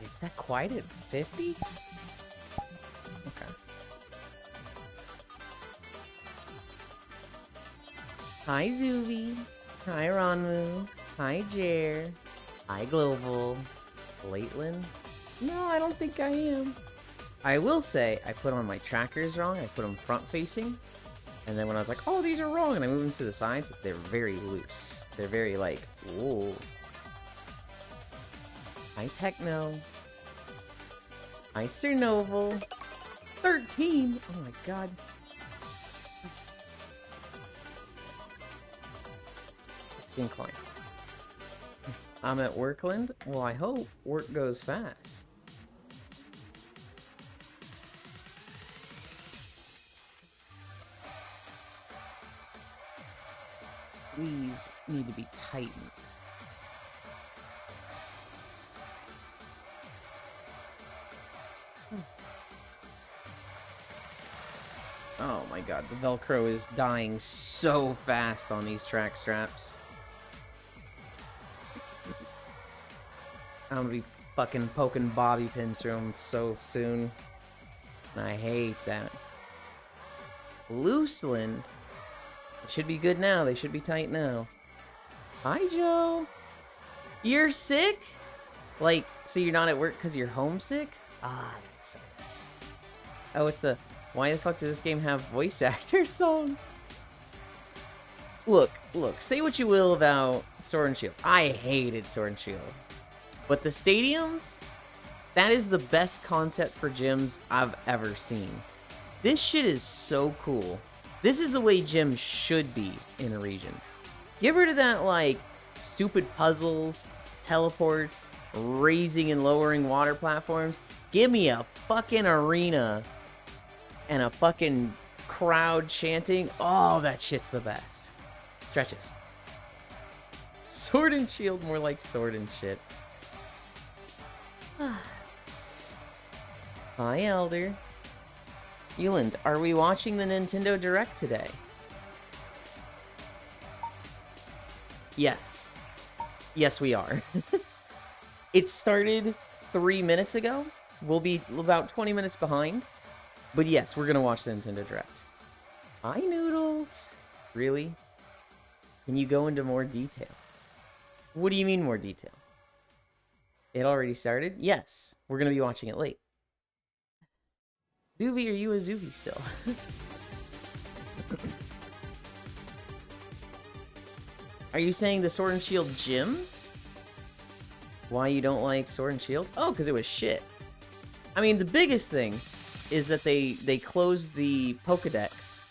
Wait, is that quite at 50? Okay. Hi, Zuby. Hi, Ronmu. Hi, Jer. Hi, Global. Laitland? No, I don't think I am. I will say, I put on my trackers wrong. I put them front-facing. And then when I was like, oh, these are wrong, and I move them to the sides, they're very loose. They're very, like, whoa. Hi, Techno. Hi, Sir Novel. 13! Oh my god. It's inclined. I'm at Workland. Well, I hope work goes fast. These need to be tightened. Oh my god, the Velcro is dying so fast on these track straps. I'm gonna be fucking poking bobby pins through them so soon. And I hate that. Looseland. It should be good now. They should be tight now. Hi, Joe. You're sick? Like, so you're not at work because you're homesick? Ah, that sucks. Oh, it's the... Why the fuck does this game have voice actor song? Look, say what you will about Sword and Shield. I hated Sword and Shield. But the stadiums, that is the best concept for gyms I've ever seen. This shit is so cool. This is the way gyms should be in a region. Get rid of that, like, stupid puzzles, teleports, raising and lowering water platforms. Give me a fucking arena and a fucking crowd chanting. Oh, that shit's the best. Stretches. Sword and Shield, more like sword and shit. Hi, Elder. Euland, are we watching the Nintendo Direct today? Yes. Yes, we are. It started 3 minutes ago. We'll be about 20 minutes behind. But yes, we're gonna watch the Nintendo Direct. Hi, Noodles. Really? Can you go into more detail? What do you mean more detail? It already started? Yes. We're gonna be watching it late. Zuvi, are you a Zuvi still? Are you saying the Sword and Shield gyms? Why you don't like Sword and Shield? Oh, because it was shit. I mean, the biggest thing is that they closed the Pokedex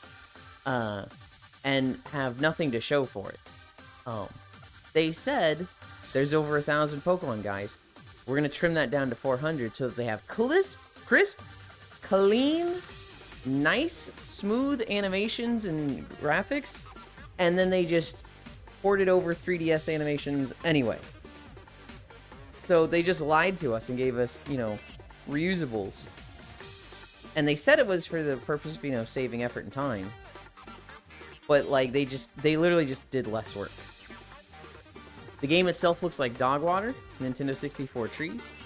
and have nothing to show for it. They said there's over 1,000 Pokemon, guys. We're going to trim that down to 400 so that they have crisp, clean, nice, smooth animations and graphics, and then they just ported over 3DS animations anyway. So they just lied to us and gave us, you know, reusables. And they said it was for the purpose of, you know, saving effort and time. But, like, they literally just did less work. The game itself looks like dog water, Nintendo 64 trees.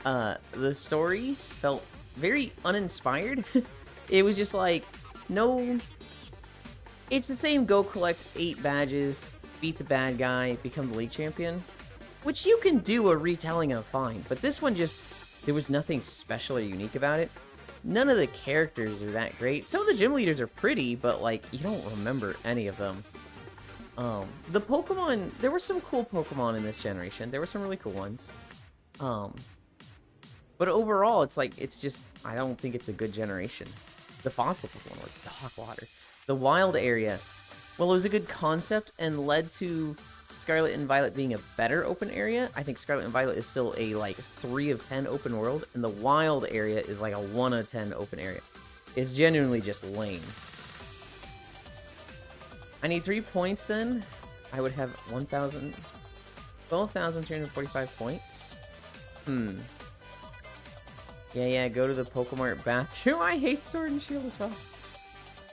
The story felt very uninspired. It was just like, no... It's the same go collect 8 badges, beat the bad guy, become the league champion. Which you can do a retelling of fine, but this one just... There was nothing special or unique about it. None of the characters are that great. Some of the gym leaders are pretty, but, like, you don't remember any of them. The Pokemon... There were some cool Pokemon in this generation. There were some really cool ones. But overall, it's like, it's just... I don't think it's a good generation. The fossil Pokemon were dog water. The wild area... Well, it was a good concept and led to Scarlet and Violet being a better open area. I think Scarlet and Violet is still a, like, 3 of 10 open world, and the wild area is, like, a 1 of 10 open area. It's genuinely just lame. I need 3 points, then. I would have 12,345 points. Yeah, go to the Pokemart bathroom. I hate Sword and Shield as well.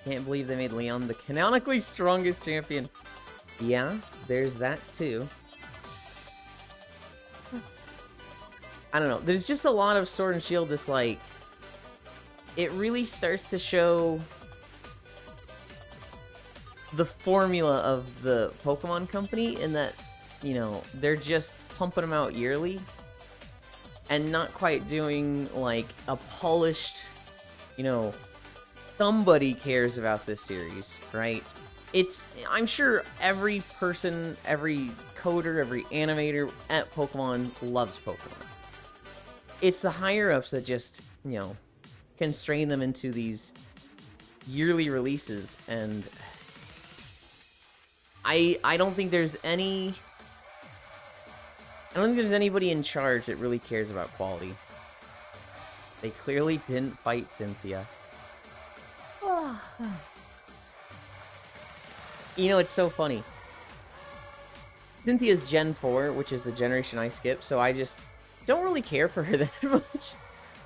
Can't believe they made Leon the canonically strongest champion. Yeah, there's that too. I don't know. There's just a lot of Sword and Shield that's like, it really starts to show the formula of the Pokemon Company in that, you know, they're just pumping them out yearly and not quite doing like a polished, you know, somebody cares about this series, right? I'm sure every person, every coder, every animator at Pokemon loves Pokemon. It's the higher-ups that just, you know, constrain them into these yearly releases, and I don't think there's any... I don't think there's anybody in charge that really cares about quality. They clearly didn't fight Cynthia. You know, it's so funny. Cynthia's Gen 4, which is the generation I skipped, so I just don't really care for her that much.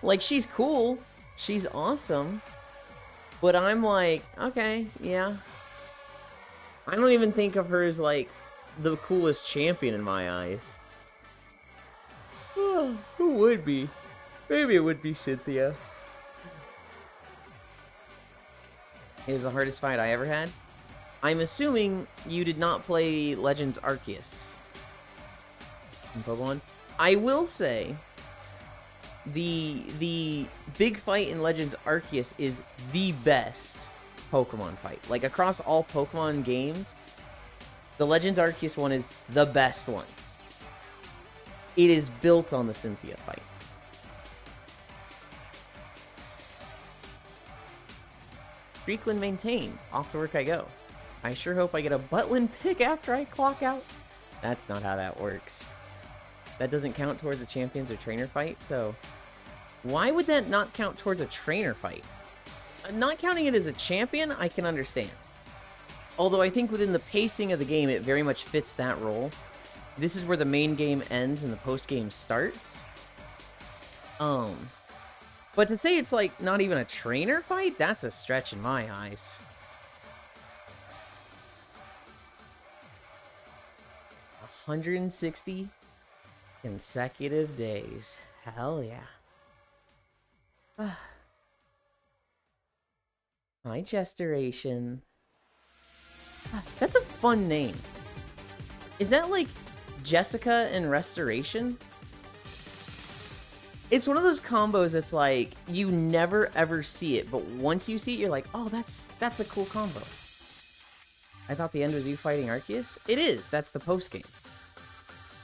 Like, she's cool. She's awesome. But I'm like, okay, yeah. I don't even think of her as, like, the coolest champion in my eyes. Oh, who would be? Maybe it would be Cynthia. It was the hardest fight I ever had. I'm assuming you did not play Legends Arceus in Pokemon. I will say, the big fight in Legends Arceus is the best Pokemon fight. Like, across all Pokemon games, the Legends Arceus one is the best one. It is built on the Cynthia fight. Streakland maintained. Off to work I go. I sure hope I get a Butland pick after I clock out. That's not how that works. That doesn't count towards a champions or trainer fight, so... Why would that not count towards a trainer fight? Not counting it as a champion, I can understand. Although I think within the pacing of the game, it very much fits that role. This is where the main game ends and the post-game starts. But to say it's, like, not even a trainer fight, that's a stretch in my eyes. $160 consecutive days. Hell yeah. My Gesturation. That's a fun name. Is that like Jessica and Restoration? It's one of those combos that's like, you never ever see it, but once you see it, you're like, oh, that's a cool combo. I thought the end was you fighting Arceus? It is. That's the post-game.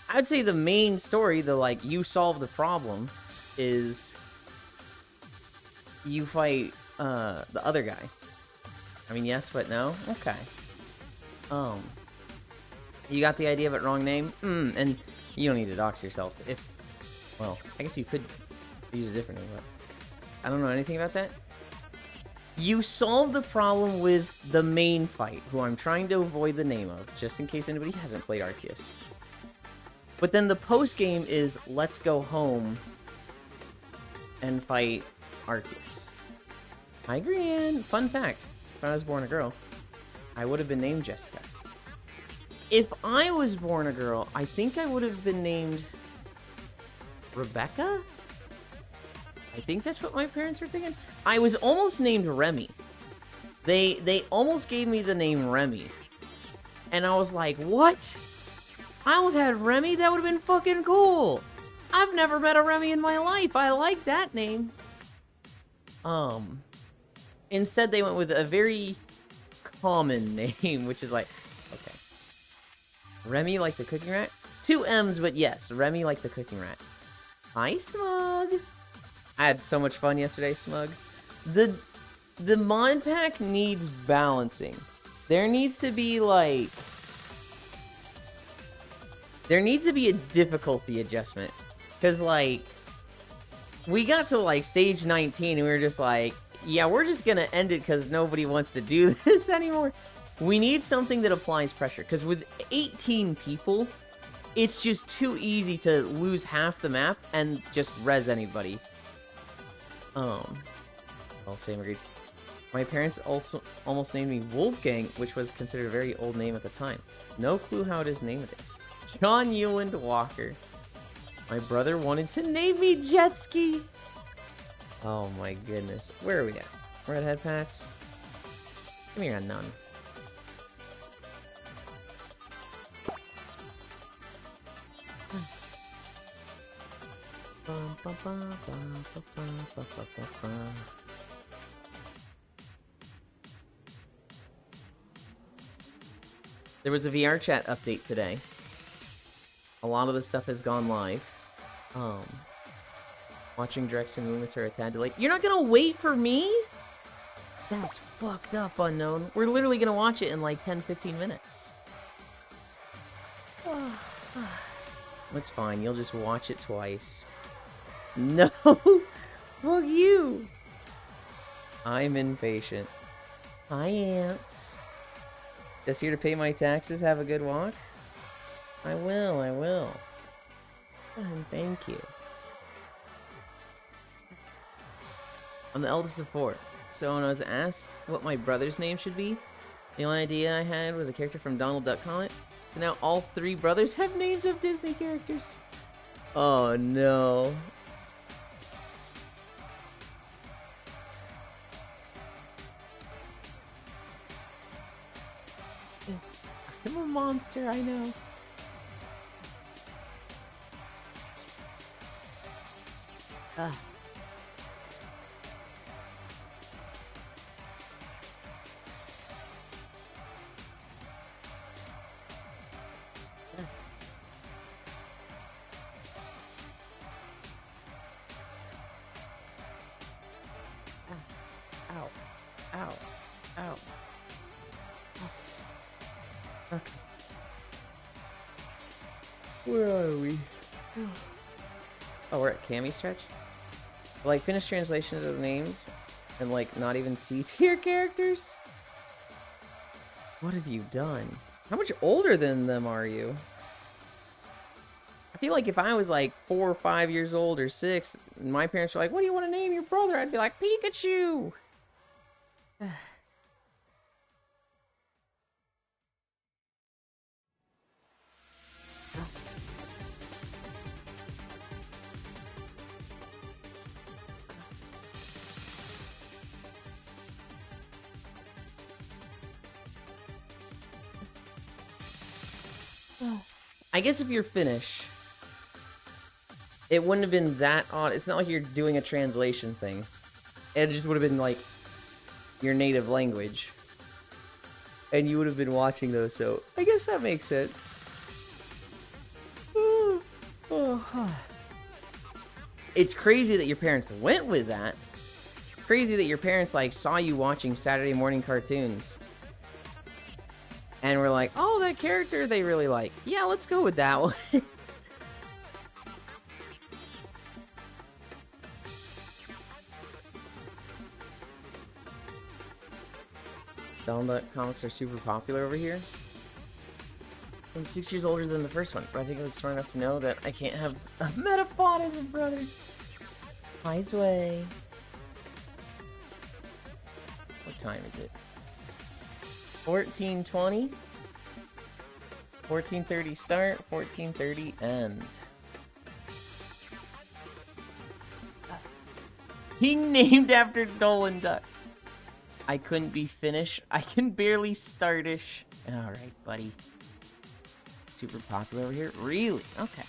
I would say the main story, the like, you solve the problem, is you fight the other guy. I mean, yes, but no? Okay. You got the idea of it, wrong name? And you don't need to dox yourself. Well, I guess you could use a different name, but I don't know anything about that. You solve the problem with the main fight, who I'm trying to avoid the name of, just in case anybody hasn't played Arceus. But then the post-game is, let's go home and fight Arceus. Hi, Grian! Fun fact, if I was born a girl, I would have been named Jessica. If I was born a girl, I think I would have been named Rebecca? I think that's what my parents were thinking. I was almost named Remy. They almost gave me the name Remy. And I was like, what? I almost had Remy? That would have been fucking cool. I've never met a Remy in my life. I like that name. Instead they went with a very common name, which is like, okay. Remy like the cooking rat? 2 M's, but yes, Remy like the cooking rat. Hi, Smug. I had so much fun yesterday, Smug. The mod pack needs balancing. There needs to be, like... There needs to be a difficulty adjustment. Because, like... We got to, like, stage 19, and we were just like... Yeah, we're just gonna end it because nobody wants to do this anymore. We need something that applies pressure. Because with 18 people... It's just too easy to lose half the map and just res anybody. Well, same agreed. My parents also almost named me Wolfgang, which was considered a very old name at the time. No clue how it is nowadays. John Euland Walker. My brother wanted to name me Jetski. Oh my goodness. Where are we at? Redhead Pats? Give me a none. There was a VR chat update today. A lot of the stuff has gone live. Watching directs and movements are a tad delayed. You're not gonna wait for me? That's fucked up, Unknown. We're literally gonna watch it in like 10-15 minutes. That's fine, you'll just watch it twice. No! Fuck you! I'm impatient. Hi, ants. Just here to pay my taxes, have a good walk? I will, I will. And thank you. I'm the eldest of 4, so when I was asked what my brother's name should be, the only idea I had was a character from Donald Duck comic. So now all 3 brothers have names of Disney characters. Oh no. I'm a monster, I know. Ah. Ow. Ow. Ow. Okay. Where are we? Oh, we're at Cammy Stretch? Like, finished translations of the names and, like, not even C-tier characters? What have you done? How much older than them are you? I feel like if I was, like, 4 or 5 years old or 6, and my parents were like, what do you want to name your brother? I'd be like, Pikachu! I guess if you're Finnish, it wouldn't have been that odd. It's not like you're doing a translation thing. It just would have been like your native language. And you would have been watching those, so I guess that makes sense. It's crazy that your parents went with that. It's crazy that your parents like saw you watching Saturday morning cartoons. And we're like, oh, that character they really like. Yeah, let's go with that one. Donald comics are super popular over here. I'm 6 years older than the first one, but I think I was smart enough to know that I can't have a Metapod as a brother. Hi, Sway. What time is it? 14:20. 14:30 start, 14:30 end. Being named after Dolan Duck. I couldn't be Finnish. I can barely startish. Alright, buddy. Super popular over here? Really? Okay.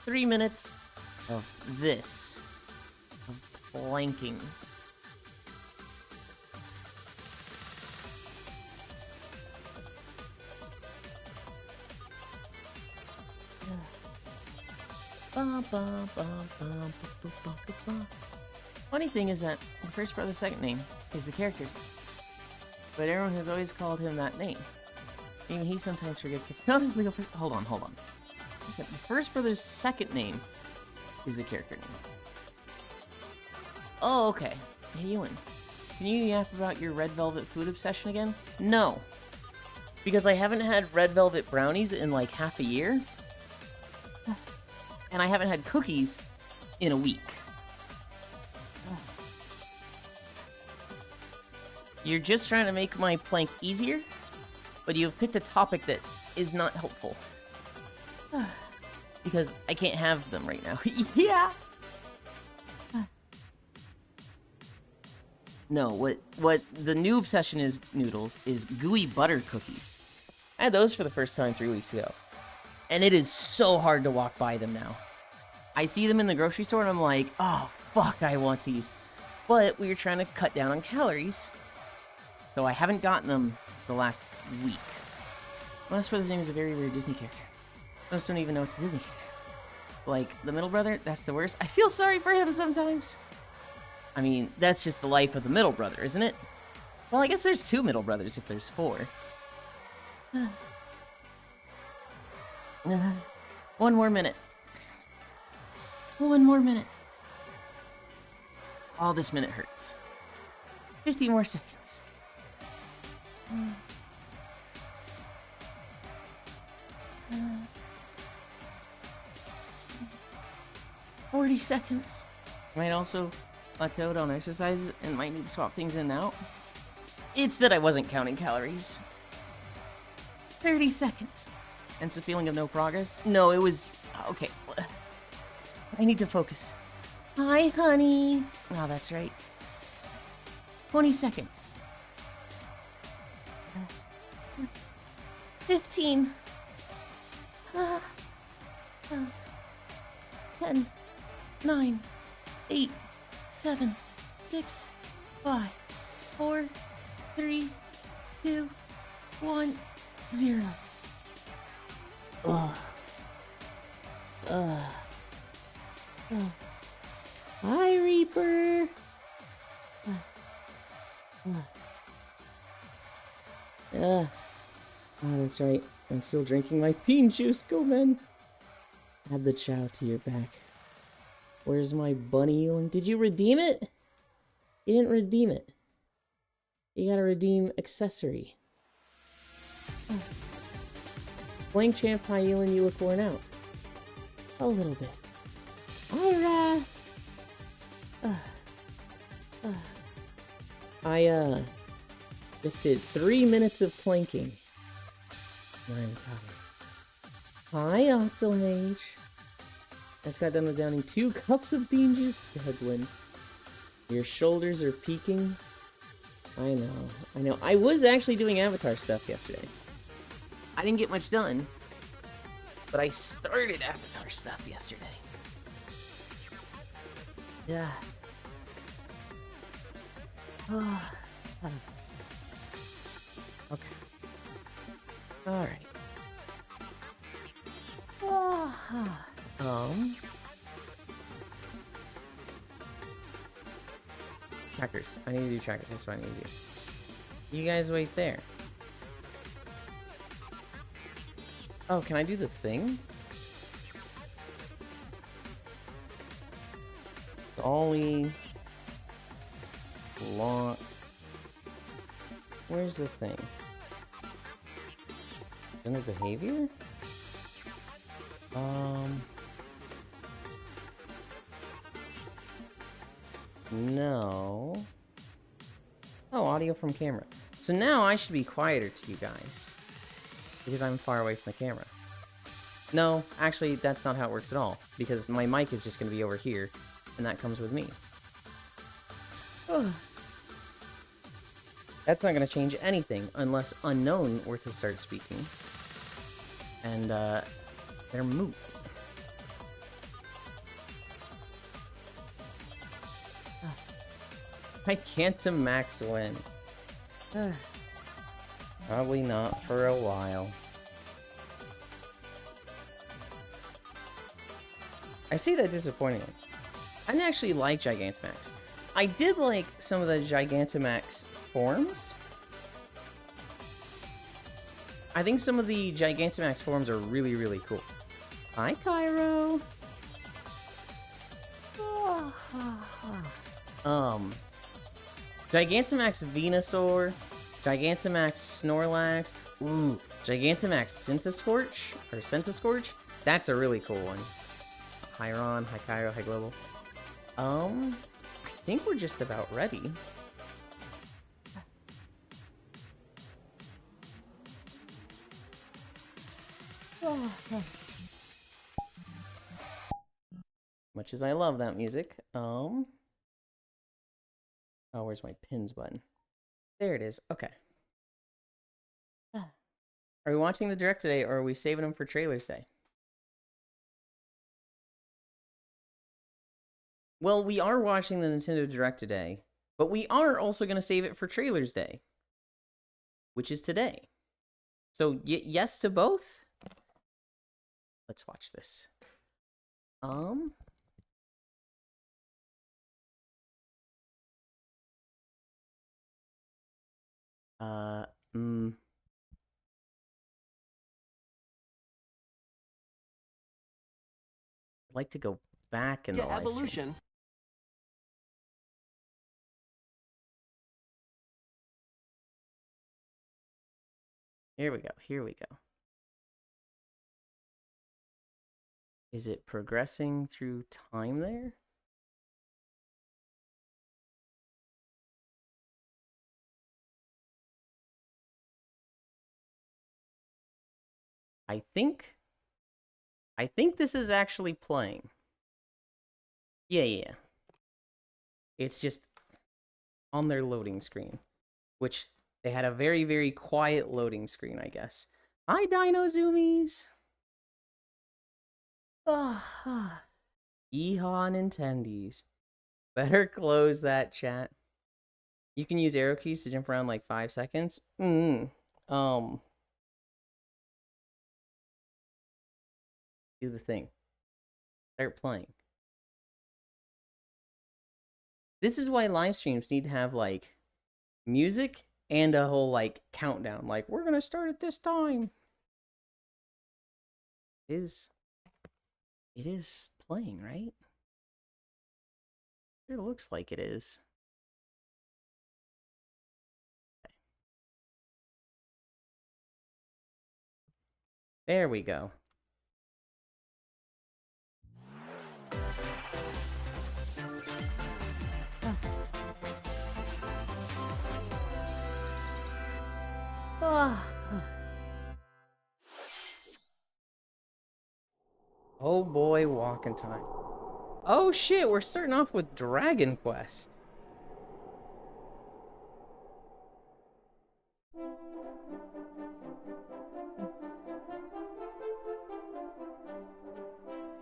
3 minutes of this. Of blanking. Funny thing is that the first brother's second name is the character's name. But everyone has always called him that name. Even he sometimes forgets it's not his legal first. Hold on. The first brother's second name is the character name. Oh, okay. Hey, Ewan. Can you yap about your red velvet food obsession again? No. Because I haven't had red velvet brownies in like half a year. And I haven't had cookies in a week. You're just trying to make my plank easier, but you've picked a topic that is not helpful. Because I can't have them right now. Yeah! No, what the new obsession is, Noodles, is gooey butter cookies. I had those for the first time 3 weeks ago. And it is so hard to walk by them now. I see them in the grocery store and I'm like, oh, fuck, I want these. But we were trying to cut down on calories. So I haven't gotten them the last week. Well, that's where his name is a very rare Disney character. Most don't even know it's a Disney character. Like, the middle brother, that's the worst. I feel sorry for him sometimes. I mean, that's just the life of the middle brother, isn't it? Well, I guess there's 2 middle brothers if there's 4. 1 more minute. 1 more minute. All this minute hurts. 50 more seconds. 40 seconds. Might also plateaued on exercise and might need to swap things in and out. It's that I wasn't counting calories. 30 seconds. Hence the feeling of no progress. No, it was... Okay. I need to focus. Hi, honey. Oh, that's right. 20 seconds. 15. 10. 9. 8. 7. 6. 5. 4. 3. 2. 1. 0. Ugh. Hi, Reaper. Oh, that's right. I'm still drinking my bean juice. Go, man. Add the chow to your back. Where's my bunny healing? Did you redeem it? You didn't redeem it. You gotta redeem accessory. Oh. Blank champ high healing, you look worn out. A little bit. Ira! I, just did 3 minutes of planking. I'm tired. Hi, Octomage. I just got done with downing 2 cups of bean juice, Deadwin. Your shoulders are peaking. I know. I was actually doing Avatar stuff yesterday. I didn't get much done, but I started Avatar stuff yesterday. Yeah. Okay. Alright. Trackers. I need to do trackers. That's what I need to do. You guys wait there. Oh, can I do the thing? Ollie. Long. Where's the thing? Center behavior? No. Oh, audio from camera. So now I should be quieter to you guys. Because I'm far away from the camera. No, actually, that's not how it works at all. Because my mic is just going to be over here. And that comes with me. Oh. That's not going to change anything unless Unknown were to start speaking. And, they're moved. I can't to max win. Probably not for a while. I see that disappointingly. I didn't actually like Gigantamax. I did like some of the Gigantamax forms. I think some of the Gigantamax forms are really, really cool. Hi, Cairo. Gigantamax Venusaur, Gigantamax Snorlax, ooh, Gigantamax Centiskorch, or Centiskorch, that's a really cool one. Hi Ron, hi Cairo, hi Global. I think we're just about ready. Much as I love that music. Oh, where's my pins button? There it is. Okay. Are we watching the direct today, or are we saving them for trailers day? Well, we are watching the Nintendo Direct today, but we are also going to save it for trailers day, which is today. So, yes to both? Let's watch this. I'd like to go back in the live evolution. Stream. Here we go. Here we go. Is it progressing through time there? I think this is actually playing. Yeah. It's just on their loading screen, which they had a very, very quiet loading screen, I guess. Hi, Dino Zoomies! Yeehaw, Nintendies. Better close that chat. You can use arrow keys to jump around like 5 seconds. Do the thing. Start playing. This is why live streams need to have like music and a whole like countdown. Like, we're gonna start at this time. It is playing, right? It looks like it is. Okay. There we go. Oh boy, walking time. Oh shit, we're starting off with Dragon Quest.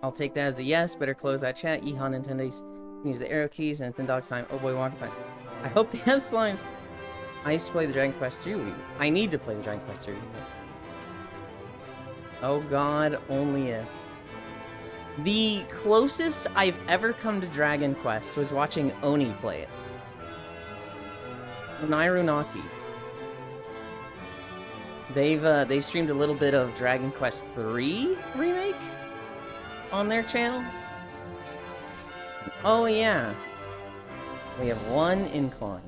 I'll take that as a yes. Better close that chat. Yeehaw, Nintendo's. Use the arrow keys and Thin Dog's time. Oh boy, walking time. I hope they have slimes. I used to play the Dragon Quest 3. I need to play the Dragon Quest 3. Oh god, only if. The closest I've ever come to Dragon Quest was watching Oni play it. Nairu Naughty. They've streamed a little bit of Dragon Quest 3 remake on their channel. Oh yeah. We have one incline.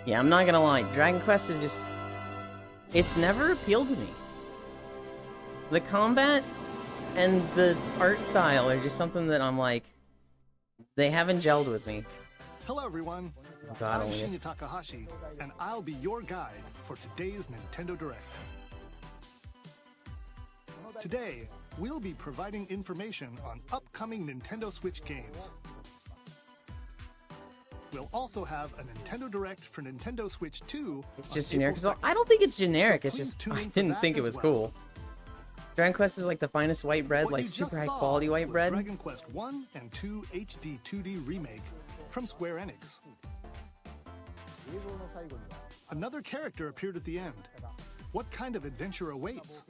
Yeah, I'm not gonna lie. Dragon Quest is just... It's never appealed to me. The combat and the art style are just something that I'm like... They haven't gelled with me. Hello everyone, God, I'm Shinya Takahashi, and I'll be your guide for today's Nintendo Direct. Today, we'll be providing information on upcoming Nintendo Switch games. We'll also have a Nintendo Direct for Nintendo Switch 2. It's just generic. So I don't think it's generic, So it's just tune I in for didn't that think it as was well. cool. Dragon Quest is like the finest white bread, What like you super just high saw quality white was bread. Dragon Quest 1 and 2 HD 2D remake from Square Enix. Another character appeared at the end. What kind of adventure awaits?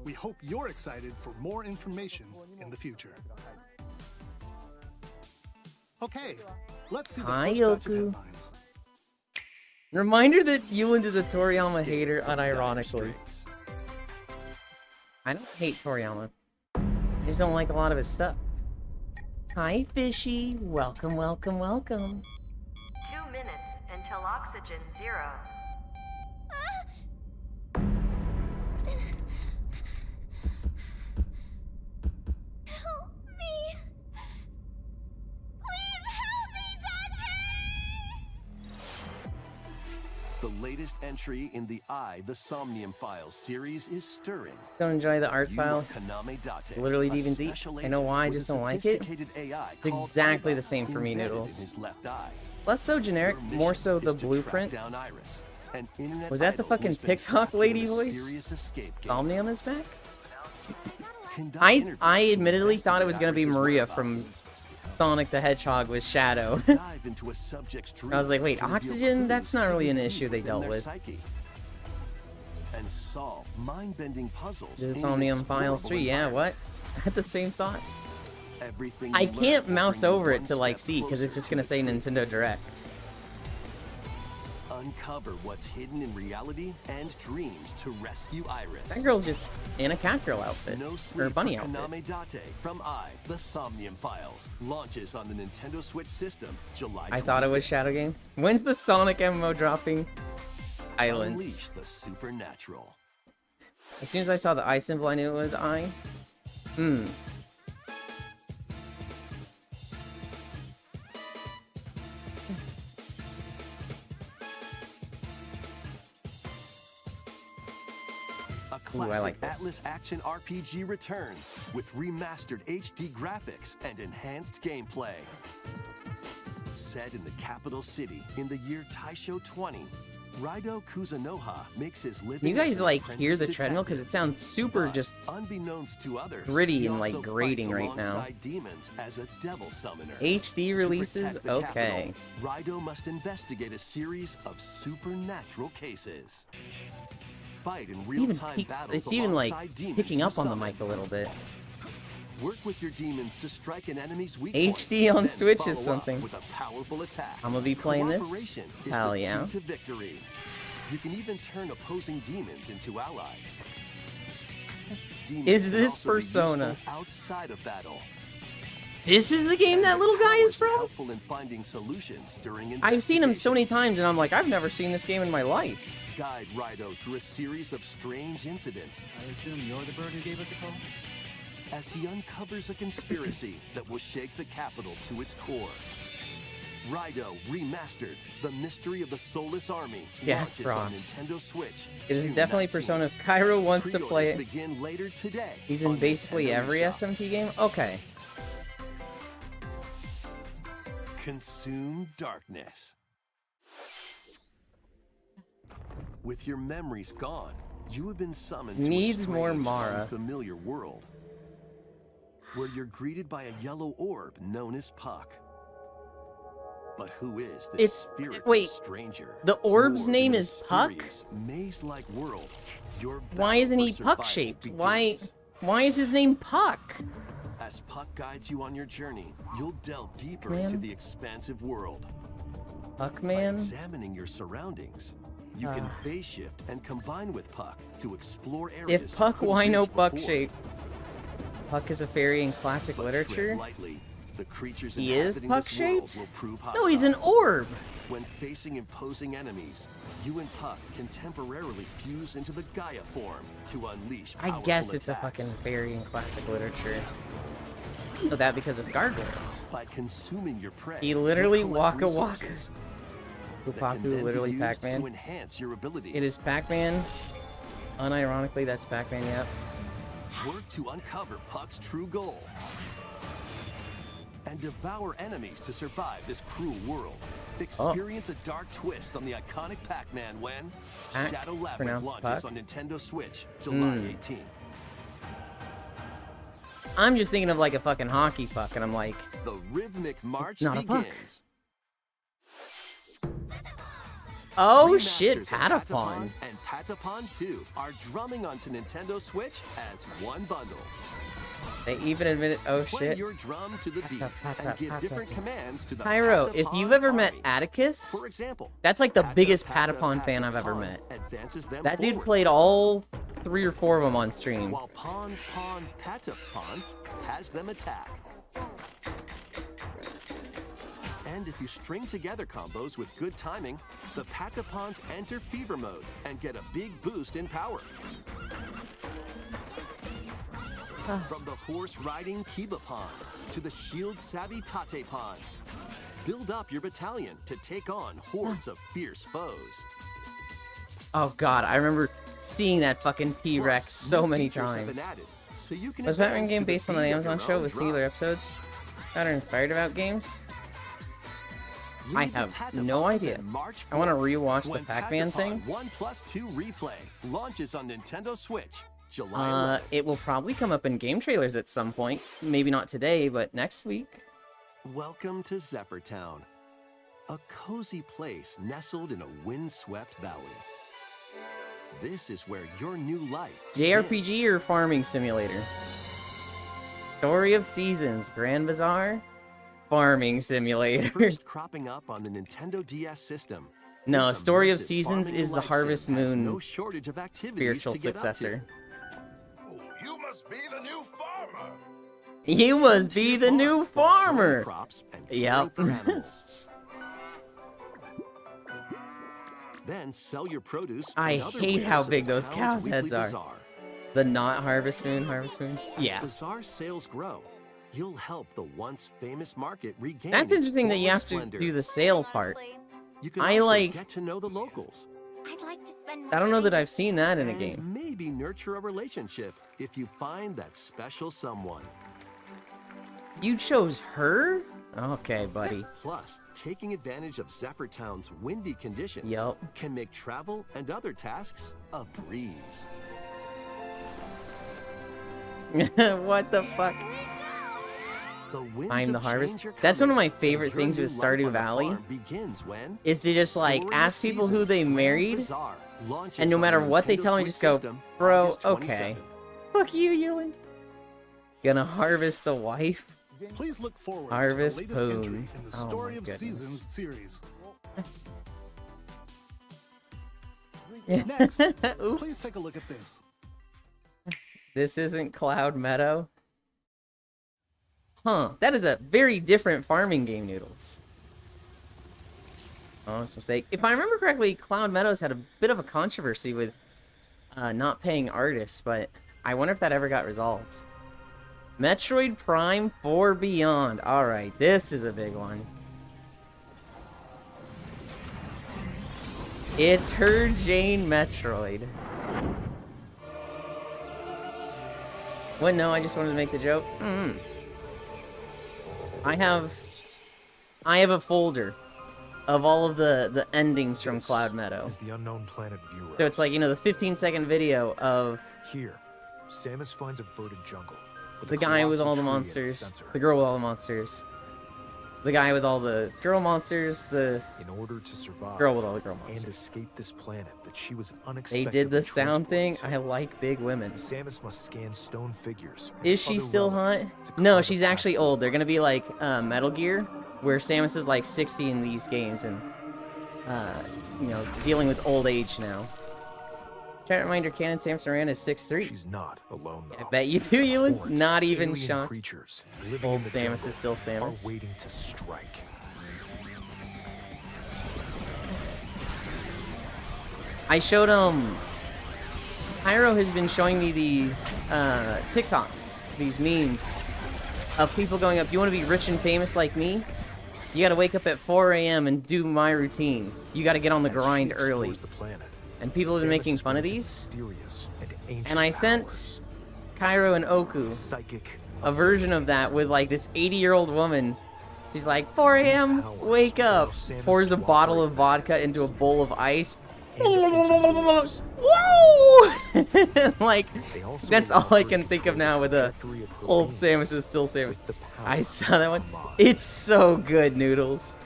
We hope you're excited for more information in the future. Okay, let's see the Hi, first batch of Yoku. headlines. Reminder that Yuland is a Toriyama hater, Escape from Dire unironically. Straits. I don't hate Toriyama. I just don't like a lot of his stuff. Hi, Fishy. Welcome, welcome, welcome. 2 minutes until oxygen 0. latest entry in the The Somnium Files series is stirring. Don't enjoy the art You style. are Kaname Date, Literally a Demon's Eat. special I know why, I agent just with a don't like it. sophisticated AI It's called exactly Iva the same for me, embedded Noodles. in his left eye. Less so generic, Your more mission so is the to track blueprint. down Iris, an internet Was that the idol fucking who's been TikTok trapped in a lady voice? mysterious escape game. Somnium is back? Conduct I interviews to admittedly thought it was investigate gonna be Iris's Maria from whereabouts. Sonic the Hedgehog with Shadow. Dive into a subject's I was like, dreams wait, to reveal oxygen? clues That's not really an hidden issue deep they within dealt their with. psyche. And solve mind-bending puzzles. This is in Somnium an Files explorable 3, yeah, what? environment. I had the same thought. Everything I you learn can't will mouse bring you over it one to like step see because it's closer just to gonna the say truth. Nintendo Direct. Uncover what's hidden in reality and dreams to rescue Iris. That girl's just in a catgirl outfit. No Or a sleep bunny for outfit. Kaname Date from The Somnium Files launches on the Nintendo Switch system July 25th. I thought it was Shadow Game. When's the Sonic MMO dropping? Islands. Unleash the supernatural. As soon as I saw the eye symbol, I knew it was I. A classic I like this. Atlas action RPG returns with remastered HD graphics and enhanced gameplay. Set in the capital city in the year Taisho 20, Raido Kuzunoha makes his living. You guys as an like hear apprentice the treadmill because detective. it sounds super But just unbeknownst to others, gritty he and, like, also grating fights right now. alongside demons as a devil summoner. HD To releases. protect the Okay. capital, Raido must investigate a series of supernatural cases. Fight in real-time battles It's even like alongside demons picking you up on the summon. mic a little bit. Work with your demons to strike an enemy's weak HD point, on then Switch is follow up something. with a powerful attack. I'm gonna be playing this. Cooperation is Hell the yeah. key to victory. You can even turn opposing demons into allies. Demons Is can this also be Persona? useful outside of battle. This is the game that little guy is Powers are from? helpful in finding solutions during I've seen him so many investigations. times and I'm like, I've never seen this game in my life. Guide Raido through a series of strange incidents I assume you're the bird who gave us a call? as he uncovers a conspiracy that will shake the capital to its core. Raido Remastered: The Mystery of the Soulless Army Yeah, launches on Frost. Nintendo Switch. It is June definitely 19th. Persona. If Cairo wants to play Pre-orders it. begin later today. He's in on basically Nintendo every eShop. SMT game? Okay. Consume darkness. With your memories gone, you have been summoned Needs to a more strange, Mara. unfamiliar world, where you're greeted by a yellow orb known as Puck. But who is this It's- spirited wait, stranger? the orb's Moored in name a is Puck? mysterious, maze-like world. Your Why battle isn't for he survival Puck-shaped? Why begins. is his name Puck? As Puck guides you on your journey, you'll delve deeper into Man. the expansive world. Puck By man? examining your surroundings, you can phase shift and combine with Puck to explore areas. If you Puck, couldn't why no reach Puck before. shape? Puck is a fairy in classic But literature. tread lightly. The creatures He is inhabiting this world Puck-shaped? will prove No, he's an hostile. orb. When facing imposing enemies, you and Puck can temporarily fuse into the Gaia form to unleash I powerful guess it's attacks. a fucking fairy in classic literature. I know that because of gargoyles. By consuming your prey, He literally you'll collect Waka Waka. resources that can then Pupaku, be literally used Pac-Man. to enhance your abilities. It is Pac-Man. Unironically, that's Pac-Man, yep. Work to uncover Puck's true goal and devour enemies to survive this cruel world. Experience a dark twist on the iconic Pac-Man when Pac, Shadow Labyrinth pronounced launches Puck? on Nintendo Switch July 18th. I'm just thinking of like a fucking hockey puck, and I'm like, The rhythmic march not a Puck. begins. oh shit, Remasters of Patapon. and Patapon 2 are drumming onto Nintendo Switch as one bundle. They even admitted, oh Play shit. your drum to the beat and give different commands to the Pyro, if Patapon you've ever met army. Atticus, For example, that's like the Pata, biggest Pata, Patapon fan Pata, I've ever Pon met. advances them That dude forward, played all 3 or 4 of them on stream. while Pon Patapon has them attack. And if you string together combos with good timing, the Patapons enter fever mode and get a big boost in power. From the horse-riding Kibapon to the shield-savvy Tatepon, build up your battalion to take on hordes of fierce foes. Oh god, I remember seeing that fucking T-Rex Plus, so new many features have times. been added, so you can Was Batman advance game to the based on an beat of Amazon your show own with drum. singular episodes that are inspired about games? I Leave the have Patapons no idea. and March I want to forward rewatch the when Pac-Man thing. Patapon 1+2 Replay launches on Nintendo Switch July 11th. It will probably come up in game trailers at some point. Maybe not today, but next week. Welcome to Zephyr Town, a cozy place nestled in a windswept valley. This is where your new life JRPG or farming simulator? Story of Seasons, Grand Bazaar, farming simulator. first cropping up on the Nintendo DS system. No, This Story of immersive Seasons farming is the life sim Harvest has Moon no shortage of activities spiritual to get up to. successor. You must be the new farmer. You must To be your the farm new for growing farmer. crops and Yep. caring for animals. Then sell your produce. I and other hate wares how at big the those town's cows' weekly heads are. bazaar. The not Harvest Moon. As Yeah. bazaar sales grow, you'll help the once famous market regain That's its interesting that you former have to splendor. do the sale part. You can I also like- get to know the locals I'd like to spend more I don't know that time I've seen that in a and game. maybe nurture a relationship if you find that special someone. You chose her? Okay, buddy. Plus, taking advantage of Zephyr Town's windy conditions Yup. can make travel and other tasks a breeze. What the fuck? The winds I'm the of harvest. change are That's one of coming, my favorite and your things new with life Stardew on the Valley farm begins when is to just like Story of ask people who Seasons they Grand married, Bazaar launches and no on matter the what they Nintendo tell me, Switch just go, system bro, August okay. 27th. Fuck you, Euland. Gonna harvest the wife? Please look forward Harvest to the latest entry Moon. in the Oh Story my of goodness. Seasons series. Next. Next, Oops. please take a look at this. This isn't Cloud Meadow. Huh. That is a very different farming game, Noodles. Honest mistake. If I remember correctly, Cloud Meadows had a bit of a controversy with not paying artists, but I wonder if that ever got resolved. Metroid Prime 4 Beyond. Alright, this is a big one. It's her Jane Metroid. What? No, I just wanted to make the joke. I have a folder of all of the endings from Cloud Meadow. Is the unknown planet Viewer. So it's like, you know, the 15-second video of Here, Samus finds a verdant jungle. with a the guy with colossal all the tree at its monsters, center. the girl with all the monsters, the guy with all the girl monsters, the In order to survive girl with all the girl and monsters. escape this planet that she was They unexpectedly did the sound thing. transported I to, like big women. Samus must scan stone figures. and Is she other still hot? relics to No, carve a she's path actually old. They're forward. gonna be like Metal Gear, where Samus is like 60 in these games and, you know, dealing with old age now. Chat reminder: Canon Samus Aran is 6'3". She's not alone though. I bet you do, Ewan. Hordes Not of even alien shocked. creatures living Old in the Samus jungle is still are Samus. waiting to strike. I showed Pyro has been showing me these TikToks, these memes of people going up. You want to be rich and famous like me? You got to wake up at 4 a.m. and do my routine. You got to get on the As she grind early. explores the planet, And people have been Samus making is fun of granted these. mysterious and ancient And I sent powers. Cairo and Oku Psychic a version of that with like this 80-year-old woman. She's like, 4 a.m. Wake up. Pours a bottle of vodka into a bowl of ice. Woo! Like, They also that's allow all I her can to think of control now the with the trajectory of her old being Samus is still Samus. with the power I saw that one. of mind. It's so good, Noodles.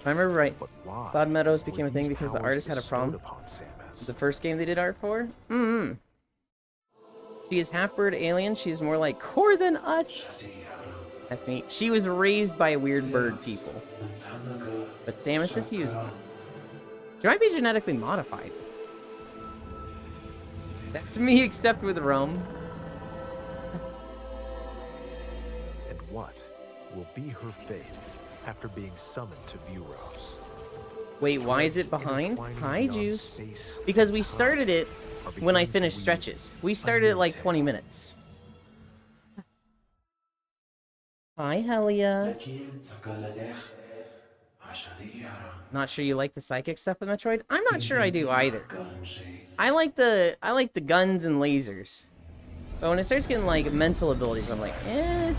If I remember right, But why Cloud Meadows were became a thing these because the powers artist had a problem. bestowed upon Samus? The first game they did art for? She is half-bird alien. She's more like core than us. That's neat. She was raised by weird bird people. But Samus is huge. She might be genetically modified. That's me, except with rum. And what will be her fate after being summoned to Vuros? Wait, why is it Threads behind? intertwining Hi, beyond Juice. space Because and we time started it are when I beginning to finished weave stretches. We a started at new like 20 tale. minutes. Hi, Helia. Not sure you like the psychic stuff in Metroid? I'm not sure I do either. I like the guns and lasers. But when it starts getting like mental abilities, I'm like, eh.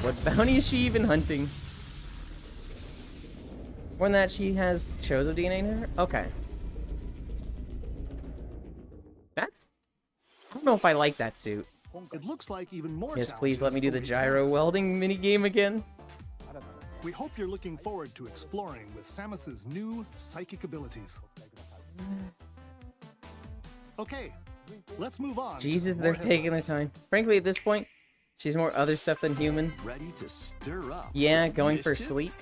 What bounty is she even hunting? More than that, she has Chozo DNA in her? Okay. That's... I don't know if I like that suit. It looks like even more Yes, please let me do the challenges gyro await Samus. welding minigame again. We hope you're looking forward to exploring with Samus's new psychic abilities. Okay, let's move on. to Jesus, some they're more taking their headlines. time. Frankly, at this point, she's more other stuff than human. Ready to stir up Yeah, some going for mischief? sleek.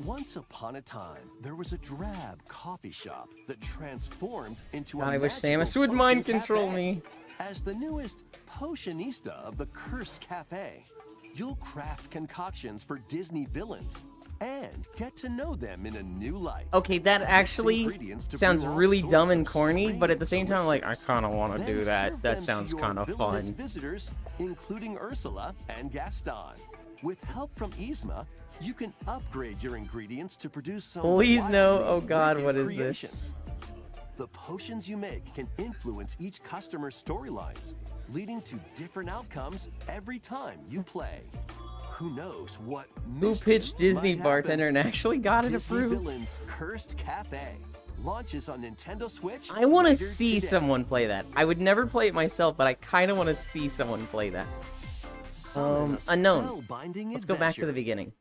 Once upon a time, there was a drab coffee shop that transformed into a I wish magical Samus would potion mind control cafe. me. As the newest potionista of the Cursed Cafe, you'll craft concoctions for Disney villains and get to know them in a new light. Okay, that actually ingredients to sounds brew all really sorts dumb of and corny, but at the same strange time, like, I elixirs. kind of want to Then do that. serve them That to sounds your kind of villainous fun. visitors, including Ursula and Gaston. With help from Yzma, you can upgrade your ingredients to produce some Please no. wildly Oh God, wicked what is this? creations. The potions you make can influence each customer's storylines, leading to different outcomes every time you play. Who knows what Who mischief pitched Disney might bartender happen? and actually got it Disney approved? Villains Cursed Cafe launches on Nintendo Switch. I want to later see today. someone play that. I would never play it myself, but I kind of want to see someone play that. Summon a Unknown. spellbinding Let's go back to the adventure. beginning.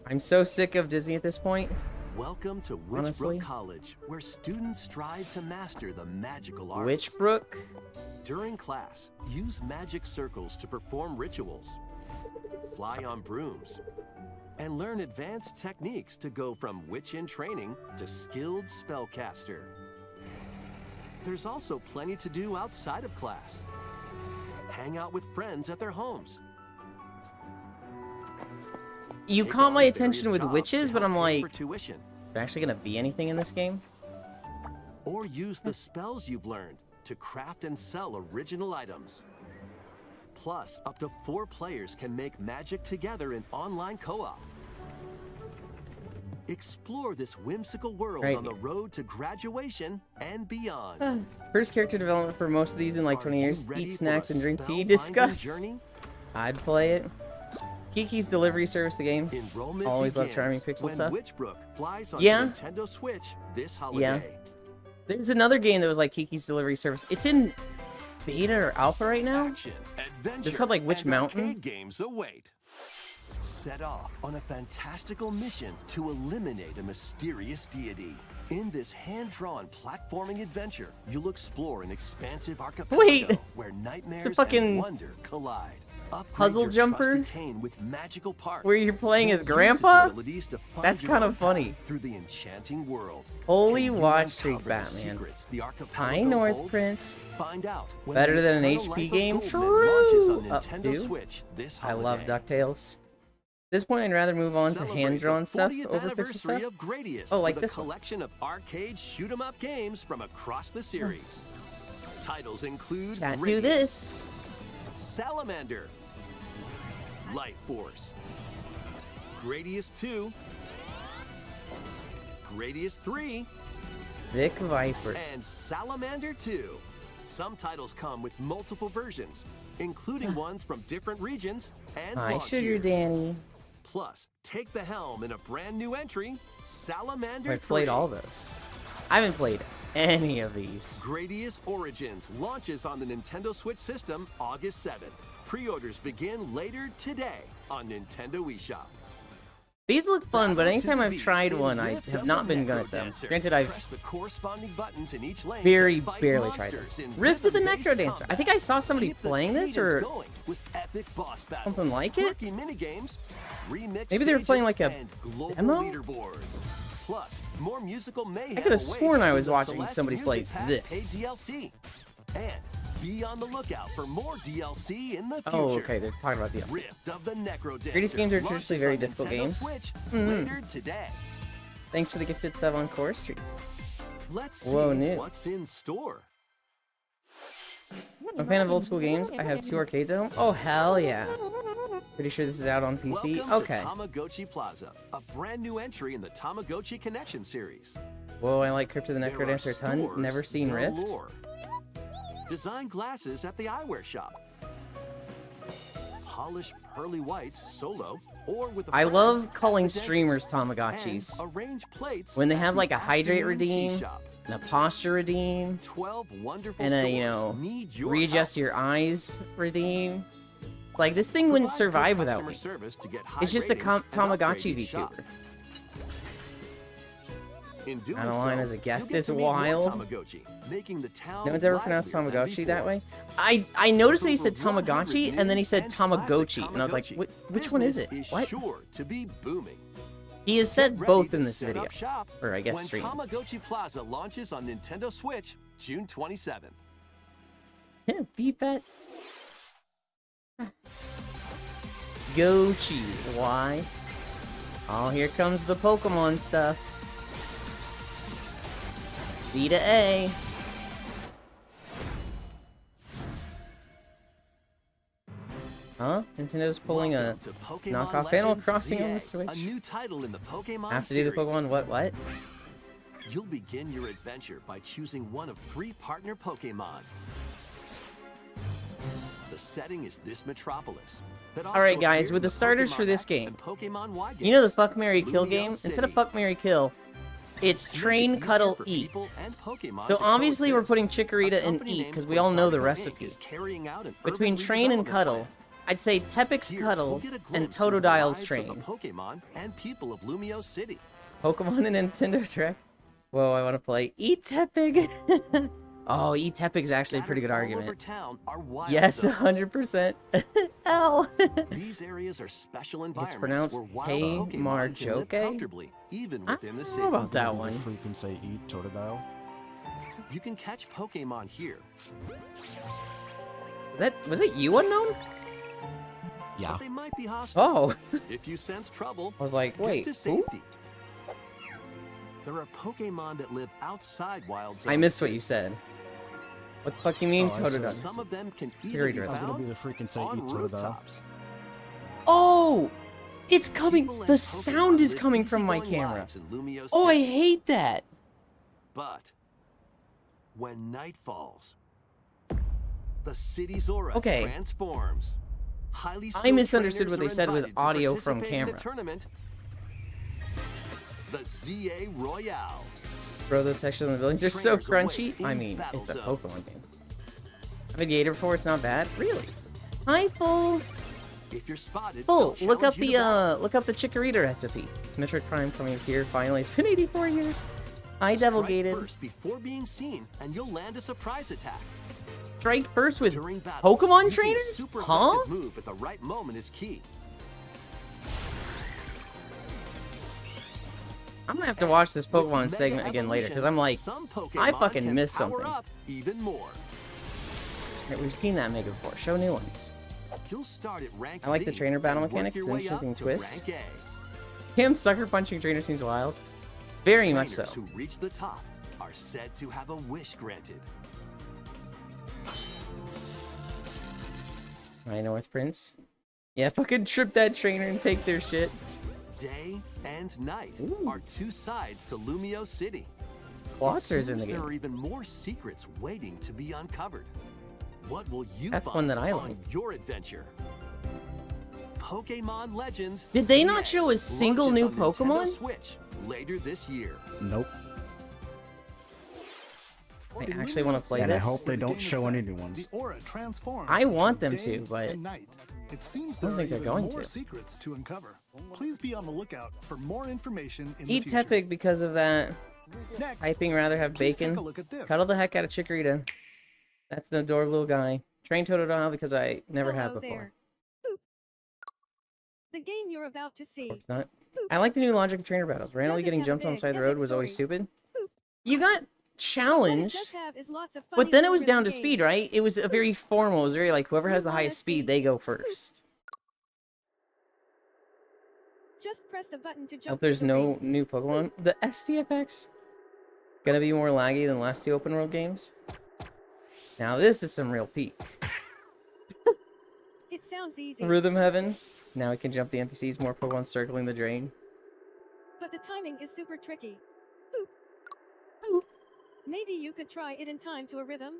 I'm so sick of Disney at this point. Welcome to Witchbrook Honestly. College, where students strive to master the magical arts. Witchbrook? During class, use magic circles to perform rituals, fly on brooms, and learn advanced techniques to go from witch in training to skilled spellcaster. There's also plenty to do outside of class. Hang out with friends at their homes. You Take caught on my various attention with jobs witches, to but help I'm pay like, for is tuition. there actually gonna be anything in this game? Or use the spells you've learned to craft and sell original items. Plus, up to 4 players can make magic together in online co-op. Explore this whimsical world Right. on the road to graduation and beyond. First character development for most of these in like Are 20 you years. ready Eat for snacks a and drink tea. spellbinding Discuss. journey? I'd play it. Kiki's Delivery Service, the game. Enrollment Always love begins charming pixel when stuff. Witchbrook flies onto Yeah. Nintendo Switch this holiday. There's another game that was like Kiki's Delivery Service. It's in beta or alpha right now. Action, adventure, called, like, Witch and Mountain? arcade games await. Set off on a fantastical mission to eliminate a mysterious deity. In this hand-drawn platforming adventure, you'll explore an expansive archipelago Wait, where nightmares fucking and wonder collide. Upgrade puzzle your jumper trusty cane with magical parts. where you're playing as Then use its Grandpa? abilities to find That's your kind own of funny. path through the enchanting world. Holy Can you Watch Street uncover the Batman. secrets the archipelago Hi, North holds? Prince. Find out when Better the than an Eternal HP Life of game? Goldman launches on True. Up Nintendo to. Switch this I love holiday. DuckTales. At this point, I'd rather move on to Celebrate hand-drawn the stuff 40th over pixel anniversary stuff. of Gradius Oh, like with this a one. collection of arcade shoot-'em-up games from across the series. Titles include Can't Gradius, do this. Salamander, Light Force, Gradius 2, Gradius 3, Vic Viper. and Salamander 2. Some titles come with multiple versions, including ones from different regions and Hi, launch Sugar years. Danny. Plus, take the helm in a brand new entry, Salamander I've played 3. all those. I haven't played any of these. Gradius Origins launches on the Nintendo Switch system August 7th. Pre-orders begin later today on Nintendo eShop. These look fun, but Battle to anytime the I've beat tried in one, I Rift have of not the been good at them. Necrodancer. Granted, I've Press the corresponding buttons in each lane very to fight barely tried monsters them. in Rift of the rhythm-based Necrodancer. I combat. think I saw somebody Keep the playing this, cadence or going with epic boss battles, something like it? quirky minigames, remixed Maybe they were playing stages, like a and global demo? leaderboards. Plus, more musical mayhem I could have awaits sworn I in was the watching Celeste somebody play Music Pack this. paid DLC. And be on the lookout for more DLC in the future. Oh, okay, they're talking about DLC. Rift of the Necrodancer. Gradius games are launches traditionally very on difficult Nintendo games. Switch Mhm. later today. Thanks for the gifted sub on Chorus Street. Let's see Whoa, new. what's in store. I'm a fan of old school games. I have 2 arcades at home. Oh, hell yeah. Pretty sure this is out on PC. Welcome Okay. to Tamagotchi Plaza, a brand new entry in the Tamagotchi Connection series. Whoa, I like Crypt of the There are Necrodancer a ton. stores Never seen Rift. galore. Design glasses at the eyewear shop. Polish pearly whites solo or with a I friend love at calling the dentist. streamers And Tamagotchis. arrange plates When they at have the like a hydrate afternoon tea redeem, shop. and a posture redeem, 12 wonderful and stores a, you know, need your readjust help. your eyes redeem. Like, this thing wouldn't Provide good survive without customer me. service to get high It's just a ratings and upgrade Tamagotchi each shop. VTuber. In doing Adeline so, as a guest you'll get is to meet more wild. Tamagotchi, making the town No one's ever pronounced livelier than Tamagotchi that before. way. I noticed that he With said over 100 Tamagotchi, and then he new said and classic Tamagotchi, and I was like, Tamagotchi, which one is it? business What? Sure to be booming. He has said Get ready both to in this set video, up shop or I guess when stream. Tamagotchi Plaza launches on Nintendo Switch June 27th. Beat bet. Gochi. Why? Oh, here comes the Pokemon stuff. B to A. Huh? Nintendo's pulling Welcome a to Pokemon knockoff Animal Legends Crossing on the ZA, Switch. A new title in the Pokemon Have to do the series. Pokemon what? You'll begin your adventure by choosing one of 3 partner Pokemon. The setting is this metropolis. Alright guys, with the starters for this game, you know the Fuck, Marry, Kill game? Instead of Fuck, Marry, Kill, it's Train, Cuddle, Eat. So obviously we're putting Chikorita in Eat, because we all know the recipe. Between Train and Cuddle, I'd say Tepig's Cuddle and Totodile's Train. Pokemon and people of Lumio City. Pokemon and Nintendo Direct. Whoa, I want to play Eat Tepig. Oh, Eat Tepig's actually a pretty good Scattered all over argument. town are wild Yes, zones. 100%. L. These areas are special It's environments pronounced where wild Hey Pokemon can live Marjoke. comfortably, even I within the don't city. know about that one. Freaking say eat Totodile. You can catch Pokemon here, Was it you, Unknown? Yeah. but they might be hostile. Oh, If you sense trouble, I was like, wait, get to who? safety. There are Pokemon that live outside wild zones. I missed what you said. What the fuck you mean, Oh, I see. Totodile? Some of them can Very even be dressed. I was gonna be found the freaking say eat on Totodile. rooftops. Oh! It's coming! People and The Pokemon sound is live coming from my easygoing camera. lives in Lumio Oh, I City. hate that! But when night falls, the city's aura Okay. transforms. Highly I skilled misunderstood trainers what they are said with invited to audio from participate in a camera. tournament, the ZA Royale. Bro, those sections in the buildings are so Trainers await crunchy. in I mean, battle it's a zones. Pokemon game. I've been Gator before, it's not bad. Really? Hi, Full! If you're spotted, Full, they'll look up challenge you to battle. look up the Chikorita recipe. Metroid Prime coming this year, finally. It's been 84 years. Hi, Devil Strike Gated. first before being seen, and you'll land a surprise attack. Strike first with During battles, Pokemon using a trainers? super Huh? effective move at the right moment is key. I'm gonna have to watch this With Pokemon Mega segment again later, because Evolution, I'm like, some I Pokemon fucking can missed power something. up even more. We've seen that Mega before. Show new ones. You'll start at rank I like the C trainer battle and work mechanics, your it's way up interesting to twist. rank A. Him sucker punching trainer seems wild. Very much so. Trainers who reach the top are said to have a wish granted. I North Prince. Yeah, fucking trip that trainer and take their shit. Day and night Ooh. are two sides to Lumio City. Quatzer's in the There game. are even more secrets waiting to be uncovered. What will you That's find one that I on like. your adventure? Pokemon Legends. Did they not ZA show a single launches new on Nintendo Pokemon? Switch later this year. Nope. I In actually want Lumio to play And I this. hope they where the don't game is show set, any new ones. The aura transforms I want between them to, day but and night. It seems I there don't are think they're even going more to. secrets to uncover. Please be on the lookout for more information in Eat the future. Tepig because of that. Next, Typing rather have please bacon. take a look at this. Cuddle the heck out of Chikorita. That's an adorable little guy. Train Totodile because I never have Hello before. there. Boop. The game you're about to see. It's not. I like the new logic of trainer battles. Randomly Doesn't getting have a jumped on the big, side of the road epic was always story. stupid. Boop. You got What it challenged, does have is lots of but funny then it was little down to rhythm speed, games. right? It was a very formal. It was very like whoever has the You wanna highest speed, see- they go first. Just press the button to I jump. hope there's to the no ring. new Pokemon. The STFX gonna be more laggy than last two open world games. Now this is some real peak. It sounds easy, Rhythm Heaven. Now we can jump the NPCs, more Pokemon circling the drain. but the timing is super tricky. Boop. Maybe you could try it in time to a rhythm?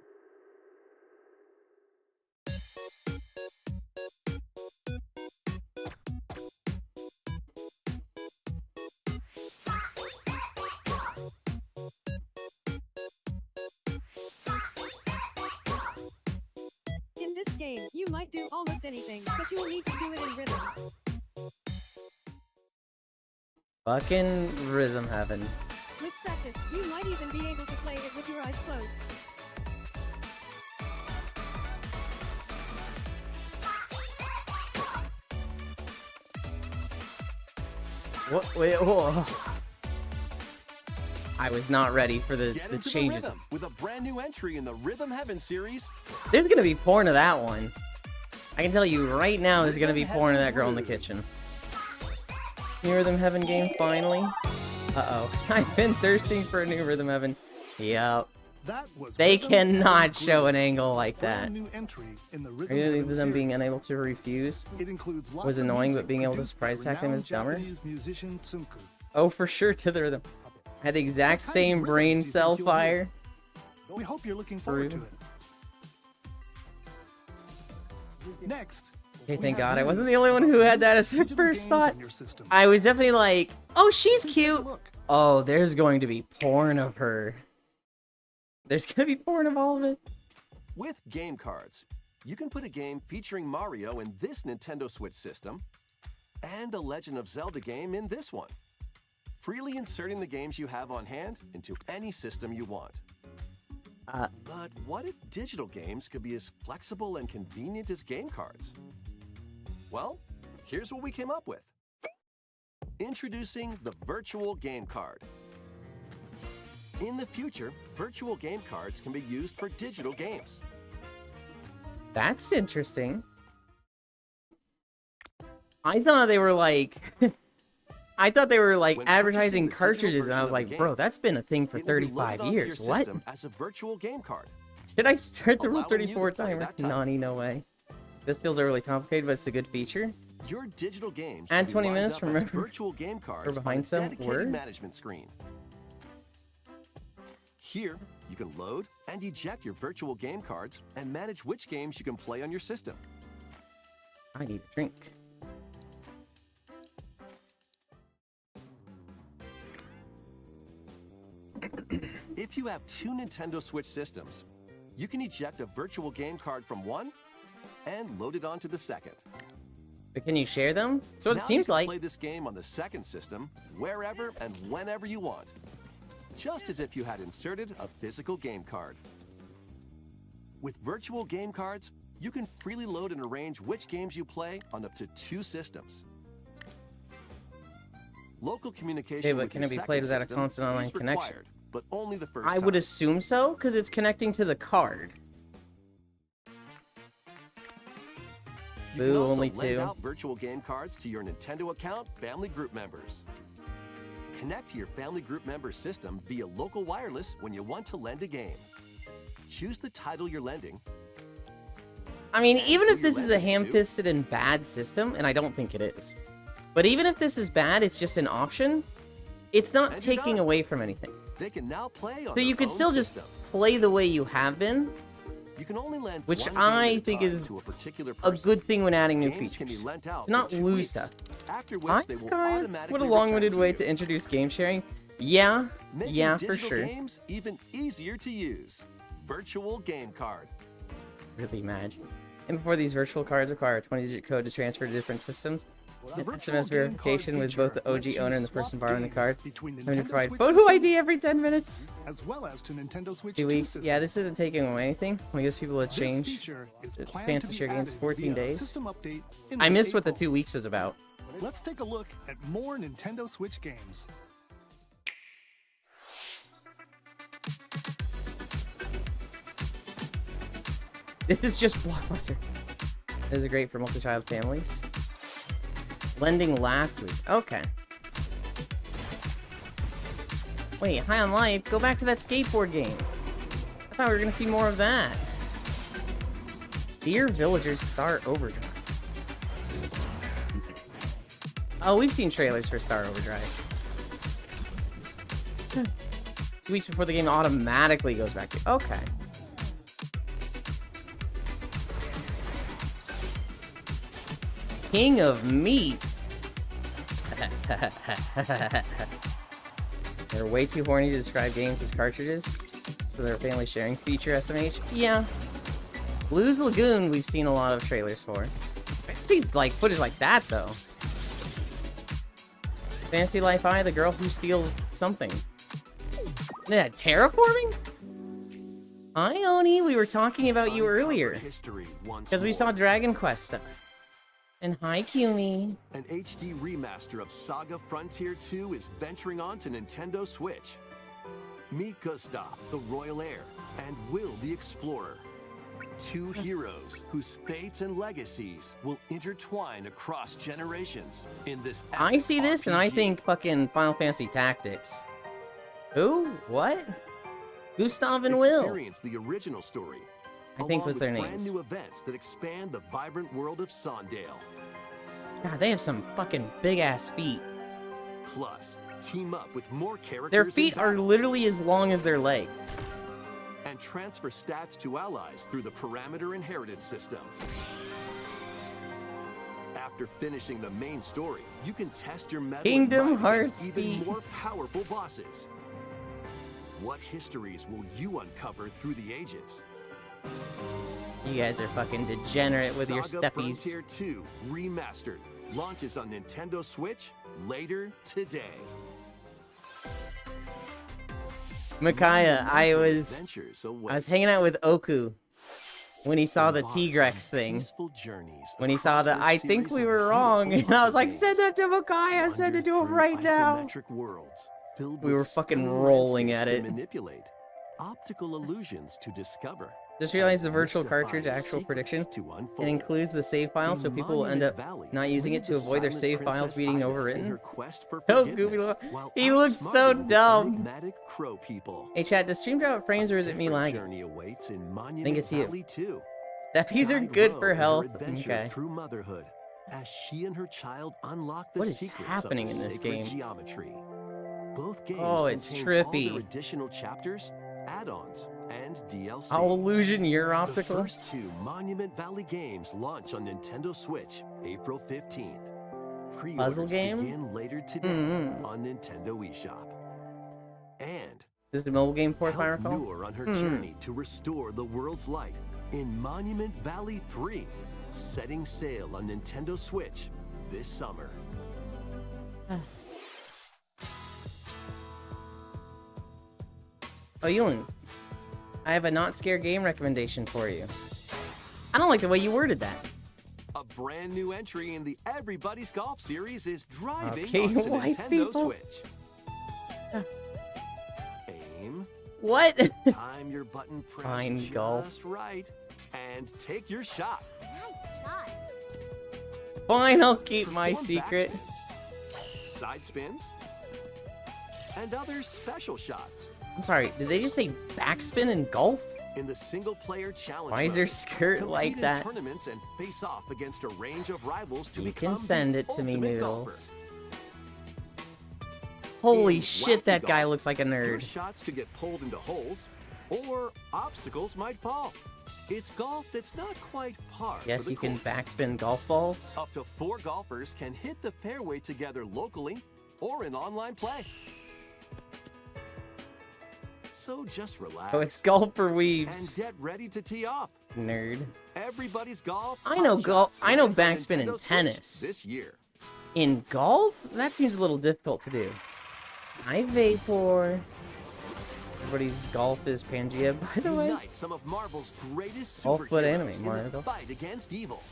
In this game, you might do almost anything, but you will need to do it in rhythm. Fucking Rhythm Heaven. With practice, you might even be able to play it with your eyes closed. What? Wait, whoa. I was not ready for the Get into changes. the rhythm with a brand new entry in the Rhythm Heaven series. There's gonna be porn of that one. I can tell you right now there's gonna be porn of that girl in the kitchen. New Rhythm Heaven game, finally. Uh-oh. I've been thirsting for a new Rhythm Heaven. Yup. That was They Rhythm cannot Heaven show Groove, an angle like that. brand new entry in the Rhythm Really, Heaven them being series. unable to refuse. It includes lots was of annoying, music but being able to produced surprise by attack them renowned is dumber. Japanese musician Tsunku. Oh, for sure, to the rhythm. Had the exact kinds of same rhythms brain do you think cell you'll fire. We hope you're looking forward to Groove. it. Next. Okay, we thank have God I news wasn't the only one who about had that new as the digital first games thought. on your system. I was definitely like, oh, she's Just take a cute. look. Oh, there's going to be porn of her. There's gonna be porn of all of it. With game cards, you can put a game featuring Mario in this Nintendo Switch system and a Legend of Zelda game in this one, freely inserting the games you have on hand into any system you want. But what if digital games could be as flexible and convenient as game cards? Well, here's what we came up with. Introducing the Virtual Game Card. In the future, virtual game cards can be used for digital games. That's interesting. I thought they were like, I thought they were like When advertising purchasing the digital cartridges, and I version was of like, the bro, game, that's been a thing for It will be 35 loaded onto your years. What? system as a virtual game card. Did I start the Rule allowing you to 34 play timer? that time. Nani, no way. This feels overly complicated, but it's a good feature. Your digital games Add will be 20 lined minutes up from as remember- virtual game cards on a behind some dedicated word? management screen. Here, you can load and eject your virtual game cards and manage which games you can play on your system. I need a drink. If you have two Nintendo Switch systems, you can eject a virtual game card from one and load it onto the second. But can you share them? That's what Now it seems you can like. play this game on the second system wherever and whenever you want, just as if you had inserted a physical game card. With virtual game cards, you can freely load and arrange which games you play on up to two systems. Local communication Okay, but with can your it be second played without a system constant online is connection? required, but only the first I would time. assume so, because it's connecting to the card. You can Boo, also only lend two. out virtual game cards to your Nintendo account family group members. Connect to your family group member system via local wireless when you want to lend a game. Choose the title you're lending. I mean, And even who if this you're is a lending to. ham-fisted and bad system, and I don't think it is, but even if this is bad, it's just an option, it's not And you're taking done. away from anything. They can now play on So you their could own still just system. play the way you have been, You can only lend which one game I at a think time is to a particular a person. good thing when adding new Games can be features. lent out To not for 2 lose weeks, stuff. after which I they will God, automatically what a return long-winded way you. to introduce game sharing. Yeah, Making yeah, for digital sure. games even easier to use. Virtual Game Card. Really mad. And before these virtual cards require a 20-digit code to transfer to different systems, The SMS virtual game verification card with both the feature OG lets you owner and the swap person borrowing the games card. between Having to Nintendo provide Switch photo systems, ID every 10 minutes. as well as to Nintendo Switch 2 weeks. systems. Yeah, this isn't taking away anything. We gives people a This change. feature is It planned plans to to be share games added 14 via a days. system update in I late missed what the April. 2 weeks was about. Let's take a look at more Nintendo Switch games. This is just Blockbuster. This is great for multi-child families. Lending last week. Okay. Wait, High on Life? Go back to that skateboard game. I thought we were gonna see more of that. Dear Villagers Star Overdrive. Oh, we've seen trailers for Star Overdrive. 2 weeks before the game automatically goes back to... Okay. King of Meat. They're way too horny to describe games as cartridges. So they're a family sharing feature, SMH. Yeah. Blues Lagoon, we've seen a lot of trailers for. I see like footage like that though. Fantasy Life I, the girl who steals something. Yeah, terraforming? Hi Oni, we were talking about you earlier. Because we saw Dragon Quest stuff. And hi Kumi. An HD remaster of Saga Frontier 2 is venturing onto Nintendo Switch. Meet Gustav, the royal heir, and Will the explorer. Two heroes whose fates and legacies will intertwine across generations in this I see this and I RPG. think fucking Final Fantasy Tactics. Who? What? Gustav and Will. Experience the original story. I think along was with their brand names. new events that expand the vibrant world of Sondale. God, they have some fucking big ass feet. Plus, team up with more characters. Their in feet are battle, literally as long as their legs. and transfer stats to allies through the parameter inheritance system. After finishing the main story, you can test your mettle Kingdom and fight against Hearts even feet. more powerful bosses. What histories will you uncover through the ages? You guys are fucking degenerate with your Saga steppies. Frontier 2 Remastered launches on Nintendo Switch later today. Micaiah, I was Adventures await. hanging out with Oku when he saw the Embark Tigrex on thing. peaceful journeys When he saw across the this I think series we of were wrong, beautiful and I was like, puzzle send that games. to Micaiah, send it to him Wander right through now. isometric worlds filled We with were fucking stunning rolling landscapes at to it. manipulate, optical illusions to discover. Just realized the and virtual mystifying cartridge actual secrets prediction. to It unfold. includes the save file, In so people will end up Monument Valley, not using read it to the avoid their silent save files Princess being Ida in overwritten. her quest for Oh, forgiveness, Goofy, while he looks so outsmarting the dumb. enigmatic crow people. Hey chat, does stream drop frames or is it me Different lagging? journey awaits in Monument it's you. Valley 2. Steppies are Guide good Ro for in her health. adventure Okay. through motherhood as she and her child unlock the What is secrets happening of the in this sacred game? geometry. Both games Oh, it's contain all trippy. their additional chapters, add-ons, and DLC. How illusion you're The optical? first two Monument Valley games launch on Nintendo Switch April 15th. Pre-orders game? begin later today on Nintendo eShop. And This is a mobile game port, if I help recall. Noor on her journey to restore the world's light in Monument Valley 3, setting sail on Nintendo Switch this summer. Oh, Yulin, I have a not scared game recommendation for you. I don't like the way you worded that. A brand new entry in the Everybody's Golf series is driving Okay, onto white Nintendo people. Switch. Aim, What? time your button press Fine, just golf. right, and take your shot. Nice shot. Fine, I'll keep my Perform secret. backspins, side spins, and other special shots. I'm sorry, did they just say backspin in golf? In the single-player challenge Why is mode, their skirt compete like in that? tournaments and face off against a range of rivals to You become can send the it to me, ultimate golfer. Noodles. Holy In shit, Wacky that guy Golf, looks like a Your nerd. shots could get pulled into holes, or obstacles might fall. It's golf that's not quite par. for Yes, the you can course. backspin golf balls. Up to 4 golfers can hit the fairway together locally or in online play. So just relax Oh, it's golf for and weebs. get ready to tee off. Nerd. Everybody's golf. I know Hot golf- Shots I know lands on backspin in Nintendo Switch tennis. this year. In golf? That seems a little difficult to do. I Vapor. Everybody's golf is Pangea, by the way. Unite some of Marvel's greatest Golf foot superheroes anime, in Mario. the fight against evil.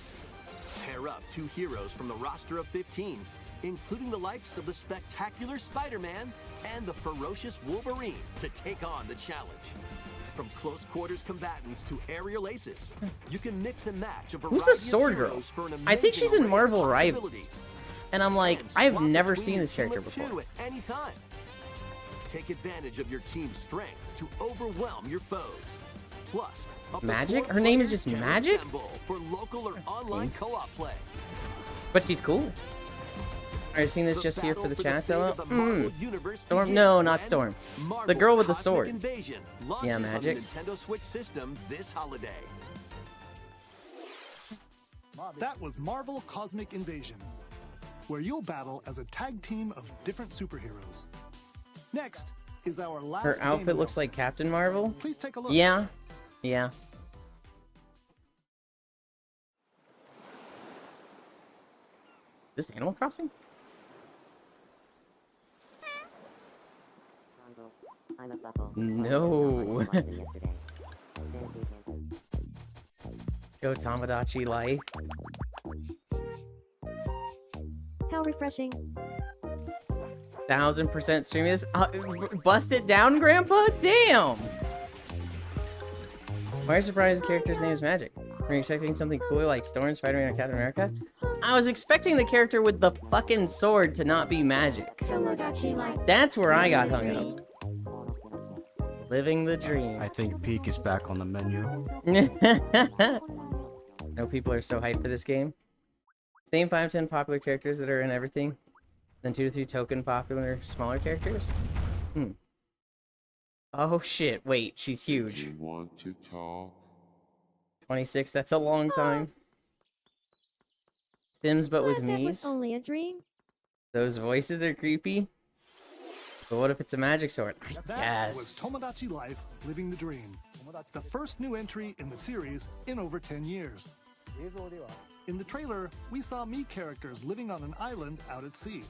Pair up 2 heroes from the roster of 15, including the likes of the spectacular Spider-Man and the ferocious Wolverine, to take on the challenge. From close quarters combatants to aerial aces, you can mix and match a variety Who's the of sword girl? heroes for an I think amazing she's in array of Marvel Rivals. possibilities. And I'm like, And I have swap never between seen a this team character of 2 before. at any time. Take advantage of your team's strengths to overwhelm your foes. Plus, up to Magic? 4 Her name is players just can Magic? assemble for local or online co-op play. But she's cool. Are you seeing this The just here for battle the for chat, fate Ella? of the Marvel Universe Storm? begins No, not when Storm. Marvel The girl with the Cosmic sword. Invasion launches Yeah, on the Magic. Nintendo Switch system this holiday. That was Marvel Cosmic Invasion, where you'll battle as a tag team of different superheroes. Next is our last Her game outfit looks like announcement. Captain Marvel. Please take a look. Yeah. Yeah. This Animal Crossing? No. Go Tamagotchi Life. How refreshing. 1000% streaming this. Bust it down, Grandpa? Damn! Why are you surprised the character's name is Magic? Were you expecting something cooler like Storm, Spider-Man, or Captain America? I was expecting the character with the fucking sword to not be Magic. Tamagotchi Life. That's where I got hung up. Living the dream. I think Peak is back on the menu. No, people are so hyped for this game. Same 5 to 10 popular characters that are in everything. Then 2 to 3 token popular smaller characters. Oh shit, wait, she's huge. You want to talk? 26, that's a long time. Sims but with But that was Mies. only a dream. Those voices are creepy. But what if it's a magic sword? I That was guess. Tomodachi Life Living the Dream, the first new entry in the series in over 10 years. In the trailer, we saw Mii characters living on an island out at sea.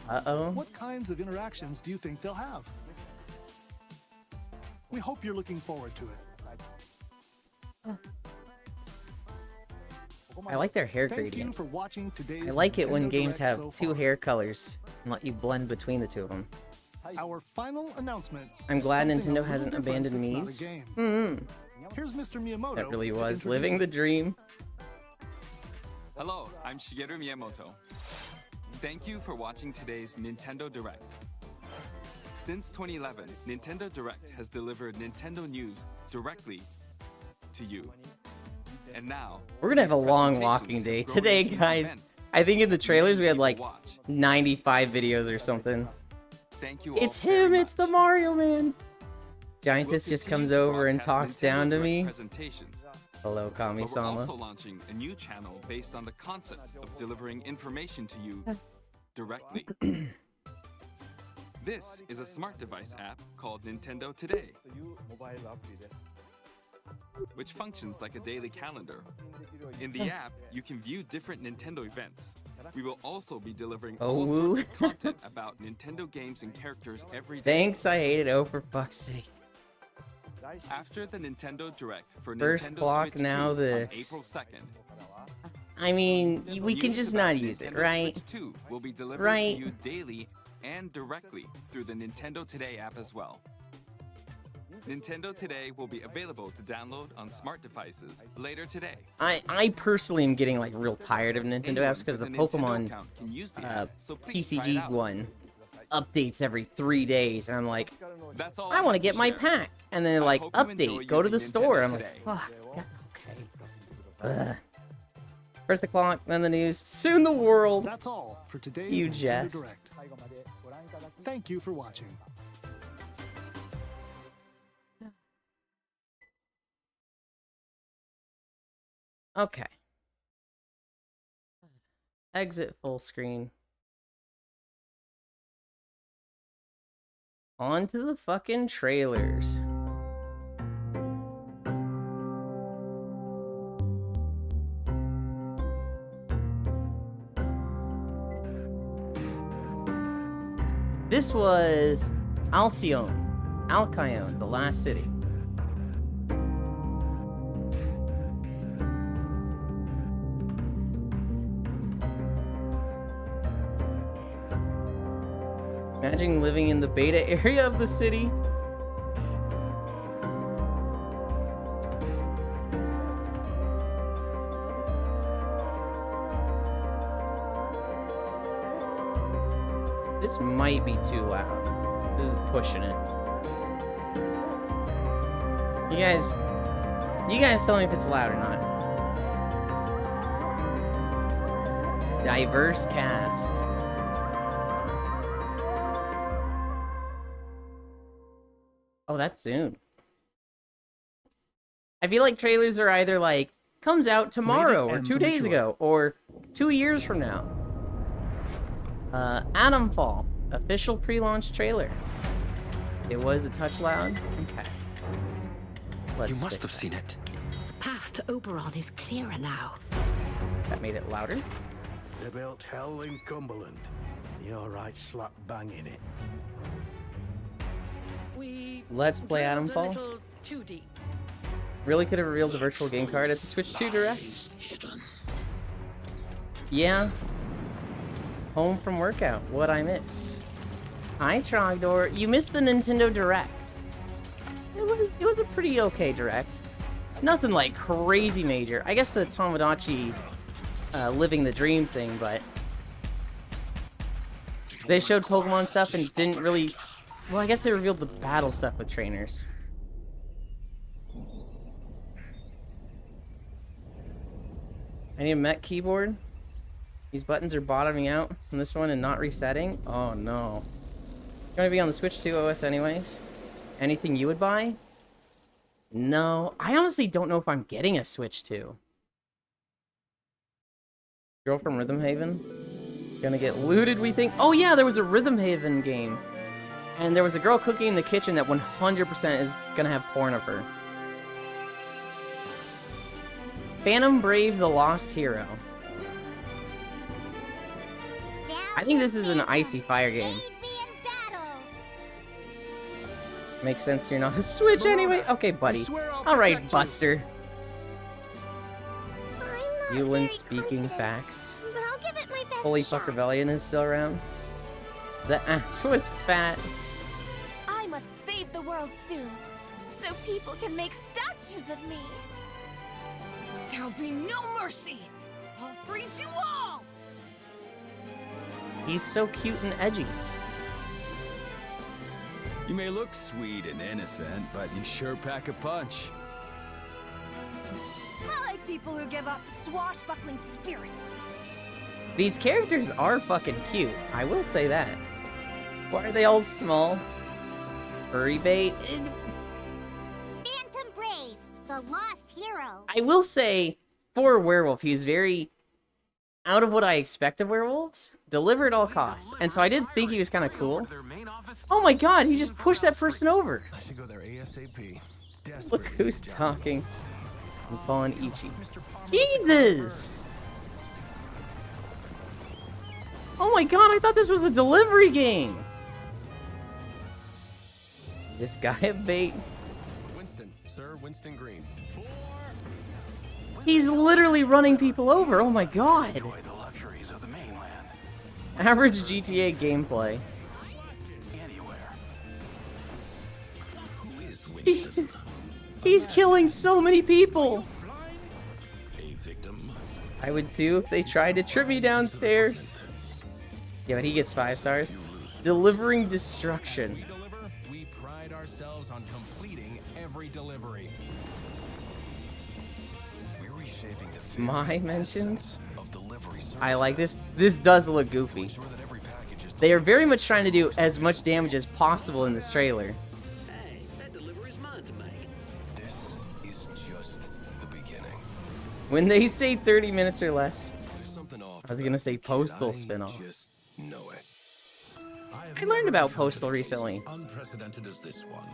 Uh-oh. What kinds of interactions do you think they'll have? We hope you're looking forward to it. I like their hair Thank you gradient. for watching today's I like it when Nintendo games Direct have so 2 far. hair colors and let you blend between the 2 of them. Our final announcement. I'm is glad something a Nintendo little hasn't different abandoned that's not a Mies. game. Here's Mr. Miyamoto. That really to was introduce living it. the dream. Hello, I'm Shigeru Miyamoto. Thank you for watching today's Nintendo Direct. Since 2011, Nintendo Direct has delivered Nintendo news directly to you. And now, We're gonna have a these long presentations walking day have grown today, into an guys. event I think in the trailers we had people like watch. 95 videos or something. Thank you all It's very him, it's the much. Mario Man. We'll Giantess just continue comes to over and broadcast talks down Nintendo to Direct me. presentations, Hello, but we're also Kami-sama. launching a new channel based on the concept of delivering information to you directly. This is a smart device app called Nintendo Today, which functions like a daily calendar. In the app, you can view different Nintendo events. We will also be delivering all Oh, woo. sorts of content about Nintendo games and characters every day. Thanks, I hate it. Oh, for fuck's sake. After the Nintendo Direct for First Nintendo clock, Switch now 2 on this. April 2nd, I mean, we can news just about not use it, Nintendo right? Switch 2 will be delivered Right. to you daily and directly through the Nintendo Today app as well. Nintendo Today will be available to download on smart devices later today. I personally am getting like real tired of Nintendo Anyone apps because with the a Nintendo Pokemon account can use the app, so please try it TCG out. one updates every 3 days, and I'm like, That's all I want to have get my share. pack, and then they're I like, hope you enjoy update, go to the using store. Nintendo I'm like, Today. fuck, yeah, okay. Ugh. First the clock, then the news, soon the world. That's all for today's You Nintendo jest. Direct. Thank you for watching. Okay. Exit full screen. On to the fucking trailers. This was Alcyone, the last city. Imagine living in the beta area of the city. This might be too loud. This is pushing it. You guys tell me if it's loud or not. Diverse cast. Oh, that's soon. I feel like trailers are either like, comes out tomorrow, or 2 days ago, or 2 years from now. Atomfall, official pre-launch trailer. It was a touch loud. Okay. You must have seen it. The path to Oberon is clearer now. That made it louder. They built hell in Cumberland. You're right slap bang in it. Let's play Atomfall. Too deep. Really could have revealed the virtual game card at the Switch 2 Direct. Yeah. Home from workout. What'd I miss? Hi, Trogdor. You missed the Nintendo Direct. It was a pretty okay Direct. Nothing like crazy major. I guess the Tomodachi living the dream thing, but they showed Pokemon stuff and didn't really... Well, I guess they revealed the battle stuff with trainers. I need a Mech keyboard. These buttons are bottoming out on this one and not resetting. Oh no. Gonna be on the Switch 2 OS anyways. Anything you would buy? No. I honestly don't know if I'm getting a Switch 2. Girl from Rhythm Haven. Gonna get looted, we think. Oh yeah, there was a Rhythm Haven game. And there was a girl cooking in the kitchen that 100% is gonna have porn of her. Phantom Brave the Lost Hero. I think this is an Icy Fire game. Makes sense you're not a Switch anyway. Okay, buddy. Alright, Buster. Yulin speaking facts. Holy fuck, Rebellion is still around. The ass was fat. I must save the world soon, so people can make statues of me. There'll be no mercy. I'll freeze you all. He's so cute and edgy. You may look sweet and innocent, but you sure pack a punch. I like people who give off the swashbuckling spirit. These characters are fucking cute. I will say that. Why are they all small? Furry bait? Phantom Brave, the lost hero. I will say, for a werewolf, he's very out of what I expect of werewolves. Deliver at all costs. And so I did think he was kind of cool. Oh my god, he just pushed that person over. I should go there ASAP. Look who's talking. I'm falling Ichi. Jesus! Oh my god, I thought this was a delivery game! This guy a bait. Winston, Sir Winston Green. He's literally running people over, oh my god! Average GTA gameplay. Jesus. He's killing so many people! I would too if they tried to trip me downstairs. Yeah, but he gets 5 stars. Delivering destruction. We pride ourselves on completing every delivery. My mentioned? I like this. This does look goofy. They are very much trying to do as much damage as possible in this trailer. Hey, that delivery's mine to make. This is just the beginning. When they say 30 minutes or less, Something off I was gonna say Postal spinoff. Just know it. I learned about Postal recently. Unprecedented as this one.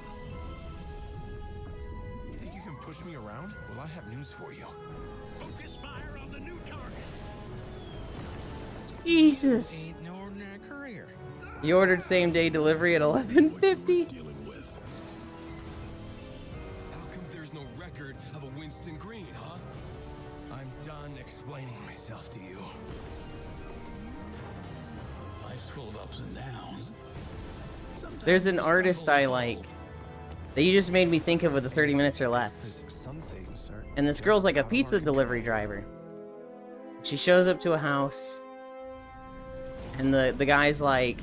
You think you can push me around? Well, I have news for you. Focus fire on the new target. Jesus. Ain't no ordinary career. You ordered same day delivery at 11:50. How come there's no record of a Winston Green, huh? I'm done explaining myself to you. Life's full of ups and downs. There's an artist I like that you just made me think of with the 30 minutes or less. And this girl's like a pizza delivery driver. She shows up to a house, and the guy's like,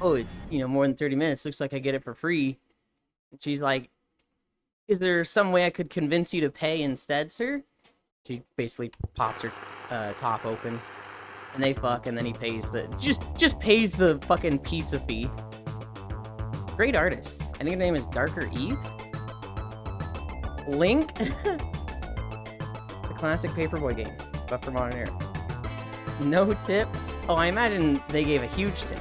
oh, it's, you know, more than 30 minutes. Looks like I get it for free. And she's like, is there some way I could convince you to pay instead, sir? She basically pops her top open, and they fuck, and then he pays the just pays the fucking pizza fee. Great artist. I think her name is Darker Eve. Link, the classic Paperboy game, but for modern era. No tip. Oh, I imagine they gave a huge tip.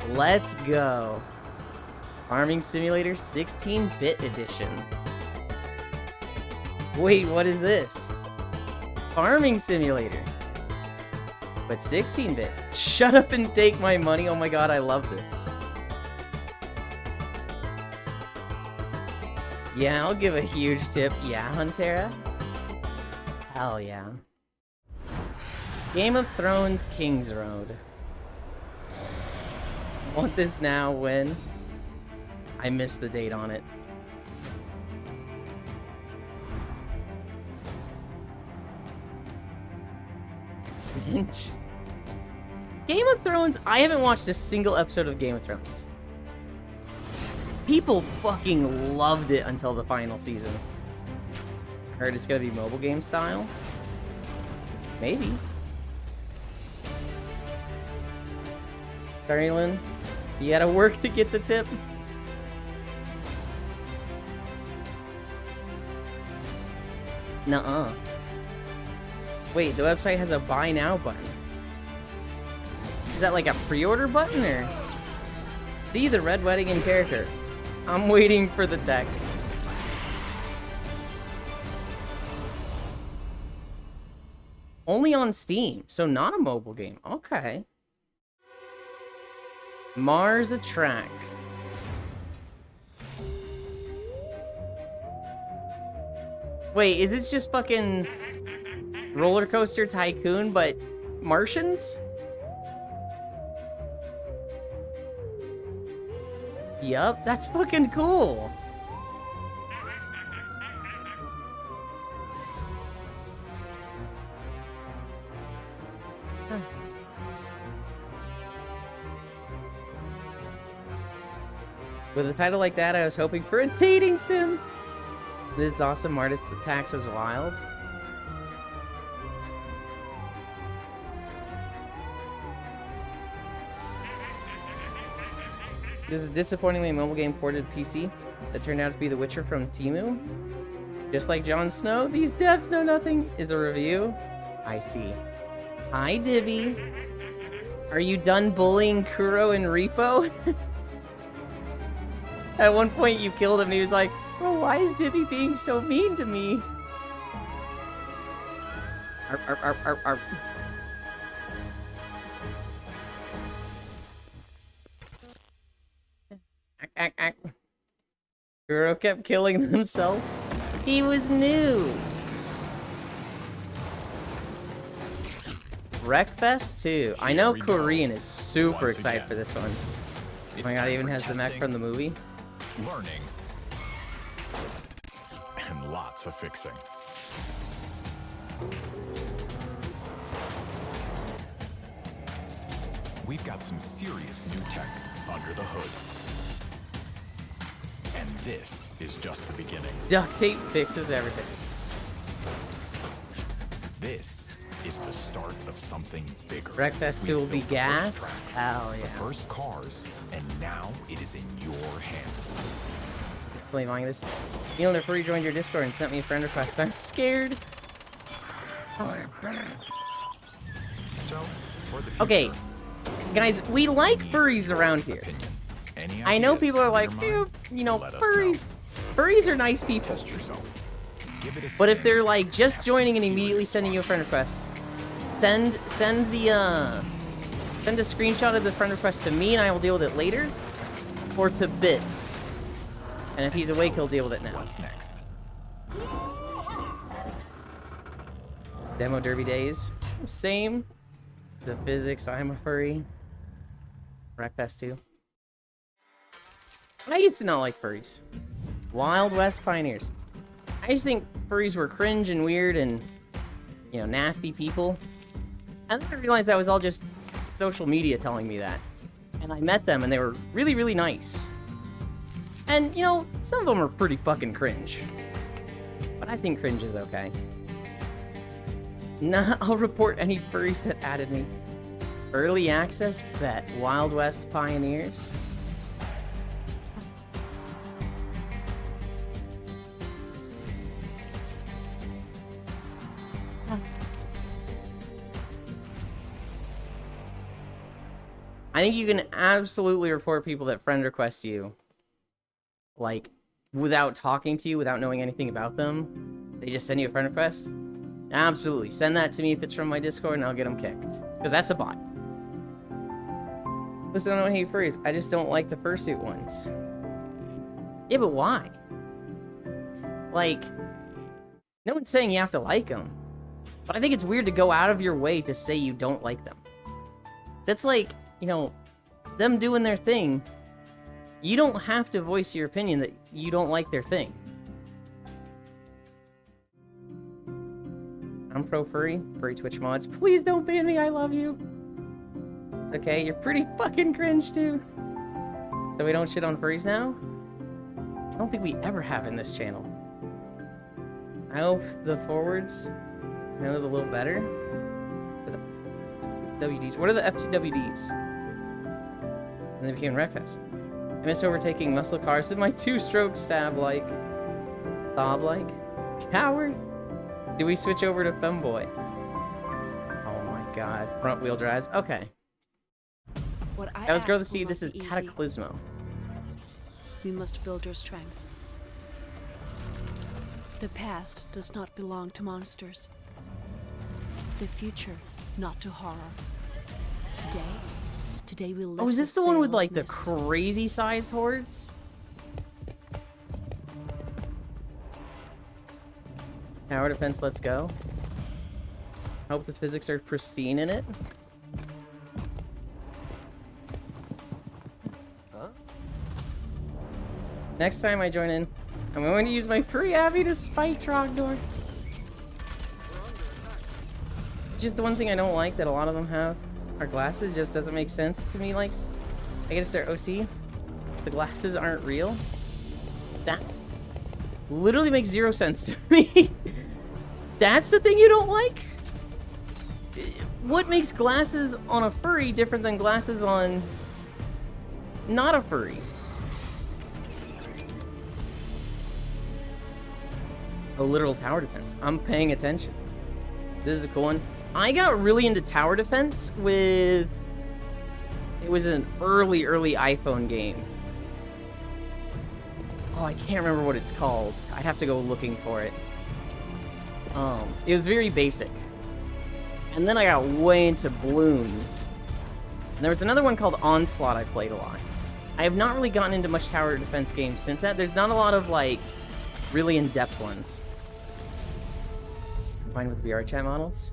Let's go. Farming Simulator 16-bit edition. Wait, what is this? Farming Simulator. But 16-bit. Shut up and take my money. Oh my god, I love this. Yeah, I'll give a huge tip. Yeah, Huntera? Hell yeah. Game of Thrones King's Road. Want this now, when? I missed the date on it. Game of Thrones? I haven't watched a single episode of Game of Thrones. People fucking loved it until the final season. Heard it's gonna be mobile game style? Maybe. Starlin, you gotta work to get the tip. Nuh-uh. Wait, the website has a buy now button. Is that like a pre-order button, or? See the Red Wedding in character. I'm waiting for the text. Only on Steam, so not a mobile game. Okay. Mars Attracts. Wait, is this just fucking Roller Coaster Tycoon, but Martians? Yup, that's fucking cool. With a title like that, I was hoping for a dating sim. This is awesome. Mars Attacks was wild. This is a disappointingly mobile game ported to PC that turned out to be The Witcher from Temu. Just like Jon Snow, these devs know nothing is a review. I see. Hi, Divvy. Are you done bullying Kuro and Repo? At one point you killed him and he was like, "Oh, why is Divvy being so mean to me?" Arp. Kuro kept killing themselves. He was new. Wreckfest 2. I know Korean is super excited for this one. Oh my god, it even has the mech from the movie. Learning. And lots of fixing. We've got some serious new tech under the hood. And this is just the beginning. Duct tape fixes everything. This is the start of something bigger. Wreckfest 2 will be gas? Hell yeah. The first cars, and now it is in your hands. Really buying this. Neil Nefer rejoined your Discord and sent me a friend request. I'm scared. So, for the future, okay, guys, we like furries around here. I know people are like, you know, furries. Furries are nice people. But if they're like just joining and immediately sending you a friend request, send a screenshot of the friend request to me and I will deal with it later, or to Bits. And if he's awake, he'll deal with it now. What's next? Demo Derby days. Same. The physics, I'm a furry. Wreckfest 2. I used to not like furries. Wild West Pioneers. I just think furries were cringe and weird and, you know, nasty people. And then I realized that was all just social media telling me that. And I met them and they were really, really nice. And, you know, some of them are pretty fucking cringe. But I think cringe is okay. Nah, I'll report any furries that added me. Early access? Bet. Wild West pioneers? I think you can absolutely report people that friend request you. Like, without talking to you, without knowing anything about them. They just send you a friend request. Absolutely. Send that to me if it's from my Discord and I'll get them kicked. Because that's a bot. Listen, I don't hate furries. I just don't like the fursuit ones. Yeah, but why? Like, no one's saying you have to like them. But I think it's weird to go out of your way to say you don't like them. That's like, you know, them doing their thing. You don't have to voice your opinion that you don't like their thing. I'm pro furry Twitch mods. Please don't ban me, I love you. It's okay, you're pretty fucking cringe too. So we don't shit on furries now? I don't think we ever have in this channel. I hope the forwards know it a little better. WDs. What are the FTWDs? And they became Wreckfest. I miss overtaking muscle cars with my two-stroke stab-like. Stab-like? Coward? Do we switch over to Femboy? Oh my god. Front wheel drives? Okay. I was girl to see this is Cataclysmo. We must build your strength. The past does not belong to monsters. The future, not to horror. Today we'll lift. Oh, is this the one with like the crazy sized hordes? Tower defense, let's go. Hope the physics are pristine in it. Huh? Next time I join in, I'm going to use my free Abby to spite Trogdor. Just the one thing I don't like that a lot of them have are glasses. Just doesn't make sense to me. Like, I guess they're OC. The glasses aren't real. That literally makes zero sense to me. That's the thing you don't like? What makes glasses on a furry different than glasses on not a furry? A literal tower defense. I'm paying attention. This is a cool one. I got really into tower defense with... It was an early iPhone game. Oh, I can't remember what it's called. I'd have to go looking for it. It was very basic. And then I got way into balloons. And there was another one called Onslaught I played a lot. I have not really gotten into much tower defense games since that. There's not a lot of, like, really in-depth ones. Fine with VR chat models?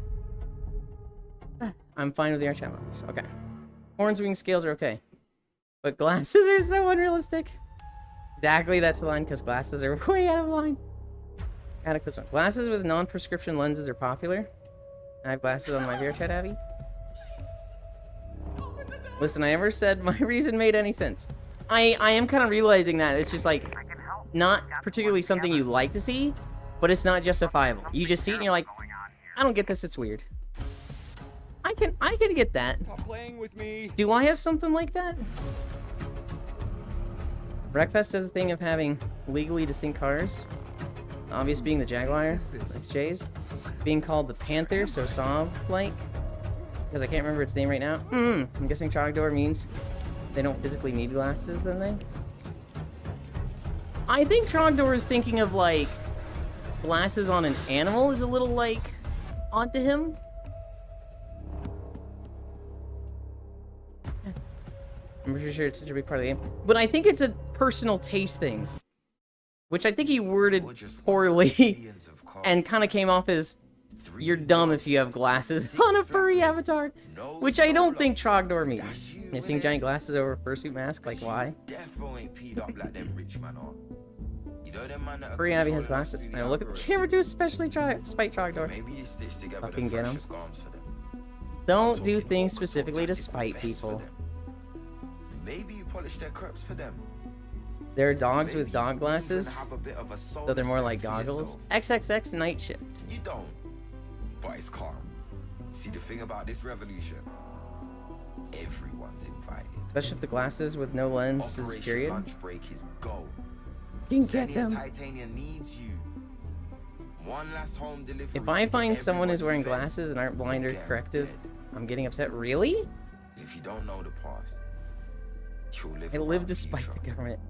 I'm fine with VR chat models. Okay. Horns, wing scales are okay. But glasses are so unrealistic. Exactly, that's the line, because glasses are way out of line. Cataclysm. Glasses with non-prescription lenses are popular. I have glasses on my VR chat, Abby. Listen, I never said my reason made any sense. I am kind of realizing that it's just like not particularly something you like to see, but it's not justifiable. You just see it and you're like, I don't get this, it's weird. I can get that. Stop playing with me. Do I have something like that? Wreckfest does a thing of having legally distinct cars. Obvious being the Jaguar, like Jay's. Being called the Panther, so Saab-like. Because I can't remember its name right now. I'm guessing Trogdor means they don't physically need glasses, then they? I think Trogdor is thinking of, like, glasses on an animal is a little, like, odd to him. I'm pretty sure it's such a big part of the game. But I think it's a personal taste thing. Which I think he worded poorly and kind of came off as, you're dumb if you have glasses on a furry avatar. Which I don't think Trogdor means. You've seen giant glasses over a fursuit mask? Like, why? Furry Abby has glasses. I know, look at the camera to especially spite Trogdor. Fucking get him. Don't do things specifically to spite people. Maybe you polish their crops for them. There are dogs with dog glasses, so they're more like goggles. XXX Night Shift. You don't, but it's calm. See, the thing about this revolution, everyone's invited. Especially if the glasses with no lens is period. Lunch break is go. You can get them. Titania needs you. One last home delivery. If I find someone who's wearing glasses and aren't blind or corrective, I'm getting upset. Really? If you don't know the past, you'll live. I live despite the government.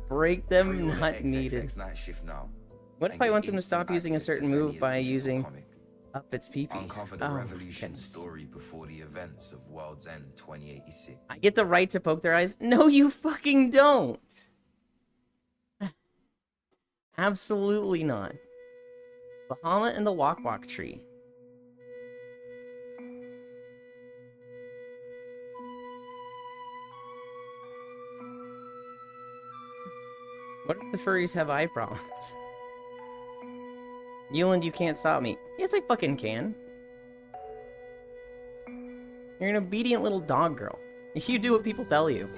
Break them, not needed. What if I want them to stop using a certain move by using up its pee-pee? Uncover the revolution story before the events of World's End 2086. I get the right to poke their eyes? No, you fucking don't. Absolutely not. Bahamut and the Wok Wok Tree. What if the furries have eye problems? Yuland, you can't stop me. Yes, I fucking can. You're an obedient little dog girl. You do what people tell you.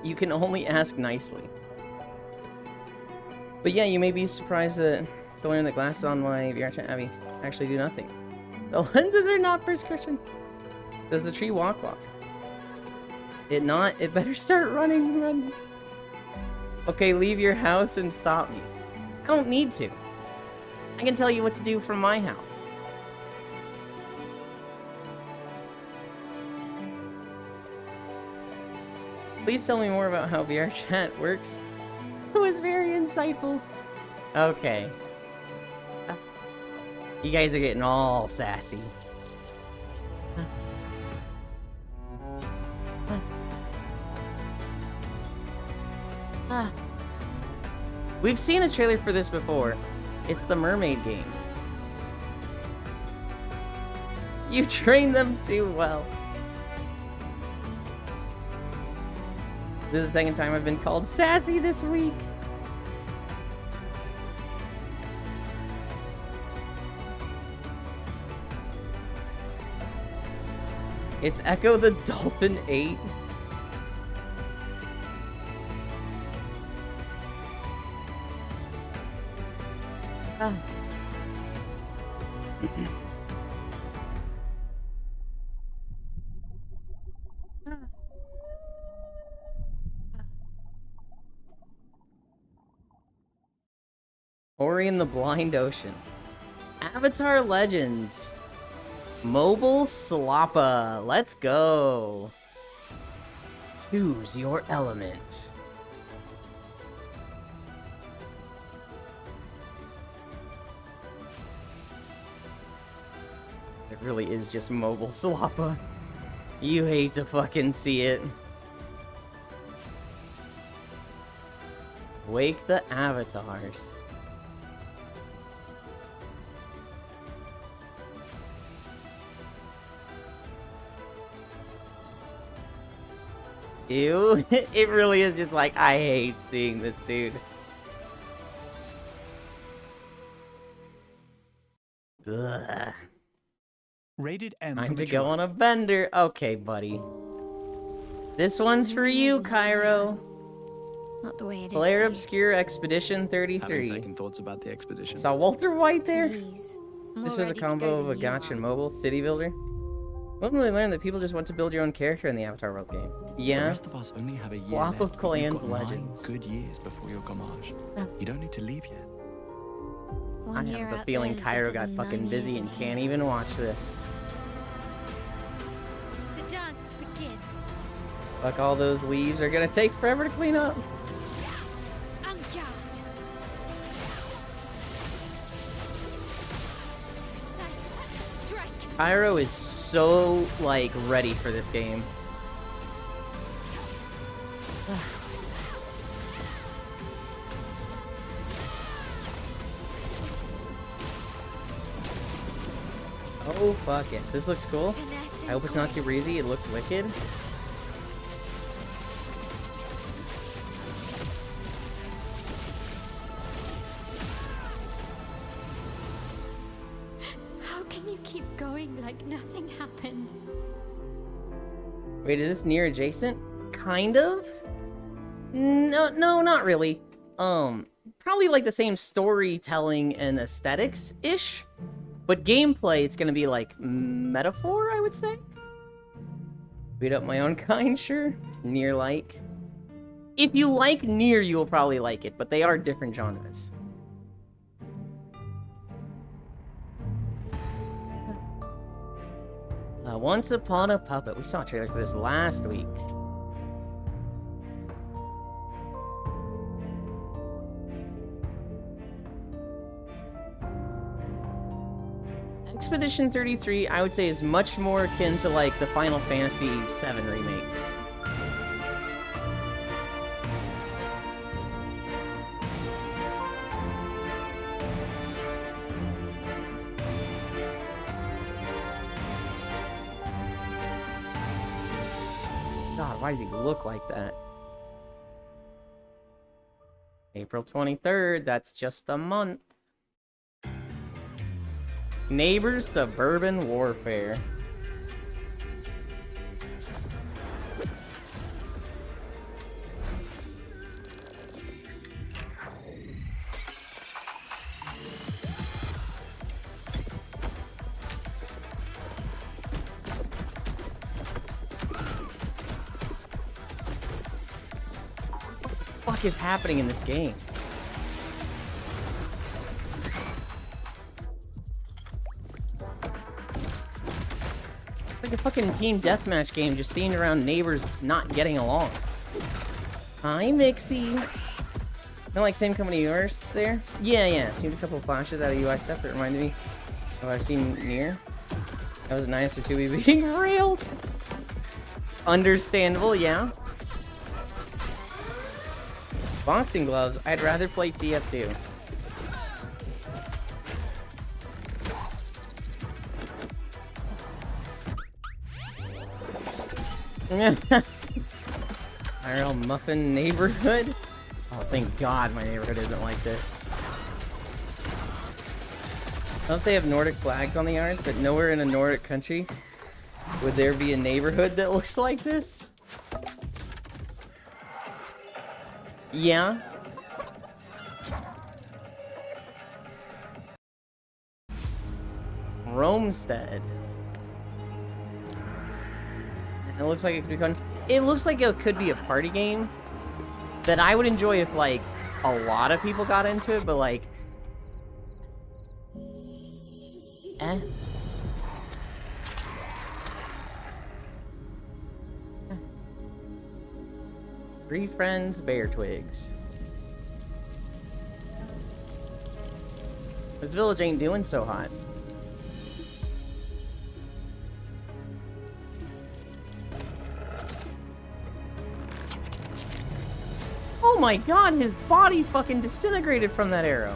You can only ask nicely. But yeah, you may be surprised to learn that glasses on my VR chat Abby actually do nothing. The lenses are not prescription. Does the tree walk? It not? It better start running. Okay, leave your house and stop me. I don't need to. I can tell you what to do from my house. Please tell me more about how VR chat works. It was very insightful. Okay. You guys are getting all sassy. We've seen a trailer for this before. It's the mermaid game. You train them too well. This is the second time I've been called sassy this week. It's Echo the Dolphin 8. Ori and the Blind Ocean. Avatar Legends. Mobile Slappa. Let's go. Choose your element. It really is just Mobile Slappa. You hate to fucking see it. Wake the avatars. Ew, it really is just like, I hate seeing this dude. Ugh. Rated M. Time to go on a bender. Okay, buddy. This one's for you, Cairo. Not the way it is. Flare Obscure Expedition 33. Having second thoughts about the expedition. Saw Walter White there? Please. This was a combo of a gacha and mobile city builder. When will we learn that people just want to build your own character in the Avatar world game? Yeah. The rest of us only have a year Flop left, of Clans but you've got Legends. 9 good years before your Gamage. You don't need to leave yet. I have a feeling Cairo got fucking busy and can't even watch this. The dance begins. Fuck, all those leaves are gonna take forever to clean up. Cairo is so, like, ready for this game. Oh, fuck yes. This looks cool. I hope it's not too breezy. It looks wicked. How can you keep going like nothing happened? Wait, is this near adjacent? kind of. No, not really. Probably like the same storytelling and aesthetics-ish. But gameplay, it's gonna be like metaphor, I would say. Beat up my own kind, sure. Nier-like. If you like Nier, you will probably like it, but they are different genres. Once Upon a Puppet. We saw a trailer for this last week. Expedition 33, I would say, is much more akin to like the Final Fantasy VII remakes. God, why does he look like that? April 23rd, that's just a month. Neighbors Suburban Warfare. What the fuck is happening in this game? Like a fucking team deathmatch game just themed around neighbors not getting along. Hi, Mixie. No, like same company yours there? Yeah. Seen a couple of flashes out of UI stuff that reminded me of what I've seen Nier. That was nice or 2B being railed. Understandable, yeah. Boxing gloves. I'd rather play TF2. IRL Muffin neighborhood? Oh, thank God my neighborhood isn't like this. Don't they have Nordic flags on the yards, but nowhere in a Nordic country would there be a neighborhood that looks like this? Yeah. Romestead. It looks like it could be fun. It looks like it could be a party game that I would enjoy if, like, a lot of people got into it, but, like... Three friends, bear twigs. This village ain't doing so hot. Oh my God, his body fucking disintegrated from that arrow.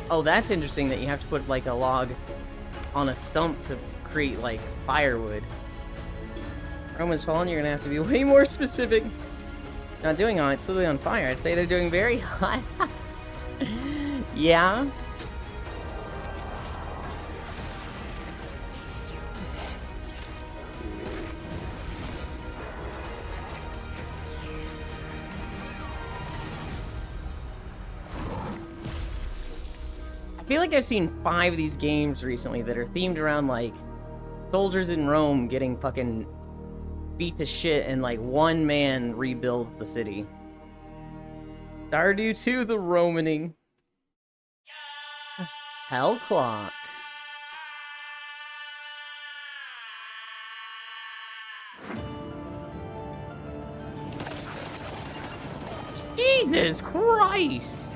Oh, that's interesting that you have to put like a log on a stump to create like firewood. Roman's fallen, you're gonna have to be way more specific. Not doing hot, it's literally on fire. I'd say they're doing very hot. Yeah. I feel like I've seen 5 of these games recently that are themed around, like, soldiers in Rome getting fucking beat to shit and, like, one man rebuilds the city. Stardew 2, the Romaning. Hell Clock. Jesus Christ!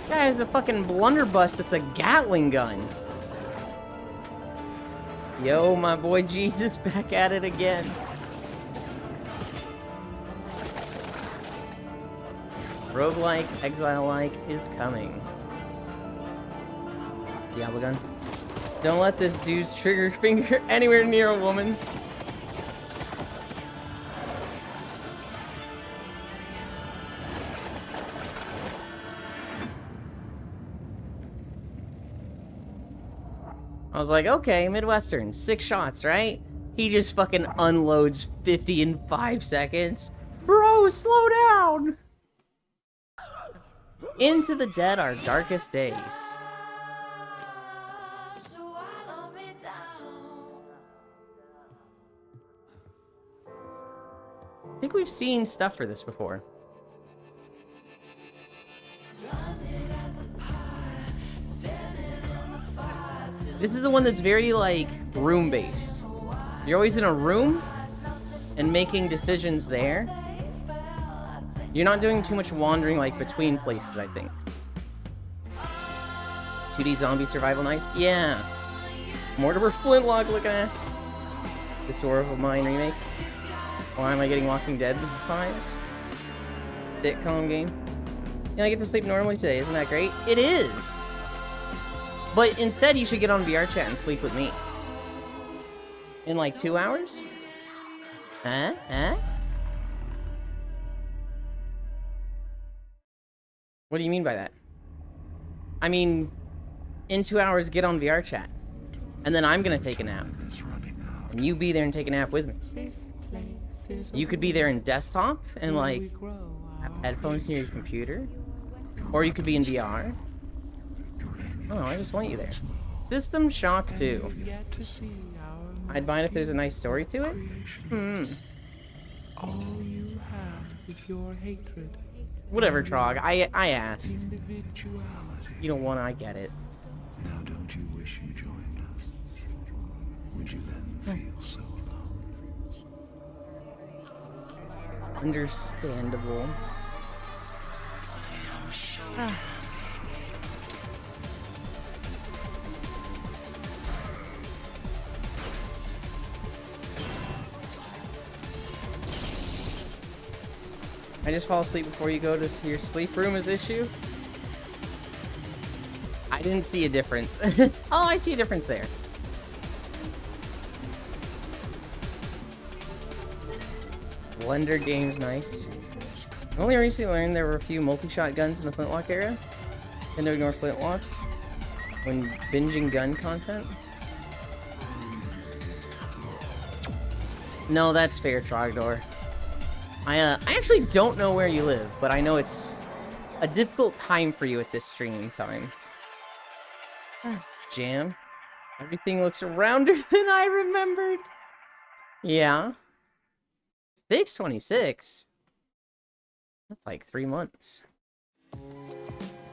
Guy has a fucking blunderbuss that's a Gatling gun. Yo, my boy Jesus back at it again. Roguelike, Exile-like is coming. Diablo gun. Don't let this dude's trigger finger anywhere near a woman. I was like, okay, Midwestern, 6 shots, right? He just fucking unloads 50 in 5 seconds. Bro, slow down! Into the Dead, Our Darkest Days. I think we've seen stuff for this before. This is the one that's very, like, room-based. You're always in a room and making decisions there. You're not doing too much wandering, like, between places, I think. 2D zombie survival nice? Yeah. Mortimer Flintlock looking ass. The Sword of Mine remake. Why am I getting Walking Dead vibes? Sitcom game. Yeah, I get to sleep normally today. Isn't that great? It is! But instead, you should get on VR chat and sleep with me. In like 2 hours? Huh? Huh? What do you mean by that? I mean, in 2 hours, get on VR chat. And then I'm gonna take a nap. And you be there and take a nap with me. You could be there in desktop and like have headphones near your computer. Or you could be in VR. Oh, I just want you there. System Shock 2. I'd mind if there's a nice story to it. All you have is your hatred. Whatever, Trog. I asked. You don't want to, I get it. Now don't you wish you joined us? Would you then feel so alone? Understandable. I just fall asleep before you go to your sleep room is issue? I didn't see a difference. Oh, I see a difference there. Blender game's nice. I only recently learned there were a few multi-shot guns in the Flintlock era. And to ignore Flintlocks when binging gun content. No, that's fair, Trogdor. I actually don't know where you live, but I know it's a difficult time for you at this streaming time. Jam. Everything looks rounder than I remembered. Yeah. 626. That's like 3 months.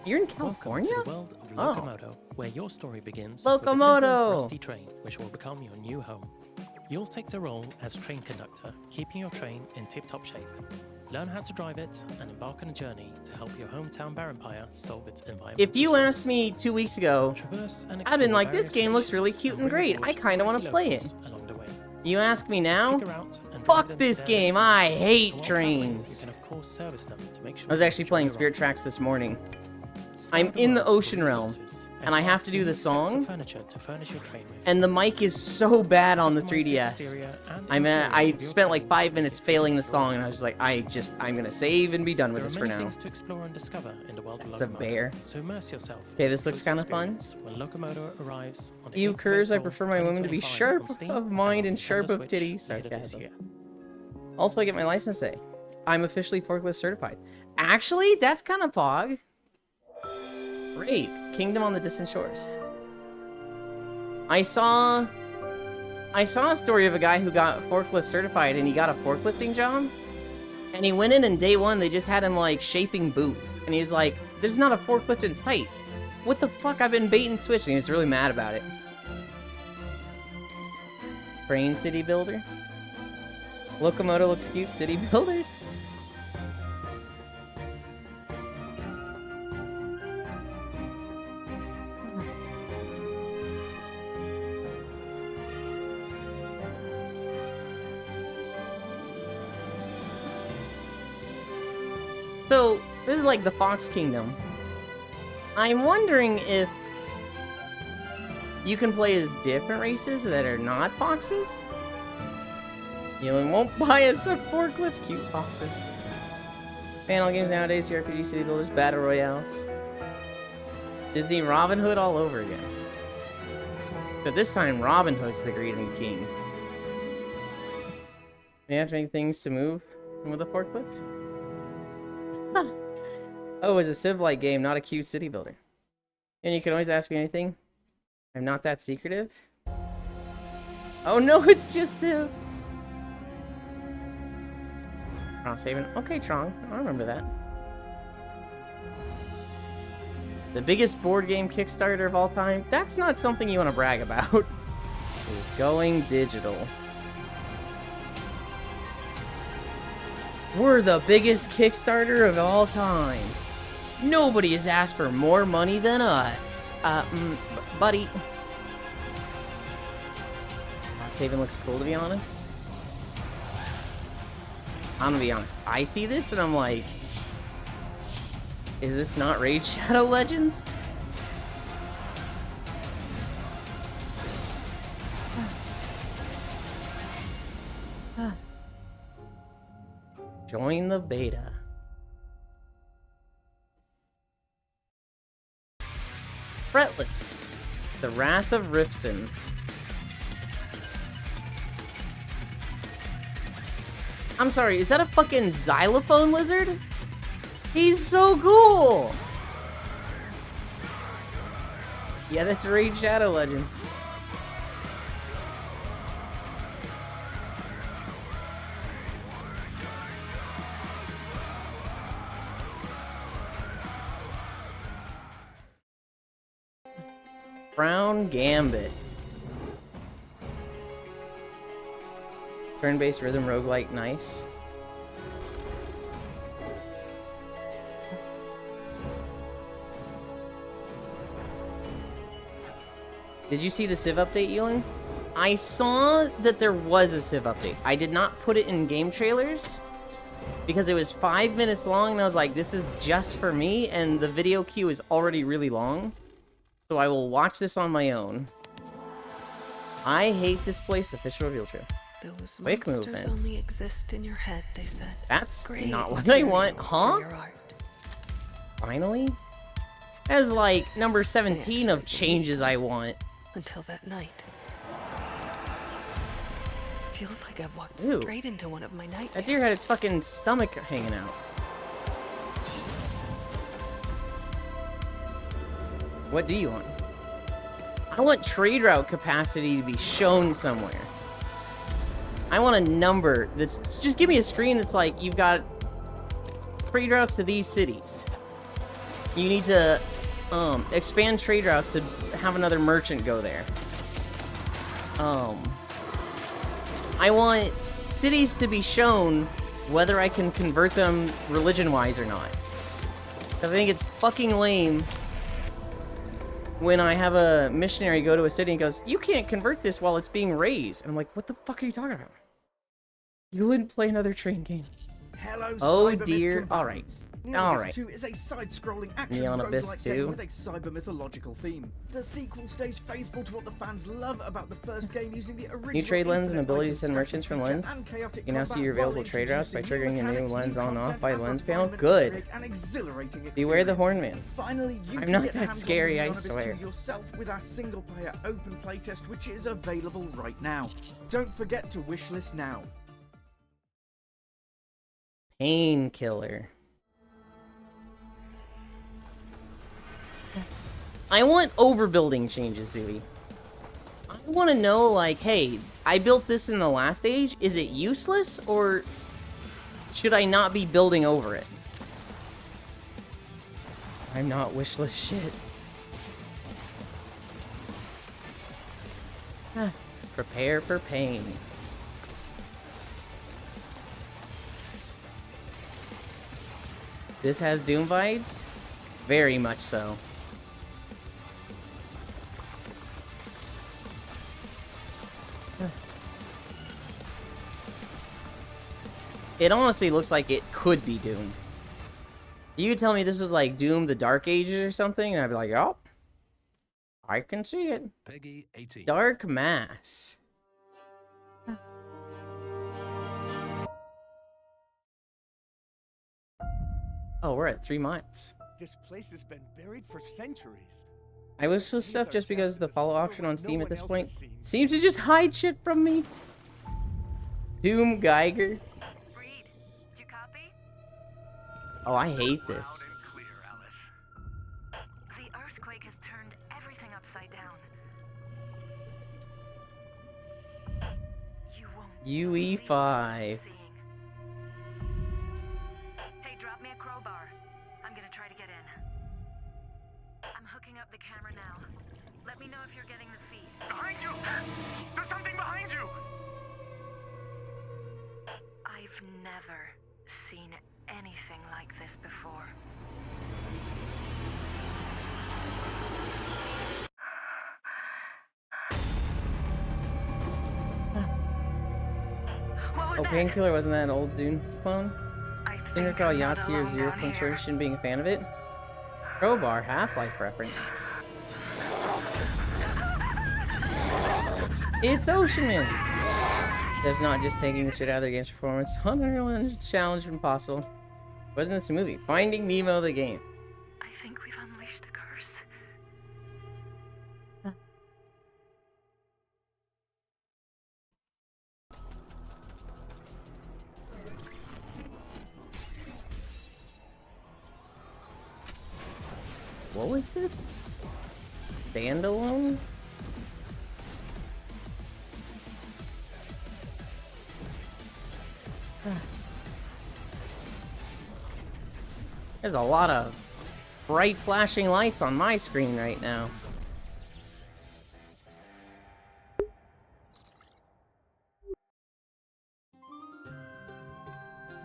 You're in California? Welcome to the world of Locomoto, where your story begins Locomoto! with a simple, rusty train, which will become your new home. You'll take the role as train conductor, keeping your train in tip-top shape. Learn how to drive it and embark on a journey to help your hometown Barenpire solve its environmental If you asked me 2 weeks ago, I'd been like, this game looks really cute and great. I kind of want to play it. You ask me now? Fuck this game. I hate trains. I was actually playing Spirit Tracks this morning. I'm in the Ocean Realm, and I have to do the song, and the mic is so bad on the 3DS. I spent like 5 minutes failing the song, and I was like, I'm gonna save and be done with this for now. That's a bear. Okay, this looks kind of fun. You curs, I prefer my women to be sharp of mind and sharp of titties. Sarcasm. Also, I get my license today. I'm officially forklift certified. Actually, that's kind of pog. Rape. Kingdom on the Distant Shores. I saw a story of a guy who got forklift certified and he got a forklifting job. And he went in and day one, they just had him like shaping boots. And he was like, there's not a forklift in sight. What the fuck? I've been bait and switching. He was really mad about it. Brain City Builder. Locomoto looks cute. City Builders. So, this is like the Fox Kingdom. I'm wondering if you can play as different races that are not foxes? You won't buy us a forklift, cute foxes. Panel games nowadays, RPG City Builders, Battle Royales. Disney Robin Hood all over again. But this time, Robin Hood's the greeting king. You have to make things to move with a forklift? Huh. Oh, it's a Civ-like game, not a cute city builder. And you can always ask me anything. I'm not that secretive. Oh no, it's just Civ! Tron saving. Okay, Tron. I remember that. The biggest board game Kickstarter of all time? That's not something you want to brag about. Is going digital. We're the biggest Kickstarter of all time. Nobody has asked for more money than us. Buddy. That saving looks cool, to be honest. I'm gonna be honest. I see this and I'm like, is this not Raid Shadow Legends? Join the beta. Fretless. The Wrath of Rifson. I'm sorry, is that a fucking xylophone lizard? He's so cool! Yeah, that's Raid Shadow Legends. Brown Gambit. Turn-based rhythm roguelike, nice. Did you see the Civ update, Ewan? I saw that there was a Civ update. I did not put it in game trailers because it was 5 minutes long and I was like, this is just for me, and the video queue is already really long. So I will watch this on my own. I hate this place. Official reveal trip. Those Quick monsters movement. only exist in your head, they said. That's Great not what I want, material huh? for your art. Finally? That's like number 17 of changes I want. Until that night. Feels like I've walked Ew. straight into one of my nightmares. That deer had its fucking stomach hanging out. What do you want? I want trade route capacity to be shown somewhere. I want a number that's... Just give me a screen that's like, you've got trade routes to these cities. You need to expand trade routes to have another merchant go there. I want cities to be shown whether I can convert them religion-wise or not. I think it's fucking lame when I have a missionary go to a city and goes, you can't convert this while it's being raised. And I'm like, what the fuck are you talking about? You wouldn't play another train game. Hello, oh Cybermyth dear. combatants. Alright. Neon Alright. Abyss 2 is a side-scrolling action Neon Abyss roguelike 2. game with a cyber mythological theme. The sequel stays faithful to what the fans love about the first game, using the original New trade lens and infinite ability to item send merchants from stacking lens. feature and chaotic You now see combat your while available trade routes by introducing triggering a new mechanics, lens new on off content, by and lens panel. refinement to Good. create an exhilarating Beware the experience. Hornman. Finally, you I'm can not get that hands-on scary, with I Neon Abyss 2 swear. yourself with our single-player open playtest, which is available right now. Don't forget to wishlist now. Painkiller. I want overbuilding changes, Zooey. I want to know, like, hey, I built this in the last age. Is it useless, or should I not be building over it? I'm not wishless shit. Prepare for pain. This has Doom vibes? Very much so. It honestly looks like it could be Doom. You could tell me this is like Doom the Dark Ages or something, and I'd be like, oh, I can see it. Peggy 18. Dark Mass. Oh, we're at 3 miles. This place has been buried for centuries. I wish this stuff just because the follow option on Steam at this point seems to just hide shit from me. Doom Geiger. Oh, I hate this. The earthquake has turned everything upside down. You won't. UE5. Hey, drop me a crowbar. I'm gonna try to get in. I'm hooking up the camera now. Let me know if you're getting the feed. Behind you! There's something behind you! I've never seen anything like this before. Oh, Painkiller wasn't that an old Dune clone? Didn't recall Yahtzee or Zero Punctuation being a fan of it. Crowbar, Half-Life reference. It's Oceanman! That's not just taking the shit out of the game's performance. Unreal and challenge impossible. Wasn't this a movie? Finding Nemo the game. I think we've unleashed the curse. What was this? Standalone? There's a lot of bright flashing lights on my screen right now.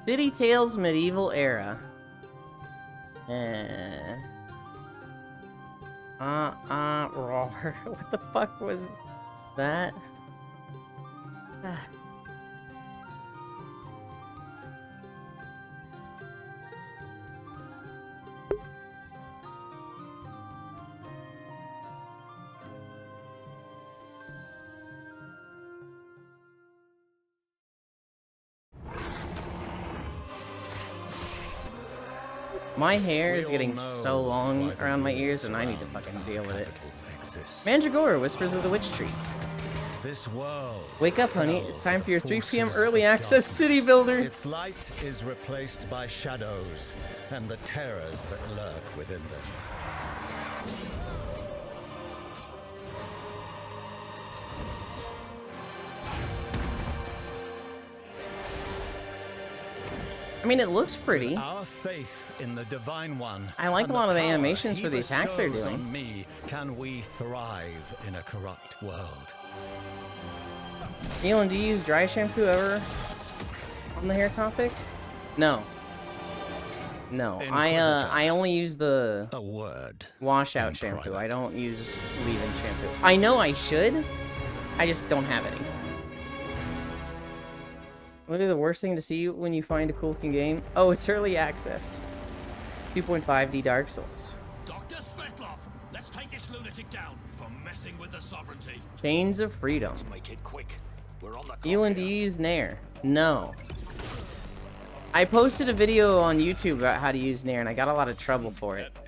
City Tales Medieval Era. Roar. What the fuck was that? My hair is getting so long around my ears and I need to fucking deal with it. Mandragora, Whispers of the Witch Tree. This world. Wake up, honey. It's time for your 3 p.m. early access city builder. Its light is replaced by shadows and the terrors that lurk within them. I mean, it looks pretty. Our faith in the Divine One. I like a lot of the animations for the attacks they're doing. On me, can we thrive in a corrupt world? Neil, do you use dry shampoo ever on the hair topic? No. No, I only use the washout shampoo. I don't use leave-in shampoo. I know I should. I just don't have any. Literally the worst thing to see when you find a cool-looking game? Oh, it's early access. 2.5D Dark Souls. Dr. Svetlov, let's take this lunatic down for messing with the sovereignty. Chains of Freedom. Let's make it quick. We're on the Elon, do you use Nair? No. I posted a video on YouTube about how to use Nair, and I got a lot of trouble for it.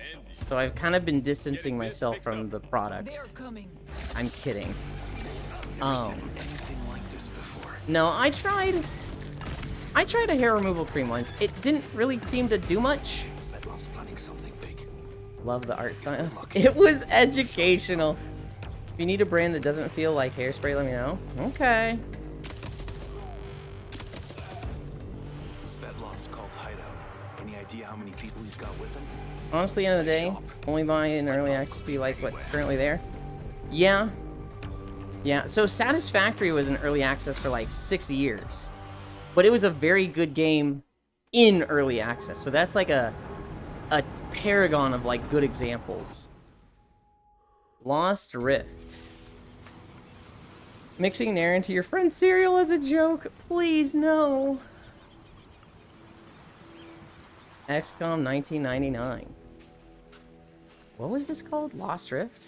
So I've kind of been distancing myself from the product. I'm kidding. No, I tried a hair removal cream once. It didn't really seem to do much. Svetlov's planning something big. Love the art style. It was educational. If you need a brand that doesn't feel like hairspray, let me know. Okay. Svetlov's called Hideout. Any idea how many people he's got with him? Honestly, end of the day, only buying in early access be like what's currently there. Yeah. Yeah, so Satisfactory was in early access for like 6 years. But it was a very good game in early access. So that's like a paragon of like good examples. Lost Rift. Mixing Nair into your friend's cereal as a joke? Please, no. XCOM 1999. What was this called? Lost Rift?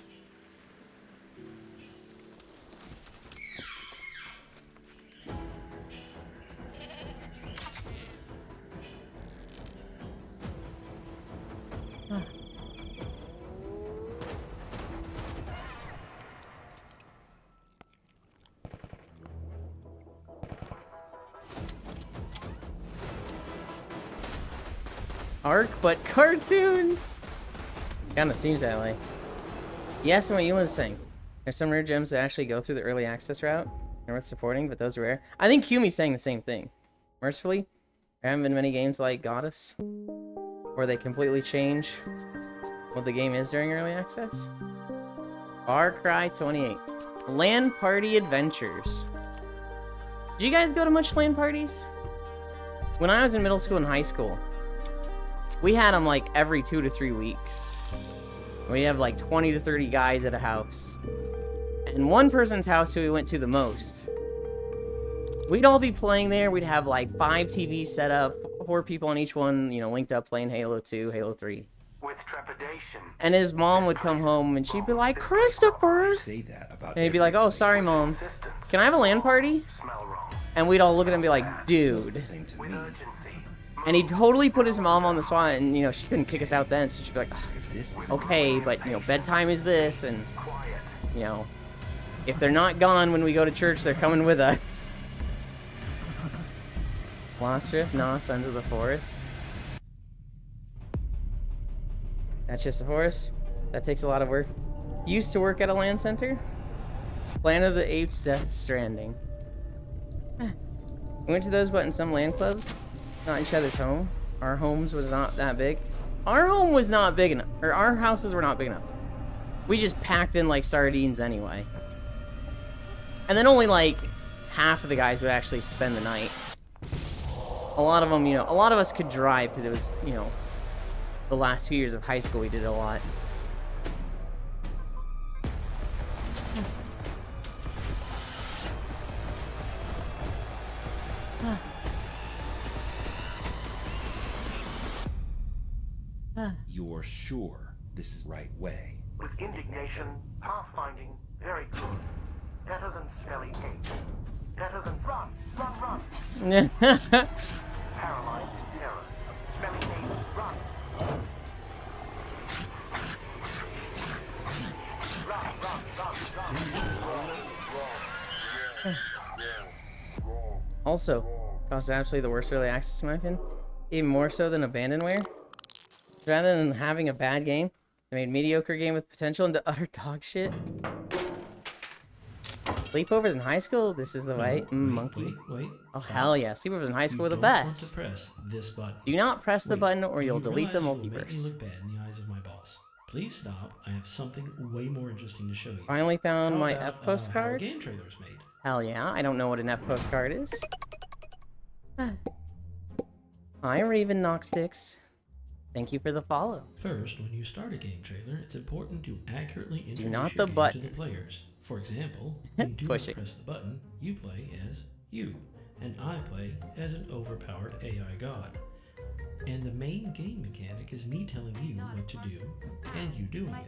Arc, but cartoons! Kinda seems that way. Yes, and what you was saying. There's some rare gems that actually go through the early access route. They're worth supporting, but those are rare. I think Kumi's saying the same thing. Mercifully, there haven't been many games like Goddess, where they completely change what the game is during early access. Far Cry 28. LAN Party Adventures. Did you guys go to much LAN parties? When I was in middle school and high school, we had them like every 2 to 3 weeks. We'd have like 20 to 30 guys at a house. And one person's house who we went to the most, we'd all be playing there. We'd have like 5 TVs set up, 4 people on each one, you know, linked up playing Halo 2, Halo 3. With trepidation. And his mom would come home and she'd be like, Christopher! And he'd be like, oh, sorry, Mom. Can I have a LAN party? And we'd all look at him and be like, dude. And he'd totally put his mom on the spot, and, you know, she couldn't kick us out then, so she'd be like, oh, okay, but, you know, bedtime is this, and, you know, if they're not gone when we go to church, they're coming with us. Lost Rift? Nah, Sons of the Forest. That's just a forest? That takes a lot of work. Used to work at a LAN center? Planet of the Apes, Death Stranding. We went to those, but in some LAN clubs. Not each other's home. Our homes was not that big. Our home was not big enough. Or our houses were not big enough. We just packed in like sardines anyway. And then only like half of the guys would actually spend the night. A lot of them, you know, a lot of us could drive because it was, you know, the last 2 years of high school we did a lot. You're sure this is the right way? With indignation, pathfinding, very good. Better than smelly cake. Better than run, run, run. Paralyzed terror. Smelly cake, run. Run, run, run, run. Also, costs absolutely the worst early access in my opinion. Even more so than Abandonware. Rather than having a bad game, they made mediocre game with potential into utter dog shit. Sleepovers in high school? This is the way. Monkey. Wait. Oh, hell yeah. Sleepovers in high school were the best. Press this button. Do not press the button or you'll delete the Make me multiverse. look bad in the eyes of my boss. Please stop. I have something way more interesting to show you. Finally found my How F about, postcard. how a game trailer's made. Hell yeah. I don't know what an F postcard is. Hi, Raven Knocksticks. Thank you for the follow. First, when you start a game trailer, it's important to accurately introduce not your the game button. to the players. For example, when you do not Push it. press the button, you play as you, and I play as an overpowered AI god. And the main game mechanic is me telling you what to do, and you doing it.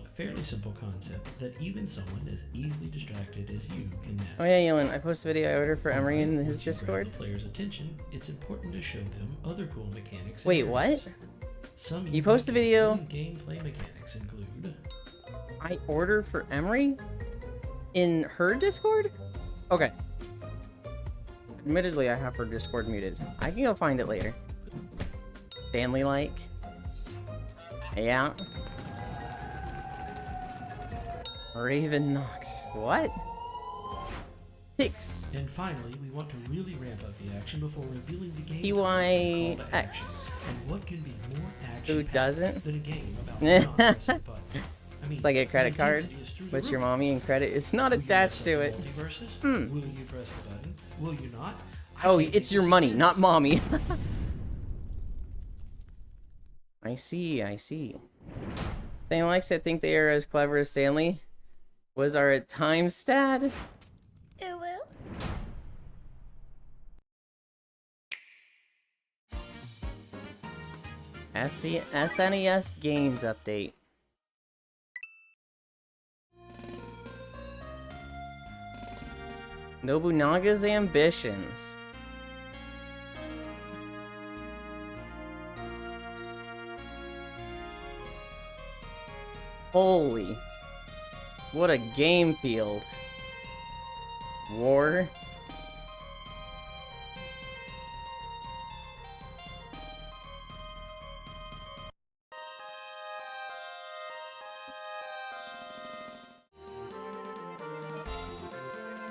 A fairly simple concept that even someone as easily distracted as you can master. Oh yeah, Yelin, I posted a video I ordered for Emery in his Once you grab Discord. the player's attention, it's important to show them other cool mechanics. Wait, what? Some You post a video. gameplay mechanics include I order for Emery? In her Discord? Okay. Admittedly, I have her Discord muted. I can go find it later. Stanley-like. Yeah. Raven Knox. What? Ticks. And finally, we want to really ramp up the action before revealing the game. TYX. And what can be more action Who doesn't? than a game about not pressing a button? I mean, Like a credit card, intensity is through the but your roof. mommy and credit is not Will you attached mess to up it. the multiverses? Hmm. Will you press the button? Will you not? Oh, it's your money, not mommy. I see, I see. Stanley likes to think they are as clever as Stanley was our time stat. It will. SNES Games Update. Nobunaga's Ambitions. Holy. What a game field. War.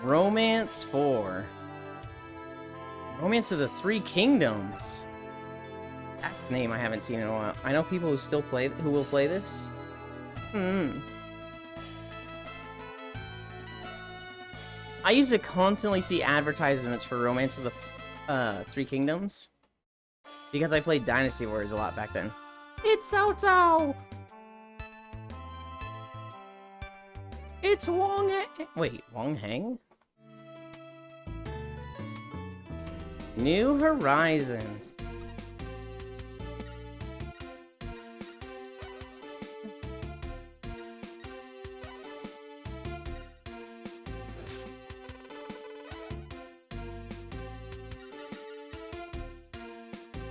Romance 4. Romance of the Three Kingdoms. That name I haven't seen in a while. I know people who will play this. I used to constantly see advertisements for Romance of the Three Kingdoms because I played Dynasty Warriors a lot back then. It's Cao. It's Wong Hang. Wait, Wong Hang? New Horizons.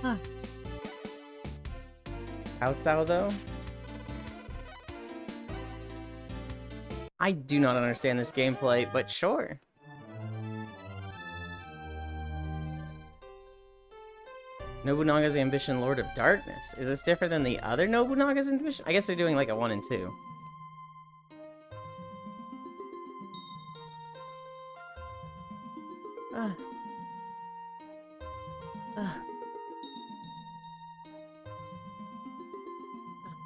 Huh. Cao though? I do not understand this gameplay, but sure. Nobunaga's Ambition, Lord of Darkness. Is this different than the other Nobunaga's Ambition? I guess they're doing like a 1 and 2.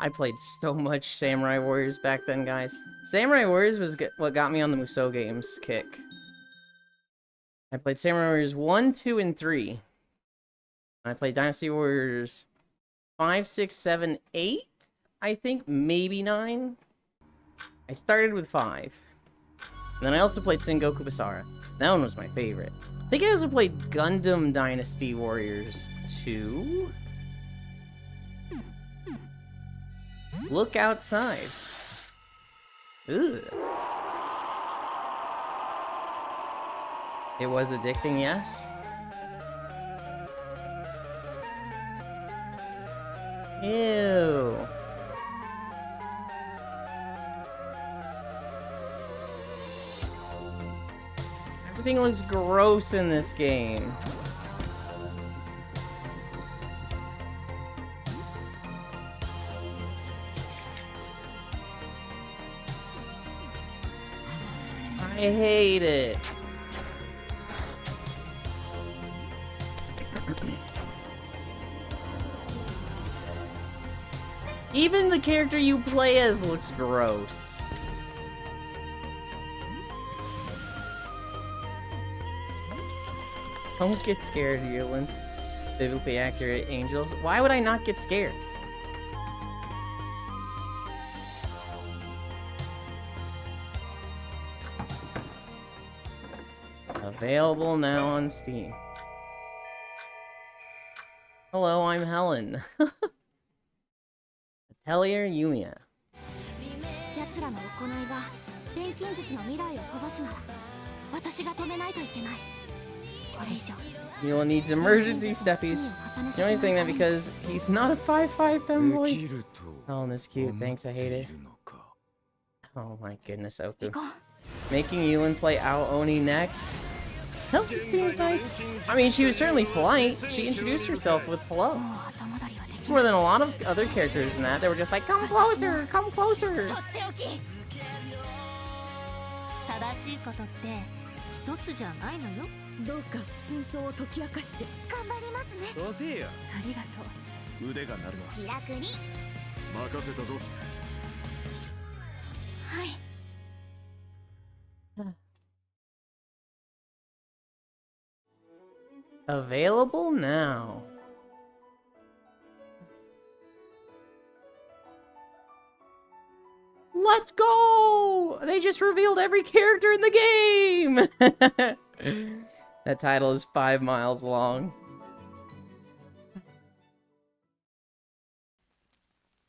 I played so much Samurai Warriors back then, guys. Samurai Warriors was what got me on the Musou games kick. I played Samurai Warriors 1, 2, and 3. I played Dynasty Warriors 5, 6, 7, 8. I think maybe 9. I started with 5. And then I also played Sengoku Basara. That one was my favorite. I think I also played Gundam Dynasty Warriors 2. Look outside. Ugh. It was addicting, yes. Ew. Everything looks gross in this game. I hate it. Even the character you play as looks gross. Don't get scared, Yulin. Biblically accurate angels. Why would I not get scared? Available now on Steam. Hello, I'm Helen. Atelier Yumiya. Yula needs emergency steppies. You're only saying that because he's not a 5'5" femboy. Oh, that's cute. Thanks, I hate it. Oh my goodness, Oku. Making Yulin play Ao Oni next? That seems nice. I mean, she was certainly polite. She introduced herself with hello. More than a lot of other characters in that. They were just like, come closer, come closer. Available now. Let's go! They just revealed every character in the game! That title is 5 miles long.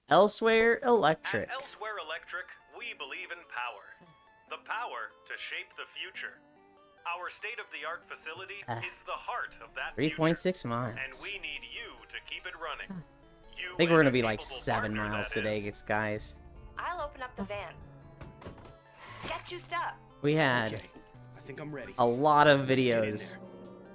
Elsewhere Electric. At Elsewhere Electric, we believe in power. The power to shape the future. Our state-of-the-art facility is the heart of that 3.6 miles. And we need you to keep it running. I think we're gonna be like 7 miles today, guys. I'll open up the van. Get juiced up. We had I think I'm ready. a lot of videos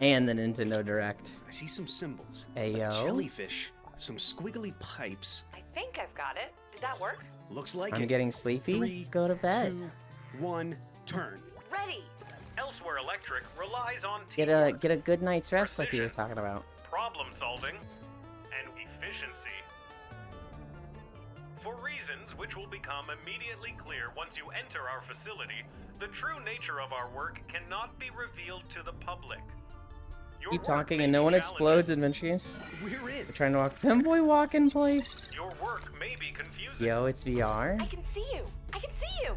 and the Nintendo Direct. I see some symbols. Ayo. A jellyfish, some squiggly pipes. I think I've got it. Did that work? Looks like I'm it. getting sleepy. 3, Go to bed. 2, 1, turn. Ready. Elsewhere Electric relies on Get a good night's rest like you were talking about. problem solving, and efficiency. For reasons which will become immediately clear once you enter our facility, the true nature of our work cannot be revealed to the public. Your Keep work talking may and no be one challenging. explodes in Adventure Games. We're in. We're trying to walk. Femboy walk in place. Your work may be confusing. Yo, it's VR. I can see you. I can see you.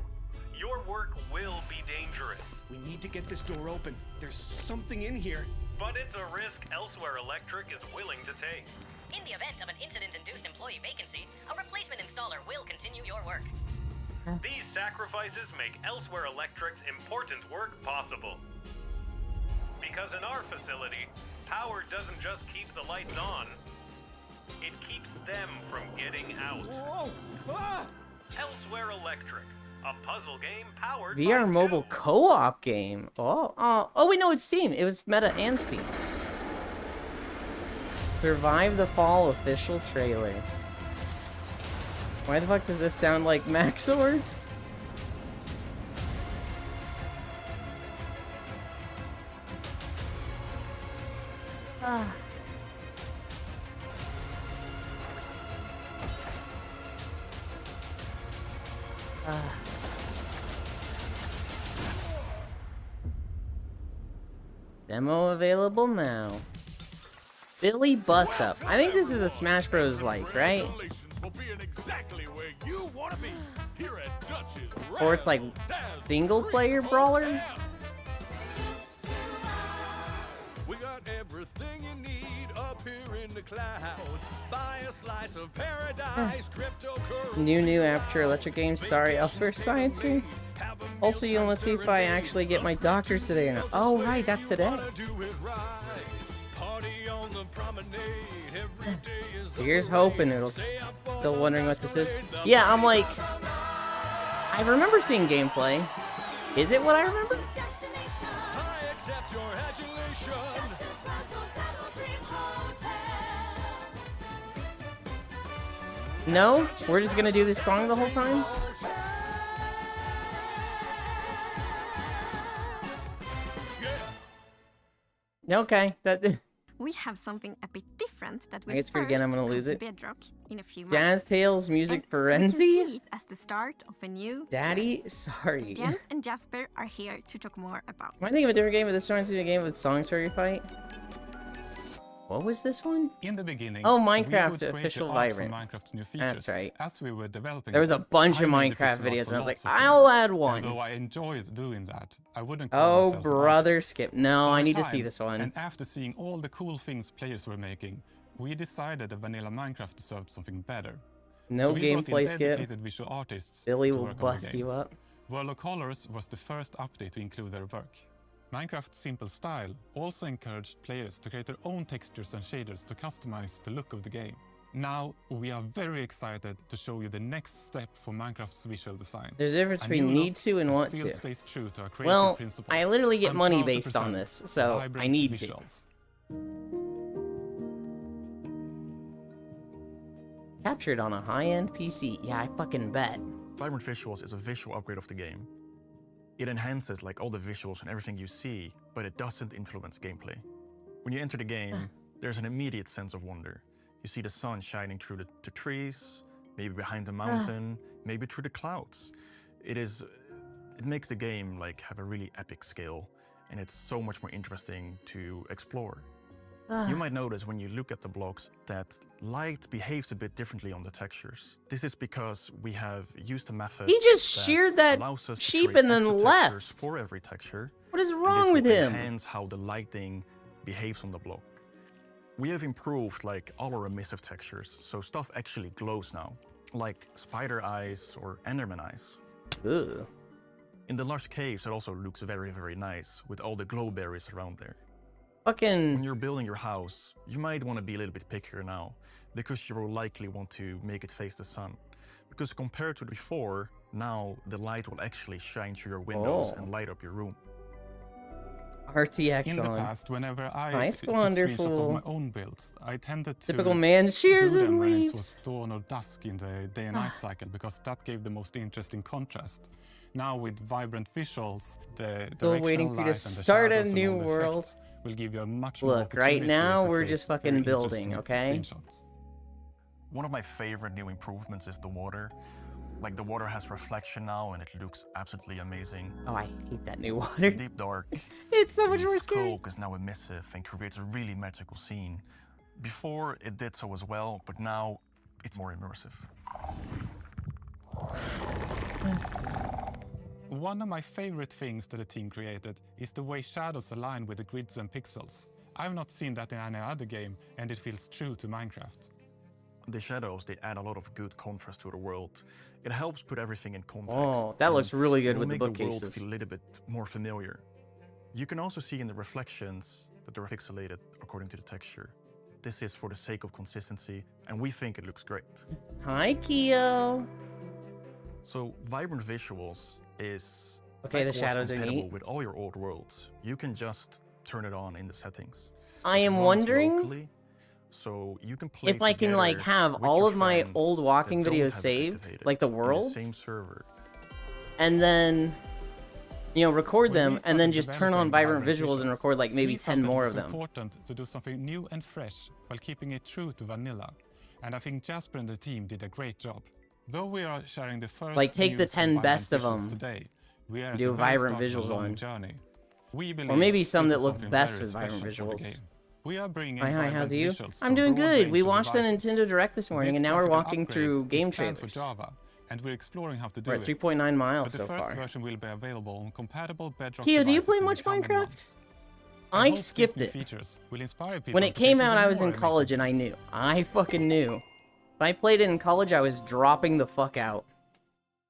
Your work will be dangerous. We need to get this door open. There's something in here. But it's a risk Elsewhere Electric is willing to take. In the event of an incident-induced employee vacancy, a replacement installer will continue your work. These sacrifices make Elsewhere Electric's important work possible. Because in our facility, power doesn't just keep the lights on, it keeps them from getting out. Whoa! Ah! Elsewhere Electric, a puzzle game powered VR by mobile two. co-op game. Oh wait, no, it's Steam. It was Meta and Steam. Survive the Fall official trailer. Why the fuck does this sound like Maxor? Ah. Demo available now. Billy Bust Up. I think this is a Smash Bros. Like, right? Or it's like single player brawler? We got everything you need up here in the clouds. Buy a slice of paradise, cryptocurrency. New Aperture Electric game. Sorry, Elsewhere Science game. Also, you want to see if I actually get my doctors today or not. Oh, right, that's today. Here's hoping it'll. Still wondering what this is. Yeah, I'm like. I remember seeing gameplay. Is it what I remember? No? We're just gonna do this song the whole time? Okay, that. We have something a bit different that will I guess again I'm gonna first lose come it. to Bedrock in a few Jazz months. Tales Music And we can Frenzy? see it as the start of a new Daddy? Sorry. Jens and Jasper are here to talk more about. Am I thinking of a different game, but this reminds me of a game with Song Story Fight? What was this one? In the beginning, Oh, we Minecraft would create Official the art for Vibrant. Minecraft's new features. That's right. As we were developing There was a them, bunch of I made the Minecraft pixel art videos, for and I was like, lots of I'll things. add one. Although I enjoyed doing that, I wouldn't call Oh, myself an brother, artist. Skip. No, I Over need to see time, this one. And after seeing all the cool things players were making, we decided that vanilla Minecraft deserved something better. No so we brought in gameplay, Skip. dedicated visual artists Billy to will work on the bust game. you up. World of Colors was the first update to include their work. Minecraft's simple style also encouraged players to create their own textures and shaders to customize the look of the game. Now, we are very excited to show you the next step for Minecraft's visual design. There's a difference A between new need look to and that want still to. stays true to our creative Well, principles. I literally get I'm money proud to based on present this, so I vibrant need visuals. to. Captured on a high-end PC. Yeah, I fucking bet. Vibrant Visuals is a visual upgrade of the game. It enhances like all the visuals and everything you see, but it doesn't influence gameplay. When you enter the game, there's an immediate sense of wonder. You see the sun shining through the trees, maybe behind the mountain, maybe through the clouds. It makes the game like have a really epic scale, and it's so much more interesting to explore. You might notice when you look at the blocks that light behaves a bit differently on the textures. This is because we have used a method He just sheared that allows us to sheep create and then extra left. textures for every texture. What is and wrong this with will him? enhance how the lighting behaves on the block. We have improved like our emissive textures, so stuff actually glows now, like spider eyes or enderman eyes. Ugh. In the lush caves, it also looks very, very nice with all the glow berries around there. Fucking. When you're building your house, you might want to be a little bit pickier now, because you will likely want to make it face the sun. Because compared to before, now the light will actually shine through your windows and light up your room. RTX In the on. past, whenever I Hi, took screenshots of Squanderful. my own builds, I tended to Typical man cheers do them and when it leaves. was dawn or dusk in the day and night cycle, because that gave the most interesting contrast. Now with vibrant visuals, the Still directional waiting for you to light and the start a shadows and new all the world. effects will give you a much more Look, right opportunity now to we're create just very fucking building, interesting okay? screenshots. One of my favorite new improvements is the water. Like, the water has reflection now and it looks absolutely amazing. Oh, I hate that new water. Deep dark. It's so much the more scary. smoke is now emissive and creates a really magical scene. Before it did so as well, but now it's more immersive. One of my favorite things that the team created is the way shadows align with the grids and pixels. I've not seen that in any other game, and it feels true to Minecraft. The shadows, they add a lot of good contrast to the world. It helps put everything in context. Oh, that looks really good It'll with the make the world bookcases. feel a little bit more familiar. You can also see in the reflections that they're pixelated according to the texture. This is for the sake of consistency, and we think it looks great. Hi, Keo. So, vibrant visuals is Okay, the backwards shadows are compatible neat. with all your old worlds. You can just turn it on in the settings. I am It runs wondering locally, so you can play if I can like together have with all your of my friends old that walking don't videos have it saved, activated like the in worlds, same server. and then record When them, we and then started just turn on developing vibrant visuals and record like maybe we 10 felt that more it of was them. important to do something new and fresh while keeping it true to vanilla. And I think Jasper and the team did a great job. Though we are sharing the first Like, take the news and 10 best of vibrant visuals them, today, we are at do the a very vibrant start of a visuals long one. journey. We Or believe maybe some this that is look something best very with vibrant special for the visuals. game. We are bringing Hi, vibrant how's you? visuals to I'm a doing broad good. range We of watched the devices. Nintendo Direct this morning, This and now we're graphical walking upgrade through is game planned for trailers. Java, and we're exploring how to do We're at it. 3.9 miles But the so first far. version will be available on compatible Bedrock Keo, do you devices play in the much coming Minecraft? months. I hope these skipped new it. features will inspire people When to it create came out, even I was more in college, and I knew. I fucking knew. When I played it in college, I was dropping the fuck out.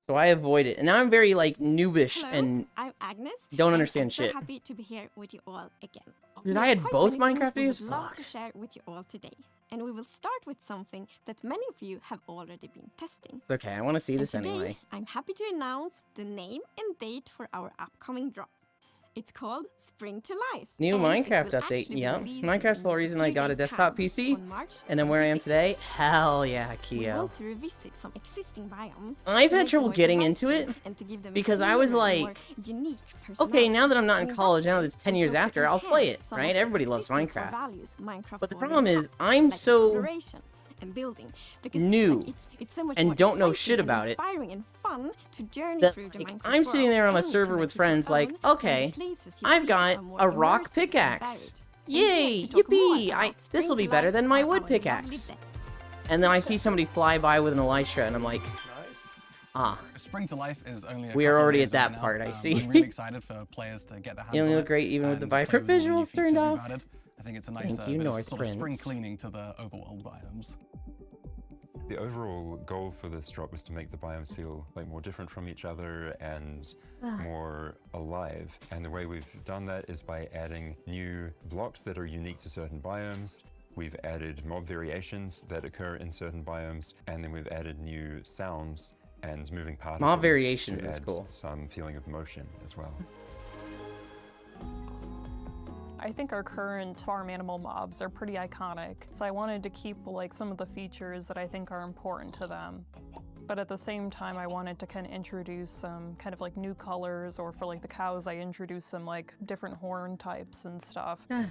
So I avoid it. And now I'm very, like, noobish Hello, and I'm Agnes. don't and understand I'm so shit. happy to be here with you all again. Dude, We I have had quite both many Minecraft things videos? we would love Fuck. to share with you all today, and we will start with something that many of you have already been testing. Okay, I want to see And this today, anyway. I'm happy to announce the name and date for our upcoming drop. It's called Spring to Life. New and it Minecraft will update. actually be Yep. released Minecraft's the in whole just reason a I few got a days' desktop time, PC. on March And then where I am 25th. today? Hell yeah, We Keo. want to revisit some existing biomes. I've to had make them trouble more getting into delightful it and to give them a because I was clearer and more like, unique okay, now that I'm not personality. in In college, that now way, that it's 10 we years hope to after, I'll play it, enhance some right? of the Everybody loves existing core Minecraft. values Minecraft But the already problem is, has, I'm like so exploration and building, because new it's so much and more don't know exciting shit and about it inspiring and fun to journey that through the like, Minecraft I'm sitting there on a world and server to with make it your friends like, own, and the okay, places you I've see got are more a rock immersive and pickaxe. varied. And Yay, here to talk more yippee! about This will Spring be to better Life than my are wood our lovely pickaxe. decks. And then I see somebody fly by with an Elytra, and I'm like, ah. Spring to Life is only a We are couple of already days at away that now. part, I see. I'm really excited for players to get their hands You on look it great even with the and play vibrant with all the new visuals turned features off. we've added. I think it's a nice Thank you, bit of North sort of spring Prince. cleaning to the overworld biomes. The overall goal for this drop was to make the biomes feel like more different from each other and more alive. And the way we've done that is by adding new blocks that are unique to certain biomes. We've added mob variations that occur in certain biomes, and then we've added new sounds and moving particles Mob variations to is add cool. some feeling of motion as well. I think our current farm animal mobs are pretty iconic. So I wanted to keep like some of the features that I think are important to them. But at the same time, I wanted to kind of introduce some kind of like new colors, or for like the cows, I introduced some like different horn types and stuff. I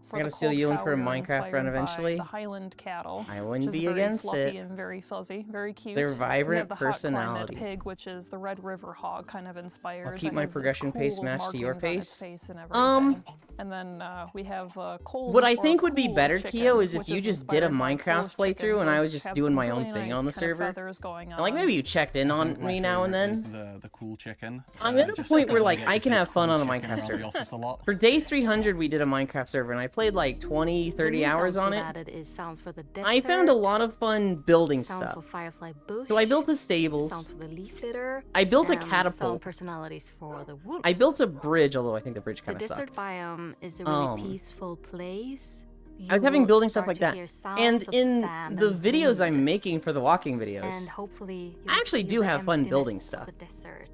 For gotta the steal cold you in cow, for a we were Minecraft run inspired by eventually. The Highland cattle. I wouldn't which is be very against fluffy it. and very fuzzy, very cute. Their We have vibrant the hot personality. climate pig, which is the Red River hog, kind of inspired. I'll keep that my has this progression pace cool matched to your markings on face. its and everything. And then we have cold. What I or think would be cool better, chicken, Keo, is if which you just did a inspired by Minecraft Polish playthrough chickens, and I which was just have doing some my own really thing nice on the kind of server. feathers going And, like on. maybe you checked in on My me now and favourite then. is the cool chicken. I'm at a just point where because like get I to can see have fun cool on a chicken Minecraft around server. the office a lot. For day 300 we did a Minecraft server and I played like 20, 30 hours on it. Sounds for the I found a lot of fun building sounds stuff. for Firefly Bush. So I built the stables. Sounds for the leaf litter. I built a and catapult. Sound personalities for the wolves. I built a bridge, although I think the bridge The kind of desert sucked. biome is a really peaceful place. I was You having will building stuff start like to that. hear sounds And of in sand the and videos wind. I'm making for the walking videos, And hopefully I actually do have fun building stuff. The desert.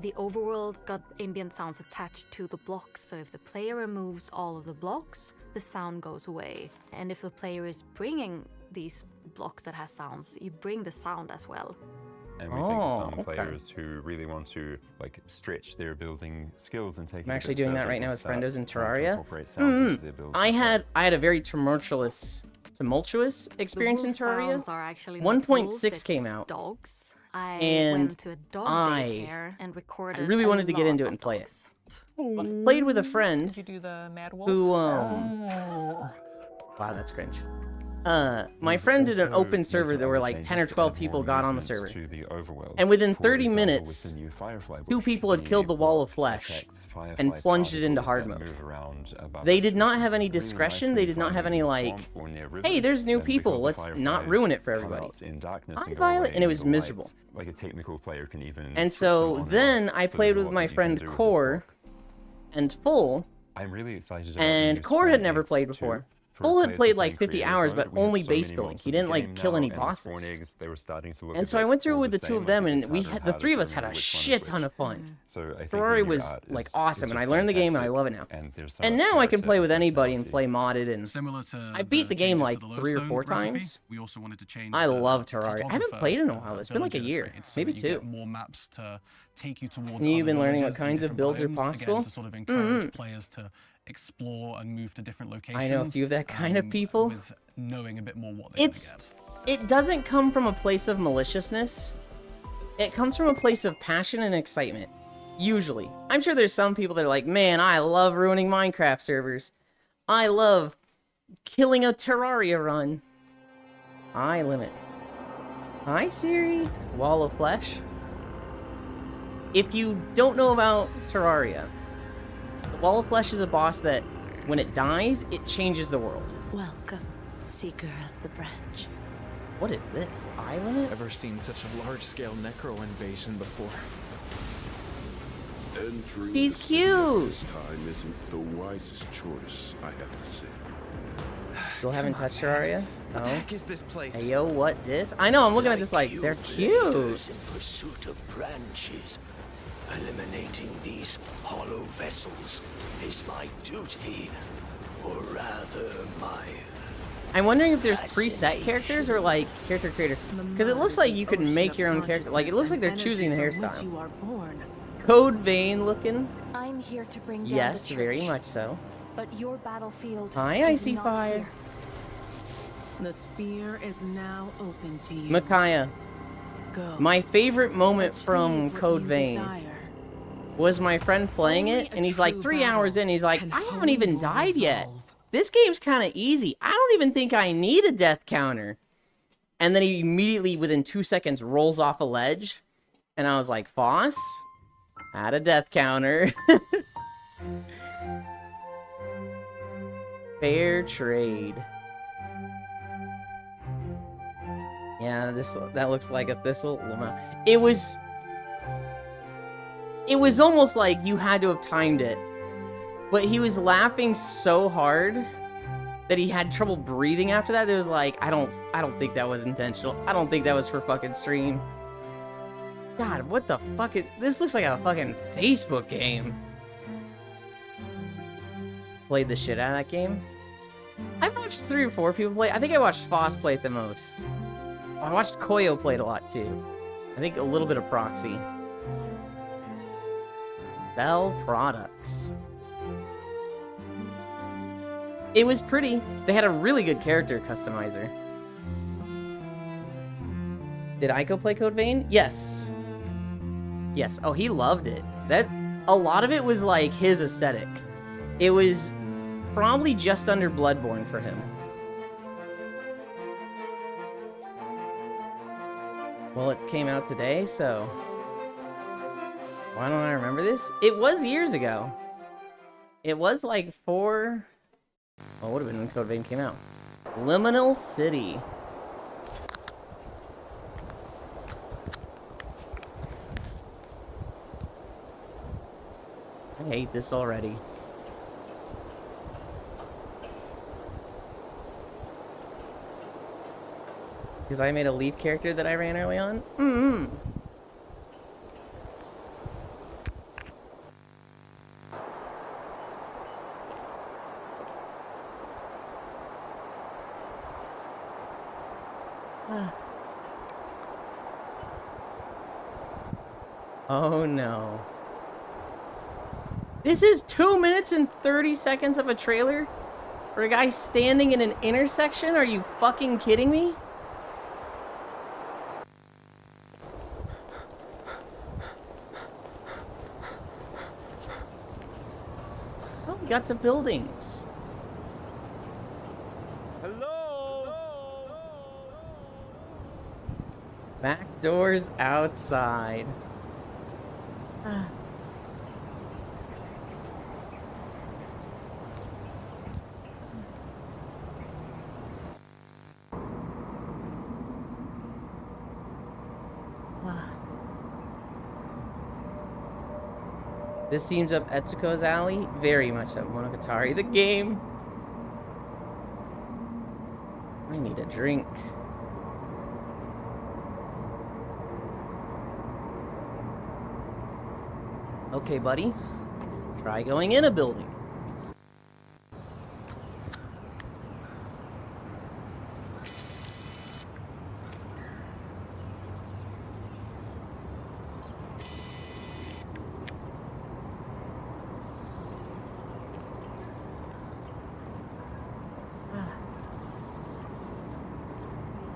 The overworld got ambient sounds attached to the blocks, so if the player removes all of the blocks, the sound goes away. And if the player is bringing these blocks that has sounds, you bring the sound as well. And we think some players who really want to like stretch their building skills and take. I'm actually doing that right now with Friendos in Terraria. I had a very tumultuous experience in Terraria. 1.6 came out, dogs. and I really wanted to get into it and play it. But I played with a friend. Did you do the Mad Wolf? Who wow, that's cringe. My friend did an open server. There were like 10 or 12 people got on the server. And within 30 minutes, 2 people had killed the wall of flesh and plunged it into hard mode. They did not have any discretion. They did not have any like, hey, there's new people. Let's not ruin it for everybody. I violate, and it was miserable. Like a technical player can even. And so then I played with my friend Core and Full. I'm really excited. And Core had never played before. Full had played like 50 hours, but only base building. He didn't like kill any bosses. And so I went through with the 2 of them, and the 3 of us had a shit ton of fun. Terraria was like awesome, and I learned the game, and I love it now. And now I can play with anybody and play modded, and I beat the game like 3 or 4 times. I love Terraria. I haven't played in a while. It's been like a year, maybe 2. More maps to take you towards. You've been learning what kinds of builds are possible. Again, to sort of encourage players to explore and move to different locations. I know a few of that kind of people. With knowing a bit more what they're gonna get. It doesn't come from a place of maliciousness. It comes from a place of passion and excitement. Usually. I'm sure there's some people that are like, man, I love ruining Minecraft servers. I love killing a Terraria run. I limit. Hi, Siri. Wall of Flesh. If you don't know about Terraria, the Wall of Flesh is a boss that, when it dies, it changes the world. Welcome, Seeker of the Branch. What is this? Island? Never seen such a large-scale necro invasion before. He's cute. This time isn't the wisest choice, I have to say. Still haven't touched Terraria? What the heck is this place? Hey, yo, what this? I know, I'm looking at this like, they're cute. In pursuit of branches. Eliminating these hollow vessels is my duty, or rather my... I'm wondering if there's preset characters or like character creator, because it looks like you could make your own character. Like it looks like they're choosing the hairstyle. Code Vein looking. I'm here to bring down yes, the church, very much so. But your battlefield. Hi, I see fire. Here. The sphere is now open to you. Micaiah. Go. My favorite moment from Code Vein was my friend playing it, and he's like 3 hours in, he's like, I haven't even died yet. This game's kind of easy. I don't even think I need a death counter. And then he immediately, within 2 seconds, rolls off a ledge. And I was like, Foss, add a death counter. Fair trade. Yeah, that looks like a thistle. It was almost like you had to have timed it. But he was laughing so hard that he had trouble breathing after that. It was like, I don't think that was intentional. I don't think that was for fucking stream. God, what the fuck is this? Looks like a fucking Facebook game. Played the shit out of that game. I've watched 3 or 4 people play. I think I watched Foss play it the most. I watched Koyo play it a lot too. I think a little bit of Proxy. Bell Products. It was pretty. They had a really good character customizer. Did Aiko play Code Vein? Yes. Yes. Oh, he loved it. A lot of it was like his aesthetic. It was probably just under Bloodborne for him. Well, it came out today, so why don't I remember this? It was years ago. It was like 4... Well, it would have been when Code Vein came out. Liminal City. I hate this already. Because I made a Leaf character that I ran early on? Oh no. This is 2 minutes and 30 seconds of a trailer for a guy standing in an intersection? Are you fucking kidding me? Oh, we got to buildings. Hello? Back doors outside. This seems up Etsuko's alley. Very much so. Monogatari, the game. I need a drink. Okay, buddy. Try going in a building.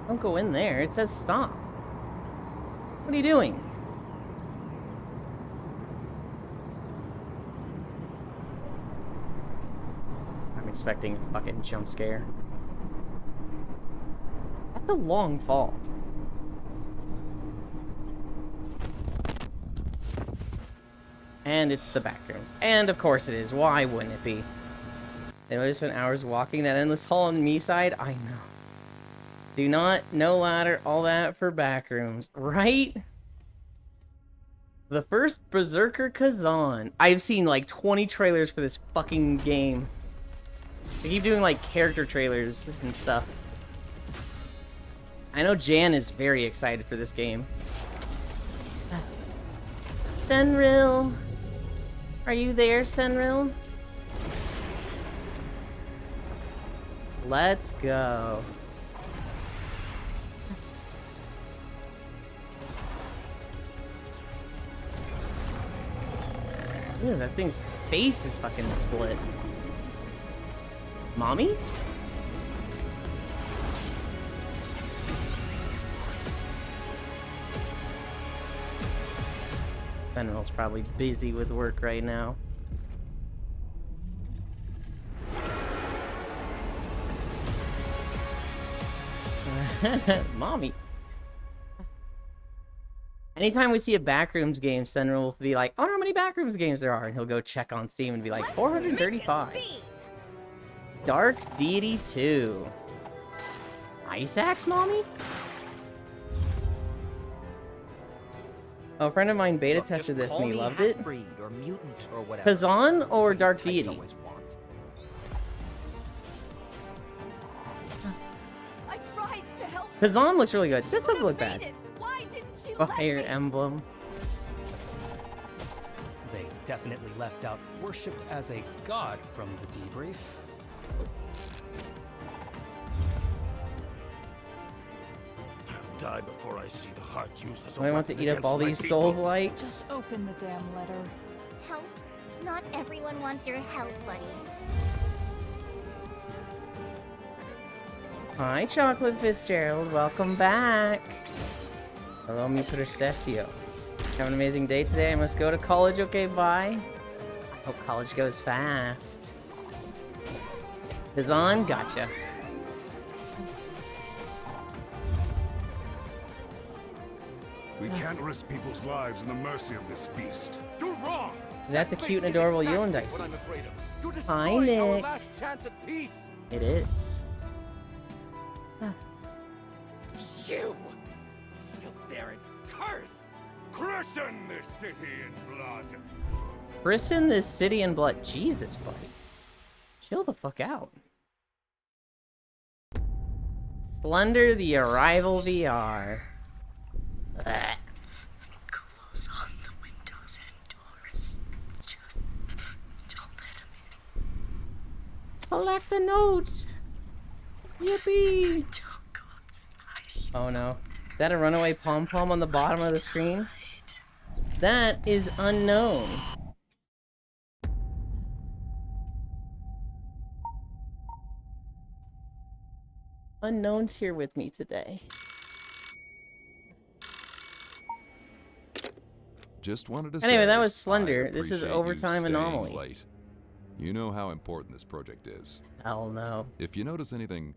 Don't go in there. It says stop. What are you doing? I'm expecting a fucking jump scare. That's a long fall. And it's the back rooms. And of course it is. Why wouldn't it be? They only spent hours walking that endless hall on me side. I know. Do not, no ladder, all that for back rooms, right? The first Berserker Kazan. I've seen like 20 trailers for this fucking game. They keep doing like character trailers and stuff. I know Jan is very excited for this game. Senril. Are you there, Senril? Let's go. Ew, that thing's face is fucking split. Mommy? Fenrir's probably busy with work right now. Mommy. Anytime we see a Backrooms game, Senra will be like, I wonder how many Backrooms games there are, and he'll go check on Steam and be like, 435. Dark Deity 2. Ice Axe, Mommy? Oh, a friend of mine beta tested this and he loved it. Or mutant or whatever. Kazan or Dark Deity? I tried to help. Kazan looks really good. This doesn't look bad. Why didn't she Fire Emblem. They definitely left out worshipped as a god from the debrief. I'll die before I see the heart used as a I want to eat up all these soul lights. Just open the damn letter. Help? Not everyone wants your help, buddy. Hi, Chocolate Fitzgerald. Welcome back. Hello, mi procesio. Have an amazing day today. I must go to college. Okay, bye. I hope college goes fast. Kazan, gotcha. We can't risk people's lives in the mercy of this beast. You're wrong. Is that the cute and adorable Yulin Dicey? Hi, Nick. Last chance at peace. It is. You, Sildarin, curse! Christen this city in blood. Christen this city in blood. Jesus, buddy. Chill the fuck out. Slender the Arrival VR. Ugh. Close on the windows and doors. Just don't let him in. Collect the note. Yippee. Oh no. Is that a runaway pom-pom on the bottom of the screen? That is unknown. Unknown's here with me today. Just wanted to Anyway, say, that was Slender. I This is appreciate you Overtime staying Anomaly. late. You know how important this project is. Hell no. If you notice anything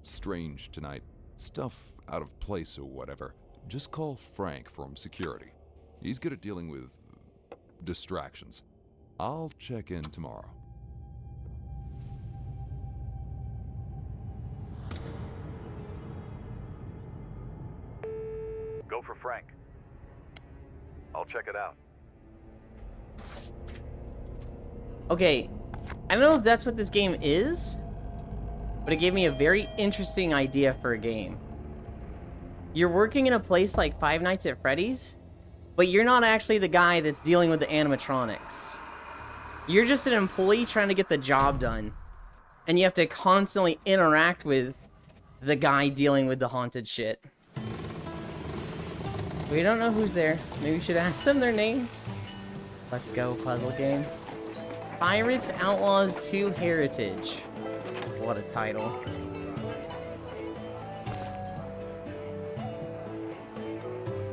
strange tonight, stuff out of place or whatever, just call Frank from security. He's good at dealing with distractions. I'll check in tomorrow. Go for Frank. I'll check it out. Okay, I don't know if that's what this game is, but it gave me a very interesting idea for a game. You're working in a place like Five Nights at Freddy's, but you're not actually the guy that's dealing with the animatronics. You're just an employee trying to get the job done, and you have to constantly interact with the guy dealing with the haunted shit. We don't know who's there. Maybe we should ask them their name. Let's go, puzzle game. Pirates Outlaws 2 Heritage. What a title.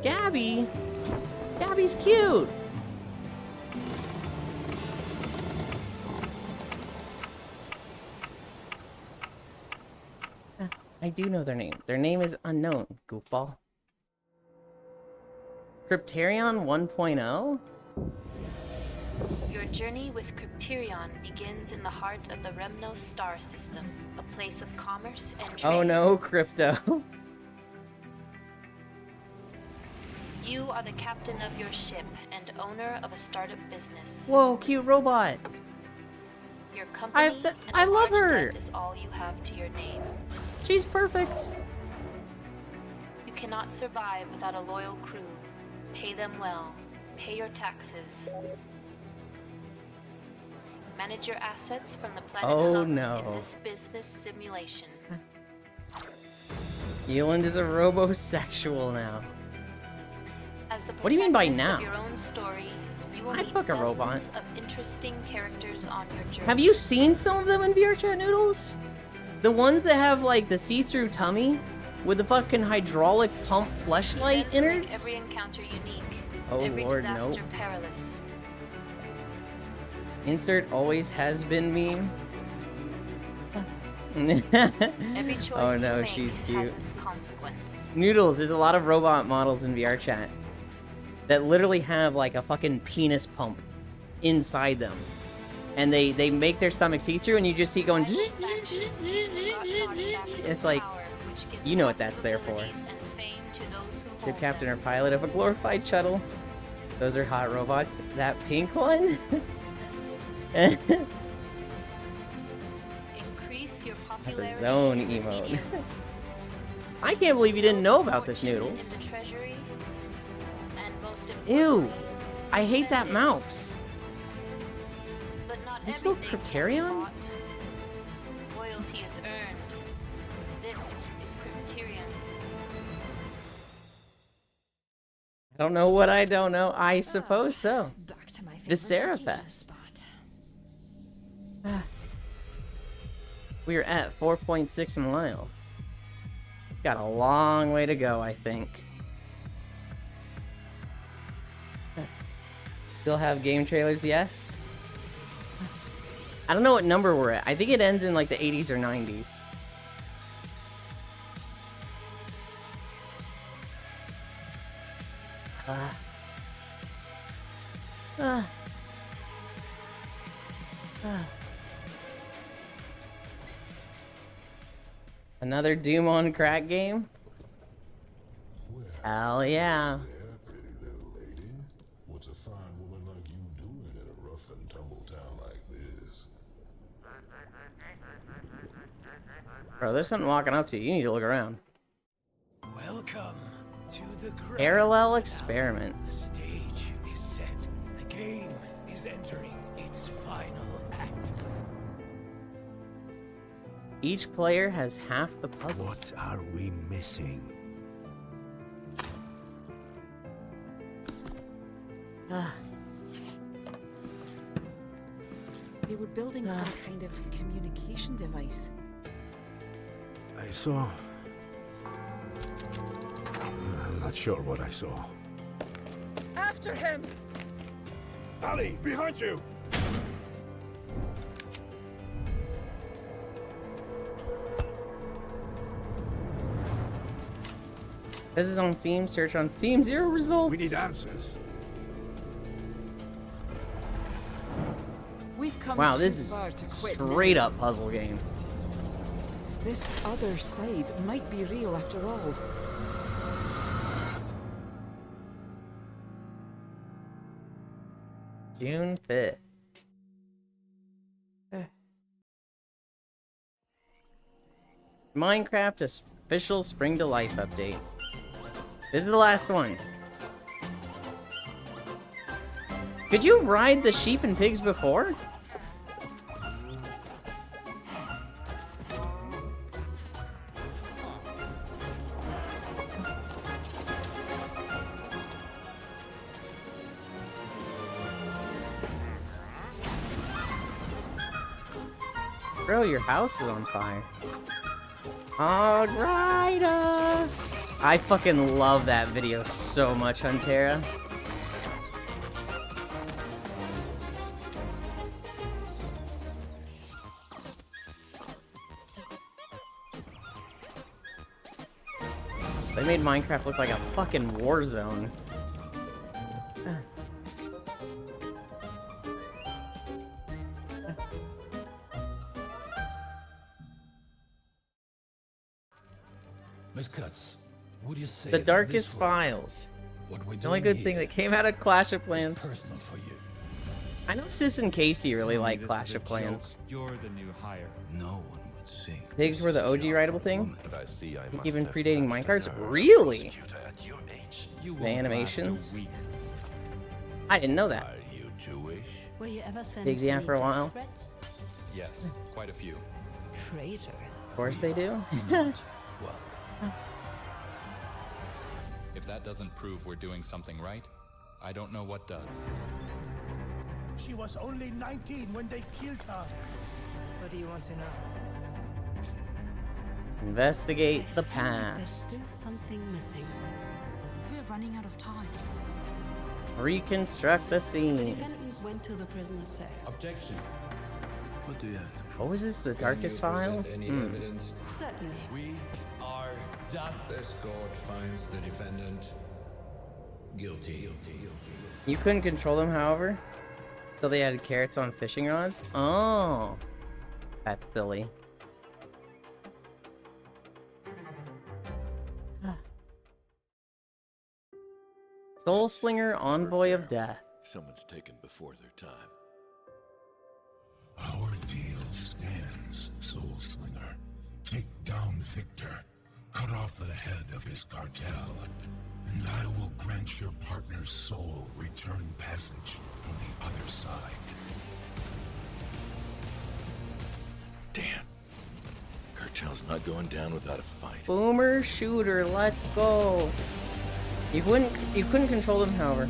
Gabby? Gabby's cute! I do know their name. Their name is unknown, goofball. Cryptarion 1.0? Your journey with Cryptarion begins in the heart of the Remnos star system, a place of commerce and trade. Oh no, Crypto. You are the captain of your ship and owner of a startup business. Whoa, cute robot. Your company and I a love large her. debt is all you have to your name. She's perfect. You cannot survive without a loyal crew. Pay them well. Pay your taxes. Manage your assets from the planet Oh, Hub no. in this business simulation. Yeland is a robosexual now. As the What do you mean by protagonist now? of your own story, you will I'd meet fuck a robot. dozens of interesting characters on your journey. Have you seen some of them in VR Chat Noodles? The ones that have like the see-through tummy with the fucking hydraulic pump fleshlight Events make innards? every encounter unique. Oh, every Lord, disaster nope. perilous. Insert always has been meme. Every choice Oh you no, make she's has cute. its consequence. Noodles, there's a lot of robot models in VR Chat that literally have like a fucking penis pump inside them. And they make their stomach see-through and you just see it going. It's like, you know what that's there for. Ship captain or pilot of a glorified shuttle. Those are hot robots. That pink one? Increase your That's popularity a zone in the emote. media. I can't believe you didn't know about this, In Noodles. the treasury, and most Ew! importantly, I hate that mouse. but not You still everything can be Cryptarion? bought. Loyalty is earned. This is Cryptarion. I don't know what I don't know. I suppose so. Back to my Viserafest. We're at 4.6 miles. Got a long way to go, I think. Still have game trailers, yes. I don't know what number we're at. I think it ends in like the 80s or 90s. Another Doom on crack game? Hell yeah. What's a fine woman like you doing in a rough and tumble town like this? Bro, there's something walking up to you. You need to look around. Welcome to the grand Parallel experiment. The stage is set. The game is entering its final act. Each player has half the puzzle. What are we missing? They were building some kind of communication device. I saw... I'm not sure what I saw. After him! Ali, behind you! Visit on Steam, search on Steam, 0 results. We need answers. We've come Wow, too this is far to quit straight now. up puzzle game. This other side might be real after all. June 5th. Minecraft official Spring to Life update. This is the last one. Could you ride the sheep and pigs before? Bro, your house is on fire. Hog Rider! I fucking love that video so much, Huntera. They made Minecraft look like a fucking war zone. Miss Cuts, would you say The that Darkest this way, Files. what we're The only doing good thing here that came out of Clash of Clans. is personal for you? I know Sis and Casey really like This Clash is a of Clans. joke. You're the new hire. No one would think. Pigs were the OG rideable thing? But I see I must Even have predating touched minecarts? a nerve. Really? At your age. You The won't last a animations? week. I didn't know that. Are you Jewish? Were you ever sent Pigs, yeah, any for a death while. threats? Yes, quite a few. Traitors. Of course they do. If that doesn't prove we're doing something right, I don't know what does. She was only 19 when they killed her. What do you want to know? Investigate the There's past. still something missing. We're running out of time. Reconstruct the The scene. defendants went to the prisoner's cell. Objection. What do you have to prove? What was this? The Darkest Files? Any Hmm. evidence? Certainly. We are done. This court finds the defendant guilty. You couldn't control them, however, so they had carrots on fishing rods? Oh. That's silly. Soul Slinger, Envoy of Death. Someone's taken before their time. Our deal stands, Soul Slinger. Take down Victor, cut off the head of his cartel, and I will grant your partner's soul return passage from the other side. Damn. Cartel's not going down without a fight. Boomer Shooter, let's go. You couldn't control them, however.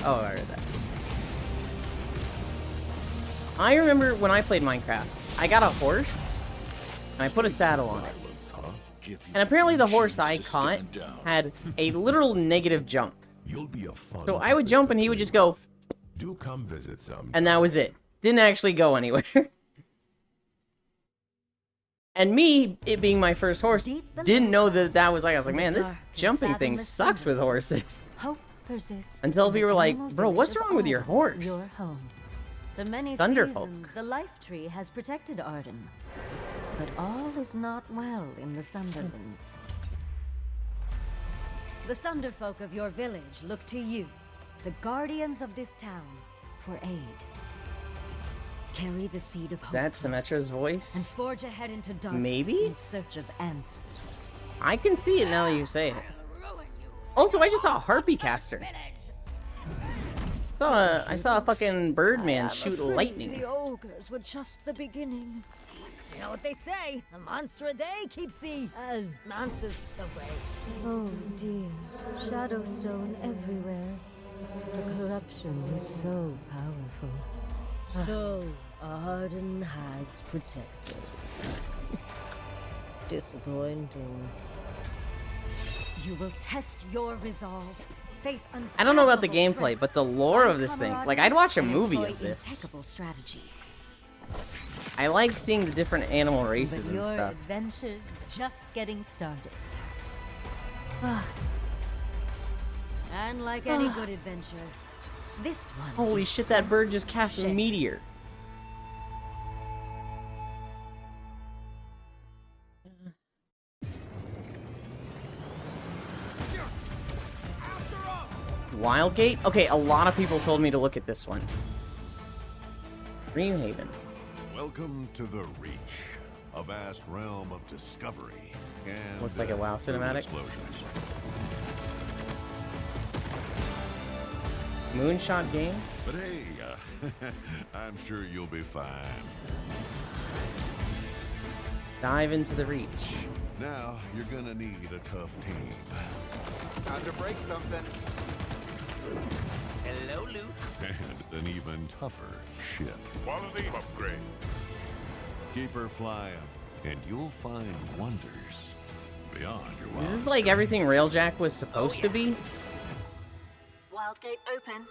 Oh, I heard that. I remember when I played Minecraft, I got a horse, and I put a saddle on it. And apparently the horse I caught had a literal negative jump. You'll be a fun. So I would jump and he would just go, Do come visit some. and that was it. Didn't actually go anywhere. And me, it being my first horse, didn't know that that was like, I was like, man, this jumping thing sucks with horses. Hope persists. Until in people the were like, primal bro, what's village of wrong with your Arden, horse? Your home. For many Thunderfolk. seasons, the life tree has protected Arden. But all is not well in the Sunderlands. The Sunderfolk of your village look to you, the guardians of this town, for aid. Carry the seed of hope. Is that with us, Symmetra's voice? And forge ahead into darkness Maybe? in search of answers. I can see it now that you say it. Also, I just saw a Harpy caster. I saw a fucking Birdman shoot lightning. The ogres were just the beginning. You know what they say? A monster a day keeps the monsters away. Oh dear. Shadowstone everywhere. The corruption is so powerful. So Arden has protected. Disappointing. You will test your resolve. Face I don't know about the unfathomable gameplay, threats. but the lore of this thing, like, I'd watch a They movie employ of this. impeccable strategy. I like seeing the different animal races But and your stuff. adventure's just getting started. And like any good adventure, this one. Holy is shit, that bird best just cast a shaped. meteor. Wildgate? Okay, a lot of people told me to look at this one. Dreamhaven. Welcome to the Reach, a vast realm of discovery and Looks like a WoW cinematic. explosions. Moonshot Games? But hey, I'm sure you'll be fine. Dive into the Reach. Now you're gonna need a tough team. Time to break something. Hello, Luke. And an even tougher ship. Quality upgrade. Keep her flying, and you'll find wonders beyond your This wildest is like everything Railjack was supposed to be. Wildgate open.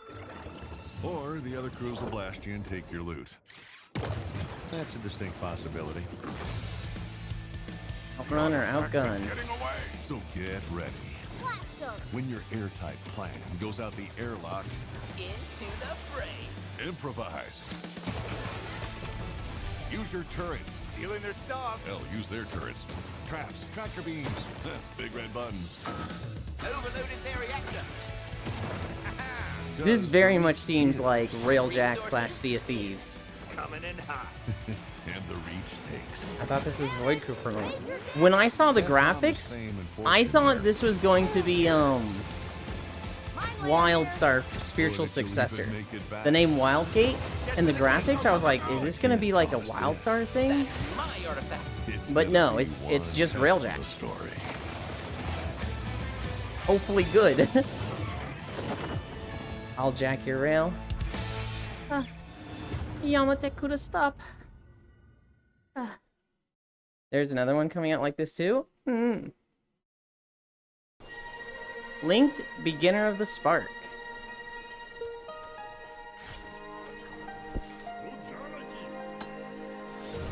Or the other crews will blast you and take your loot. That's a distinct possibility. Outrun or outgun. So get ready. When your airtight plan goes out the airlock, Into the fray. improvise. Use your turrets. Stealing their stuff. Hell, use their turrets. Traps, tractor beams, big red buttons. Overloaded their reactor. This very much seems like Railjack / Sea of Thieves. Coming in hot. And the Reach takes. I thought this was Void Crew for a moment. When I saw the graphics, I thought this was going to be WildStar spiritual successor. The name Wildgate and the graphics, I was like, is this gonna be like a WildStar thing? My artifact. But no, it's just Railjack. Hopefully good. I'll jack your rail. Yamate Kuda stop. There's another one coming out like this too. Linked Beginner of the Spark.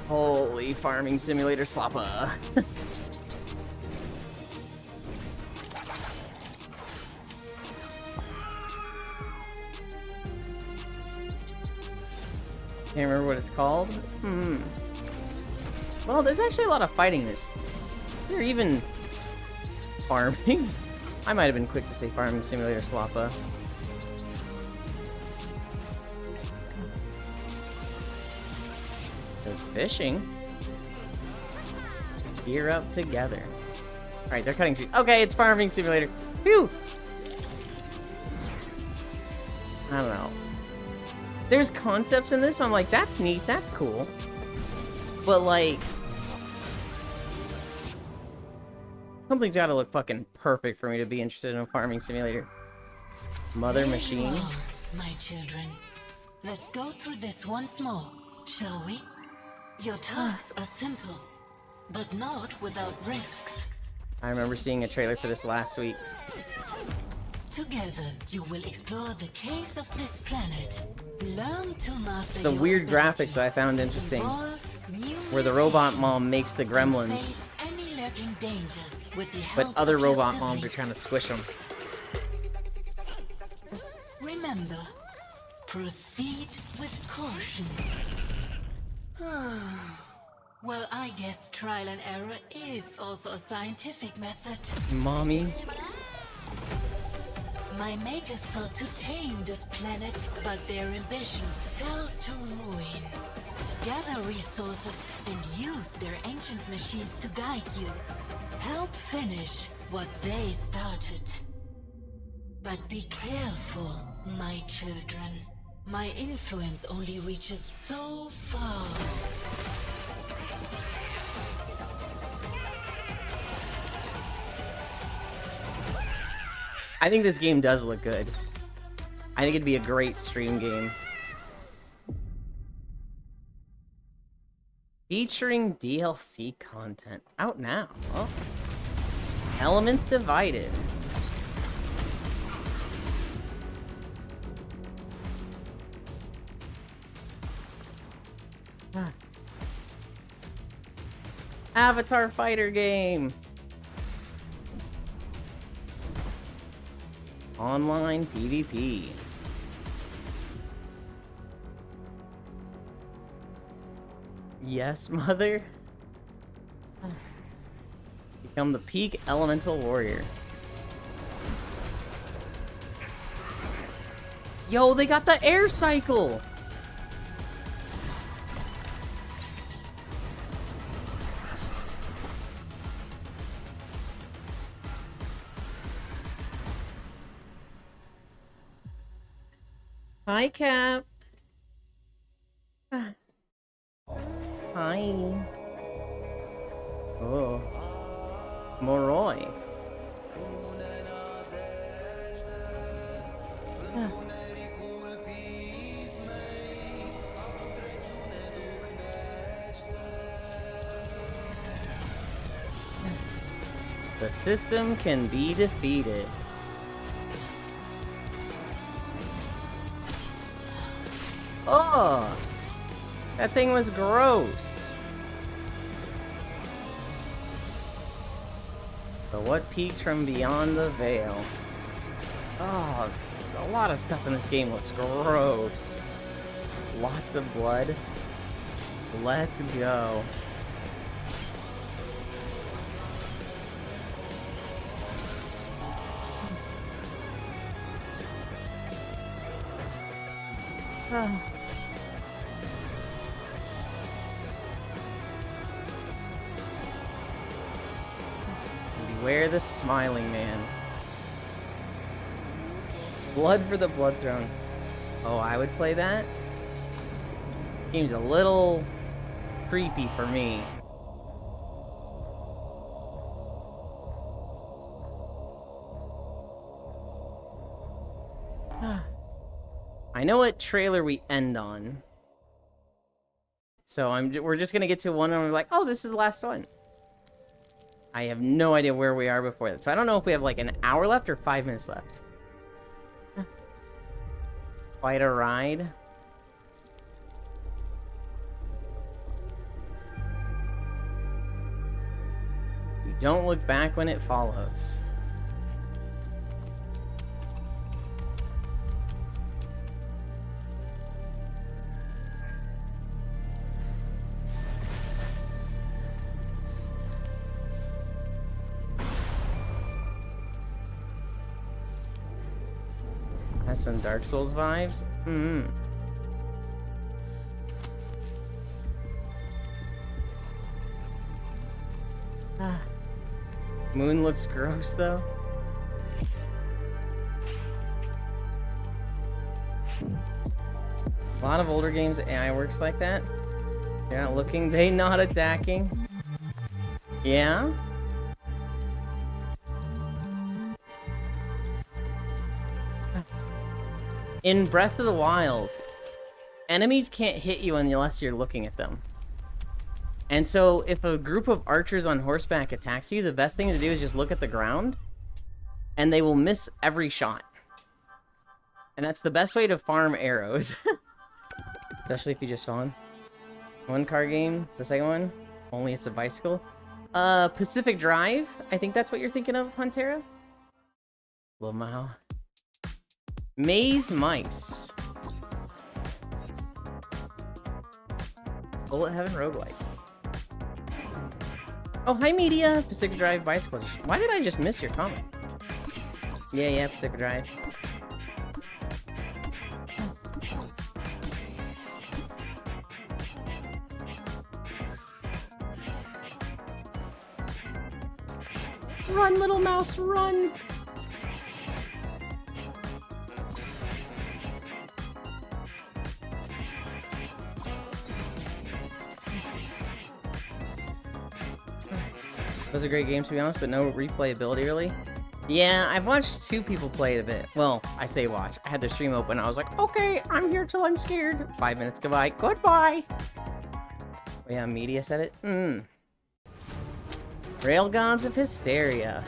Holy farming simulator slappa. Can't remember what it's called. Well, there's actually a lot of fighting this. They're even farming. I might have been quick to say farming simulator slappa. It's fishing. Gear up together. Alright, they're cutting trees. Okay, it's farming simulator. Phew! I don't know. There's concepts in this, I'm like, that's neat, that's cool. But like, something's gotta look fucking perfect for me to be interested in a farming simulator. Mother machine. You are, my children. Let's go through this once more, shall we? Your tasks are simple, but not without risks. I remember seeing a trailer for this last week. Together, you will explore the caves of this planet. Learn to master The your weird abilities, graphics that I found interesting, evolve new where the robot mom makes the gremlins, face any lurking dangers with the but help other of your robot moms are siblings. trying to squish them. Remember, proceed with caution. Well, I guess trial and error is also a scientific method. Mommy. My makers sought to tame this planet, but their ambitions fell to ruin. Gather resources and use their ancient machines to guide you. Help finish what they started. But be careful, my children. My influence only reaches so far. I think this game does look good. I think it'd be a great stream game. Featuring DLC content. Out now. Oh. Elements Divided. Avatar fighter game. Online PvP. Yes, mother. Become the peak elemental warrior. Yo, they got the air cycle. Hi, Cap. Hi. Oh. Moroi. The system can be defeated. Oh! That thing was gross. So what peeks from beyond the veil? Oh, a lot of stuff in this game looks gross. Lots of blood. Let's go. Beware the smiling man. Blood for the Blood Throne. Oh, I would play that? Seems a little creepy for me. I know what trailer we end on. So we're just gonna get to one and we're like, oh, this is the last one. I have no idea where we are before that. So I don't know if we have like an hour left or 5 minutes left. Quite a ride. You don't look back when it follows. Has some Dark Souls vibes. Moon looks gross though. A lot of older games AI works like that. They're not looking, they not attacking. Yeah? In Breath of the Wild, enemies can't hit you unless you're looking at them. And so if a group of archers on horseback attacks you, the best thing to do is just look at the ground, and they will miss every shot. And that's the best way to farm arrows. Especially if you just spawn. One car game, the second one, only it's a bicycle. Pacific Drive, I think that's what you're thinking of, Huntera? Lamau. Maze Mice. Bullet Heaven Roguelike. Oh, hi Media! Pacific Drive Bicycle. Why did I just miss your comment? Yeah, Pacific Drive. Run, little mouse, run! Those are great games to be honest, but no replayability really. Yeah, I've watched 2 people play it a bit. Well, I say watch. I had the stream open. I was like, okay, I'm here till I'm scared. 5 minutes, goodbye. Goodbye! Oh, yeah, media said it? Railguns of Hysteria.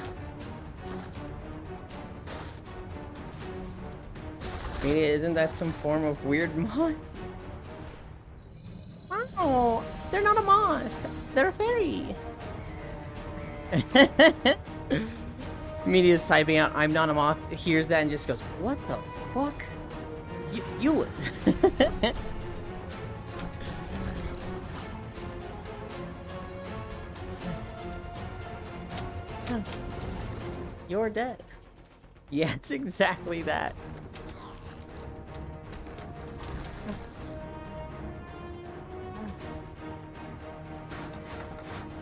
Media, isn't that some form of weird mod? Oh, they're not a moth. They're a fairy. Media's typing out, I'm not a moth, hears that and just goes, what the fuck? You You're dead. Yeah, it's exactly that.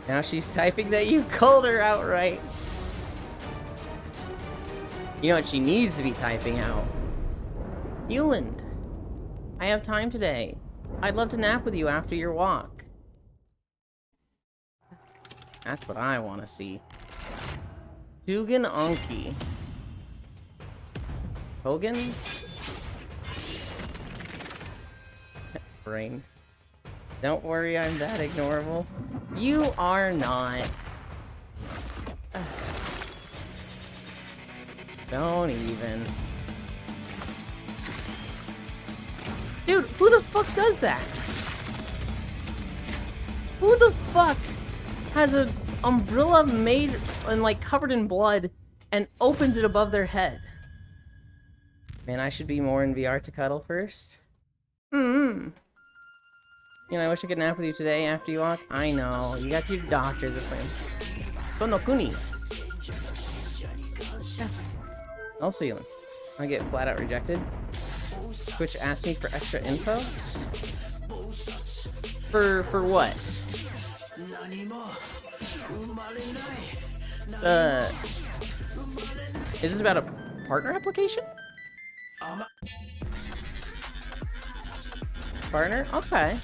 Now she's typing that you called her outright. You know what she needs to be typing out? Euland, I have time today. I'd love to nap with you after your walk. That's what I want to see. Dugan Anki. Hogan? Brain. Don't worry, I'm that ignorable. You are not. Don't even. Dude, who the fuck does that? Who the fuck has an umbrella made and like covered in blood and opens it above their head? Man, I should be more in VR to cuddle first. You know, I wish I could nap with you today after you walk. I know, you got your doctor's appointment. Sonokuni. Also, Elon, I get flat out rejected. Twitch asked me for extra info. For what? Is this about a partner application? Partner? Okay.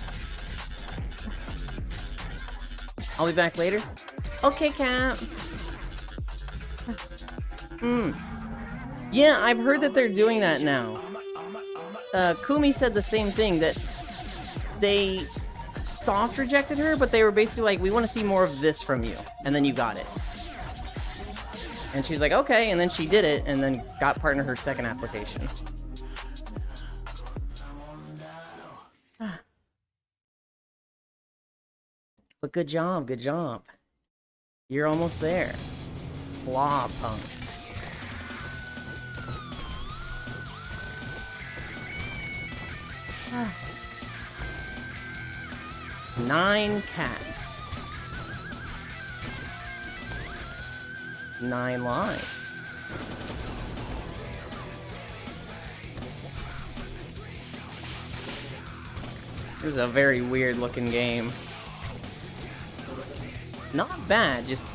I'll be back later. Okay, Cap. Yeah, I've heard that they're doing that now. Kumi said the same thing, that they soft rejected her, but they were basically like, we want to see more of this from you. And then you got it. And she's like, okay, and then she did it, and then got partner her second application. But good job, good job. You're almost there. Blah, punk. Nine cats. 9 lives. This is a very weird looking game. Not bad, just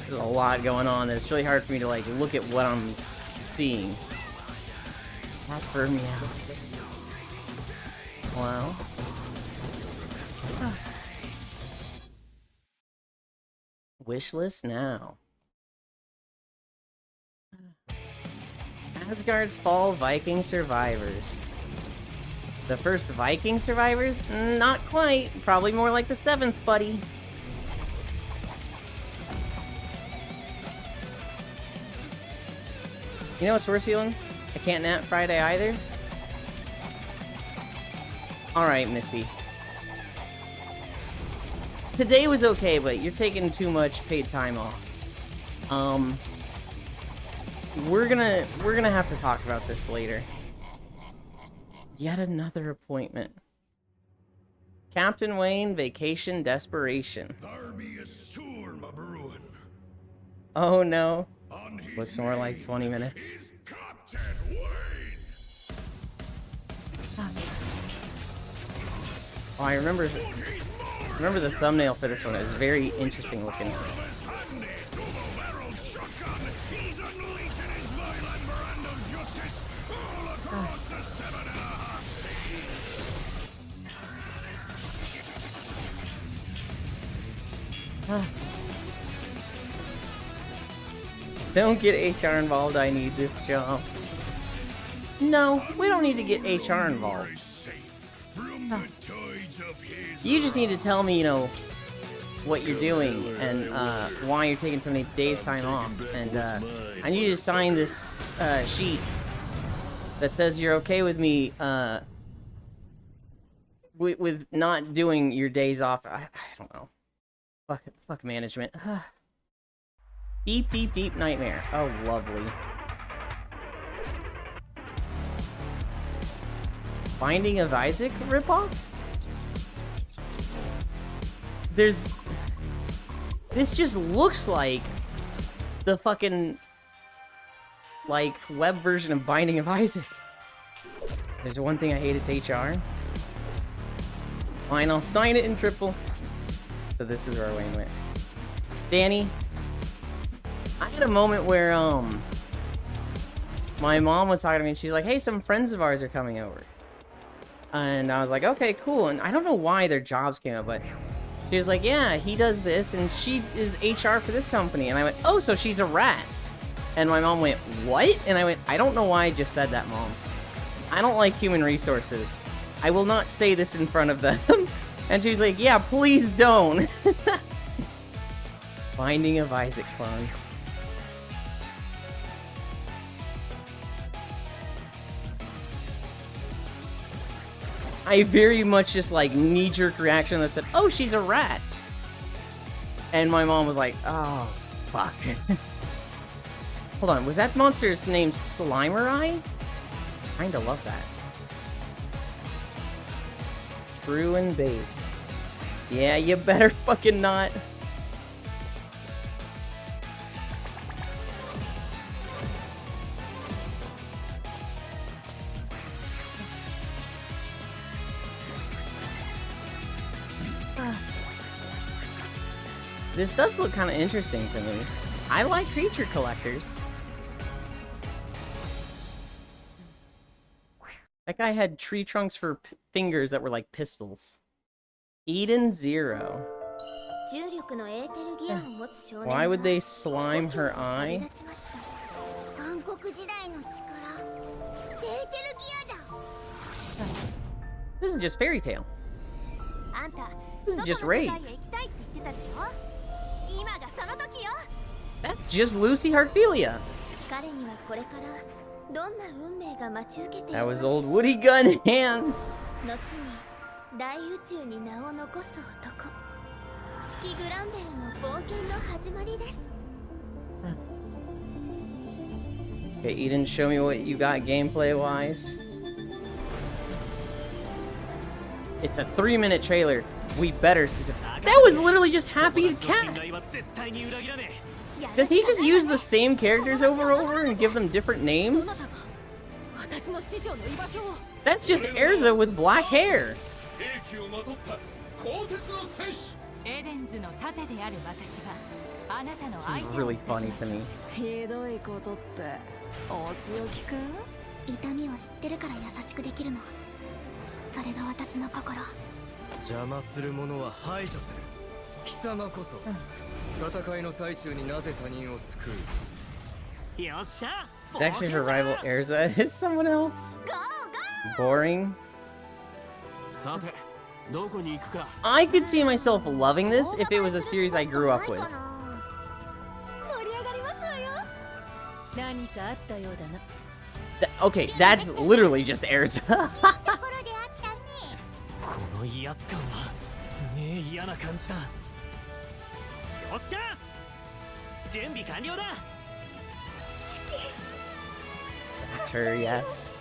there's a lot going on. It's really hard for me to like look at what I'm seeing. That burned me out. Wow. Wish list now. Asgard's Fall Viking Survivors. The first Viking survivors? Not quite. Probably more like the 7th, buddy. You know what's worse, Healing? I can't nap Friday either. Alright, Missy. Today was okay, but you're taking too much paid time off. We're gonna have to talk about this later. Yet another appointment. Captain Wayne, Vacation Desperation. Oh no. Looks more like 20 minutes. Oh, I remember the thumbnail for this one. It was very interesting looking. Don't get HR involved, I need this job. No, we don't need to get HR involved. You just need to tell me, you know, what you're doing and why you're taking so many days time off. And I need you to sign this sheet that says you're okay with me with not doing your days off. I don't know. Fuck management. Deep nightmare. Oh, lovely. Binding of Isaac ripoff? This just looks like the fucking, like, web version of Binding of Isaac. There's one thing I hate, it's HR. Fine, I'll sign it in triple. So this is where Wayne went. Danny, I had a moment where, my mom was talking to me and she's like, hey, some friends of ours are coming over. And I was like, okay, cool. And I don't know why their jobs came up, but she was like, yeah, he does this and she is HR for this company. And I went, oh, so she's a rat. And my mom went, what? And I went, I don't know why I just said that, Mom. I don't like human resources. I will not say this in front of them. And she was like, yeah, please don't. Binding of Isaac clone. I very much just like knee-jerk reaction that said, oh, she's a rat. And my mom was like, oh, fuck. Hold on, was that monster's name Slimer-Eye? Kinda love that. True and based. Yeah, you better fucking not. This does look kind of interesting to me. I like creature collectors. That guy had tree trunks for fingers that were like pistols. Eden Zero. Why would they slime her eye? This is just Fairy Tail. This is just Raid. That's just Lucy Heartfilia. That was old Woody Gun Hands. Okay, Eden, show me what you got gameplay-wise. It's a 3-minute trailer. We better see some. That was literally just Happy the Cat. Does he just use the same characters over and over and give them different names? That's just Erza with black hair. This is really funny to me. It's actually her rival Erza is someone else. Boring. I could see myself loving this if it was a series I grew up with. Okay, that's literally just Erza. That's her, yes.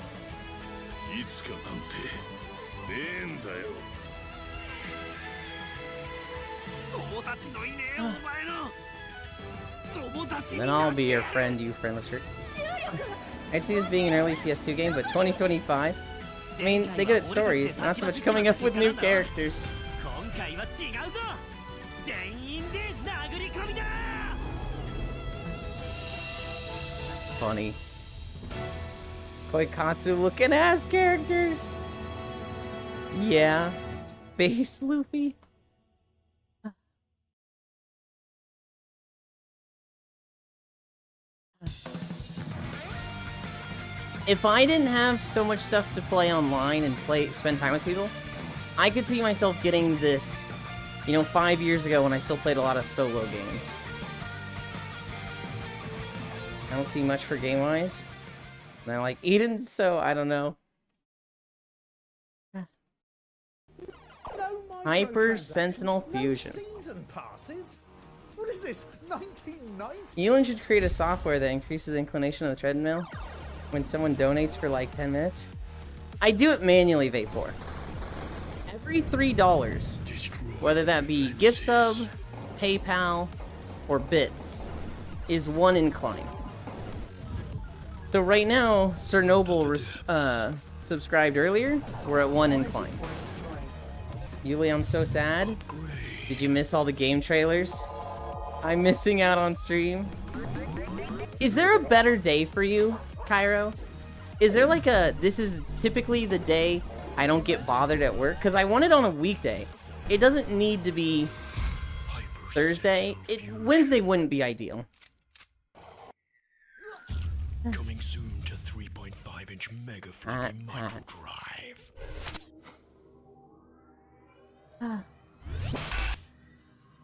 Then I'll be your friend, you friendless shirt. I see this being an early PS2 game, but 2025? I mean, they good at stories, not so much coming up with new characters. That's funny. Koikatsu looking ass characters. Yeah. Space Luffy. If I didn't have so much stuff to play online and spend time with people, I could see myself getting this, 5 years ago when I still played a lot of solo games. I don't see much for game-wise. And I like Eden, so I don't know. Hyper Sentinel Fusion. Season passes? What is this? 1990? Elon should create a software that increases the inclination of the treadmill when someone donates for like 10 minutes. I do it manually, Vapor. Every $3, whether that be gift sub, PayPal, or bits, is 1 incline. So right now, Sir Noble subscribed earlier. We're at 1 incline. Yuli, I'm so sad. Did you miss all the game trailers? I'm missing out on stream. Is there a better day for you, Cairo? Is there like this is typically the day I don't get bothered at work? Because I want it on a weekday. It doesn't need to be Thursday. Wednesday wouldn't be ideal. Coming soon to 3.5-inch mega friendly micro drive.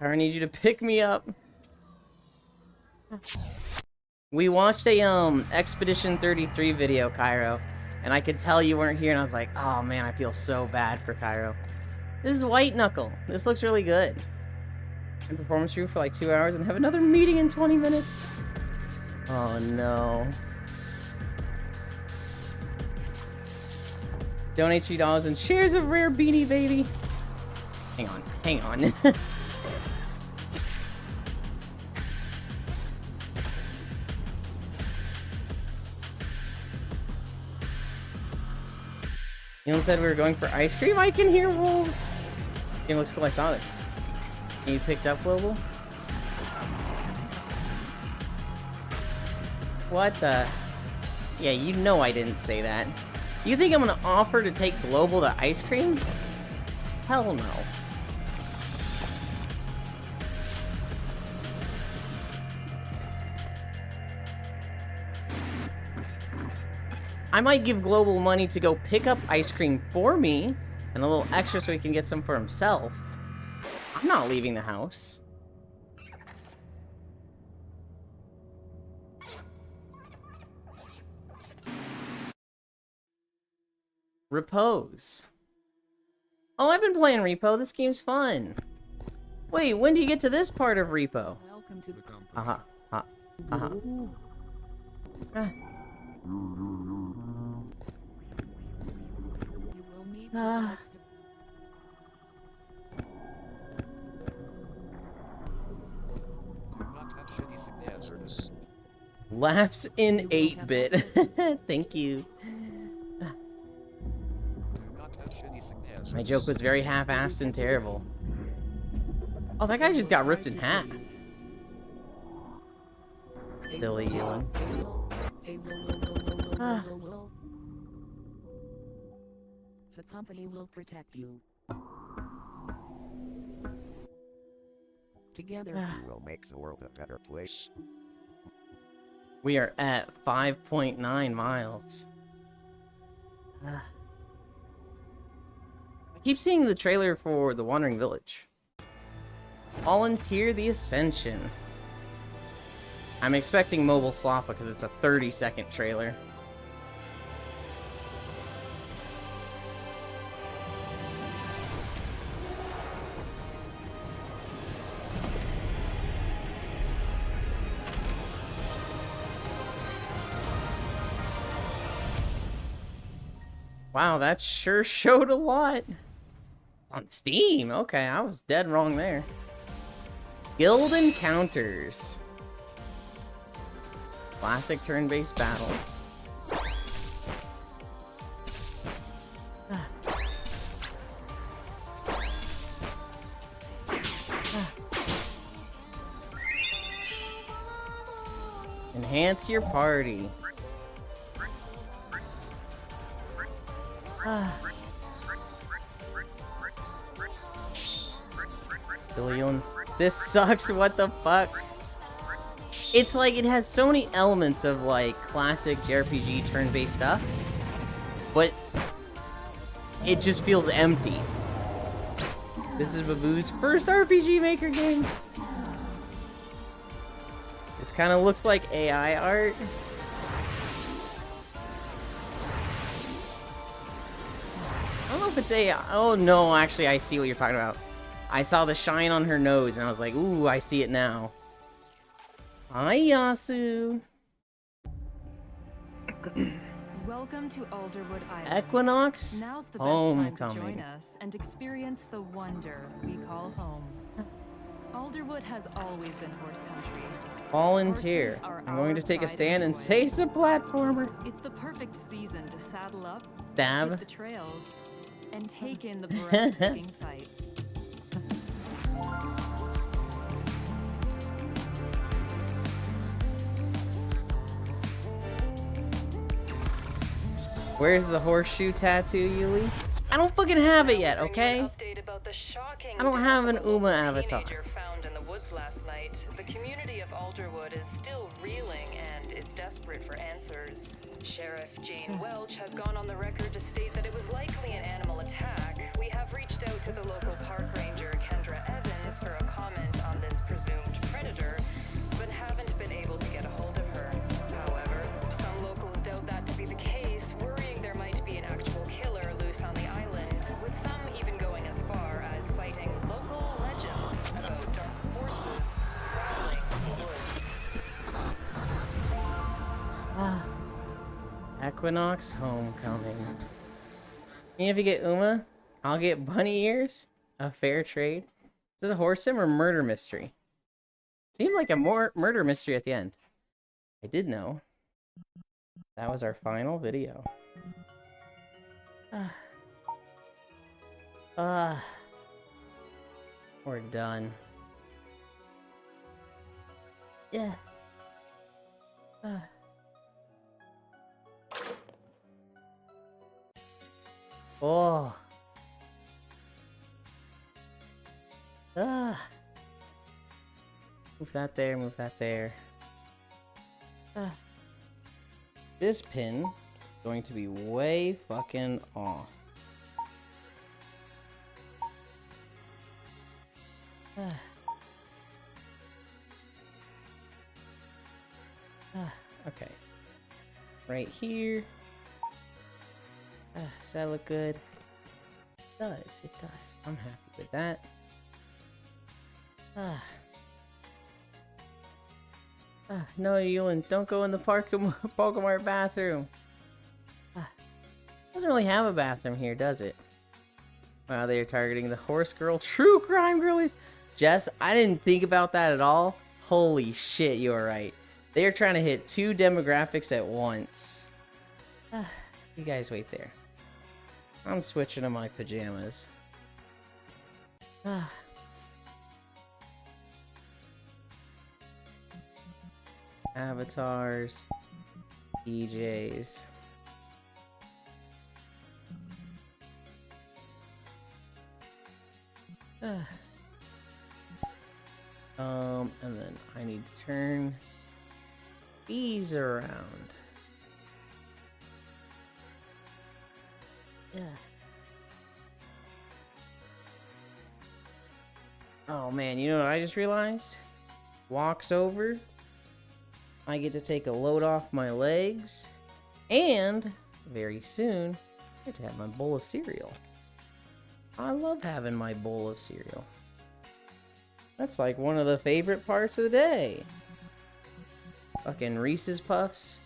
I need you to pick me up. We watched a Expedition 33 video, Cairo, and I could tell you weren't here, and I was like, oh man, I feel so bad for Cairo. This is White Knuckle. This looks really good. And performance room for like 2 hours and have another meeting in 20 minutes. Oh no. Donate $3 and shares of rare Beanie Baby. Hang on. Elon said we were going for ice cream. I can hear wolves. Game looks cool. I saw this. You picked up Global? What the? Yeah, you know I didn't say that. You think I'm gonna offer to take Global to ice cream? Hell no. I might give Global money to go pick up ice cream for me, and a little extra so he can get some for himself. I'm not leaving the house. Repose. Oh, I've been playing Repo. This game's fun. Wait, when do you get to this part of Repo? Welcome to the company. Laughs in 8-bit. Thank you. My joke was very half-assed and terrible. Oh, that guy just got ripped in half. Silly Ewan. The company will protect you. Together, we will make the world a better place. We are at 5.9 miles. I keep seeing the trailer for The Wandering Village. Volunteer the Ascension. I'm expecting Mobile Slop because it's a 30-second trailer. Wow, that sure showed a lot. On Steam? Okay, I was dead wrong there. Guild Encounters. Classic turn-based battles. Enhance your party. Billion. This sucks, what the fuck? It's like it has so many elements of like classic JRPG turn-based stuff, but it just feels empty. This is Babu's first RPG Maker game. This kind of looks like AI art. I don't know if it's AI. Oh no, actually I see what you're talking about. I saw the shine on her nose and I was like, ooh, I see it now. Hi, Yasu. Welcome to Alderwood Island. Equinox Now's the best time to Homecoming. join us and experience the wonder we call home. Alderwood has always been horse country. Volunteer. Horses are I'm going to our take a pride stand and joy. say it's a platformer. It's the perfect season to saddle up, Stab. hit the trails, and take in the breathtaking sights. Where's the horseshoe tattoo, Yuli? I don't fucking have it yet, okay? I don't have an Uma avatar. Found in the woods last night. The community of Alderwood is still reeling and is desperate for answers. Sheriff Jane Welch has gone on the record to state that it was likely an animal attack. We have reached out to the local park ranger, Kendra Evans, for a comment on this presumed predator, but haven't been able to get a hold of her. However, some locals doubt that to be the case, worrying there might be an actual killer loose on the island, with some even going as far as citing local legends about dark forces prowling the woods. Equinox Homecoming. And if you get Uma, I'll get bunny ears. A fair trade. Is this a horse sim or murder mystery? Seemed like a murder mystery at the end. I did know. That was our final video. We're done. Yeah. Oh. Move that there, move that there. This pin is going to be way fucking off. Okay. Right here. Does that look good? It does, it does. I'm happy with that. No, Yulin, don't go in the Pokemon bathroom. Doesn't really have a bathroom here, does it? Wow, they are targeting the horse girl. True crime girlies. Jess, I didn't think about that at all. Holy shit, you are right. They are trying to hit two demographics at once. You guys wait there. I'm switching to my pajamas. Avatars. EJs. And then I need to turn these around. Yeah. Oh man, you know what I just realized? Walks over. I get to take a load off my legs. And very soon, I get to have my bowl of cereal. I love having my bowl of cereal. That's like one of the favorite parts of the day. Fucking Reese's Puffs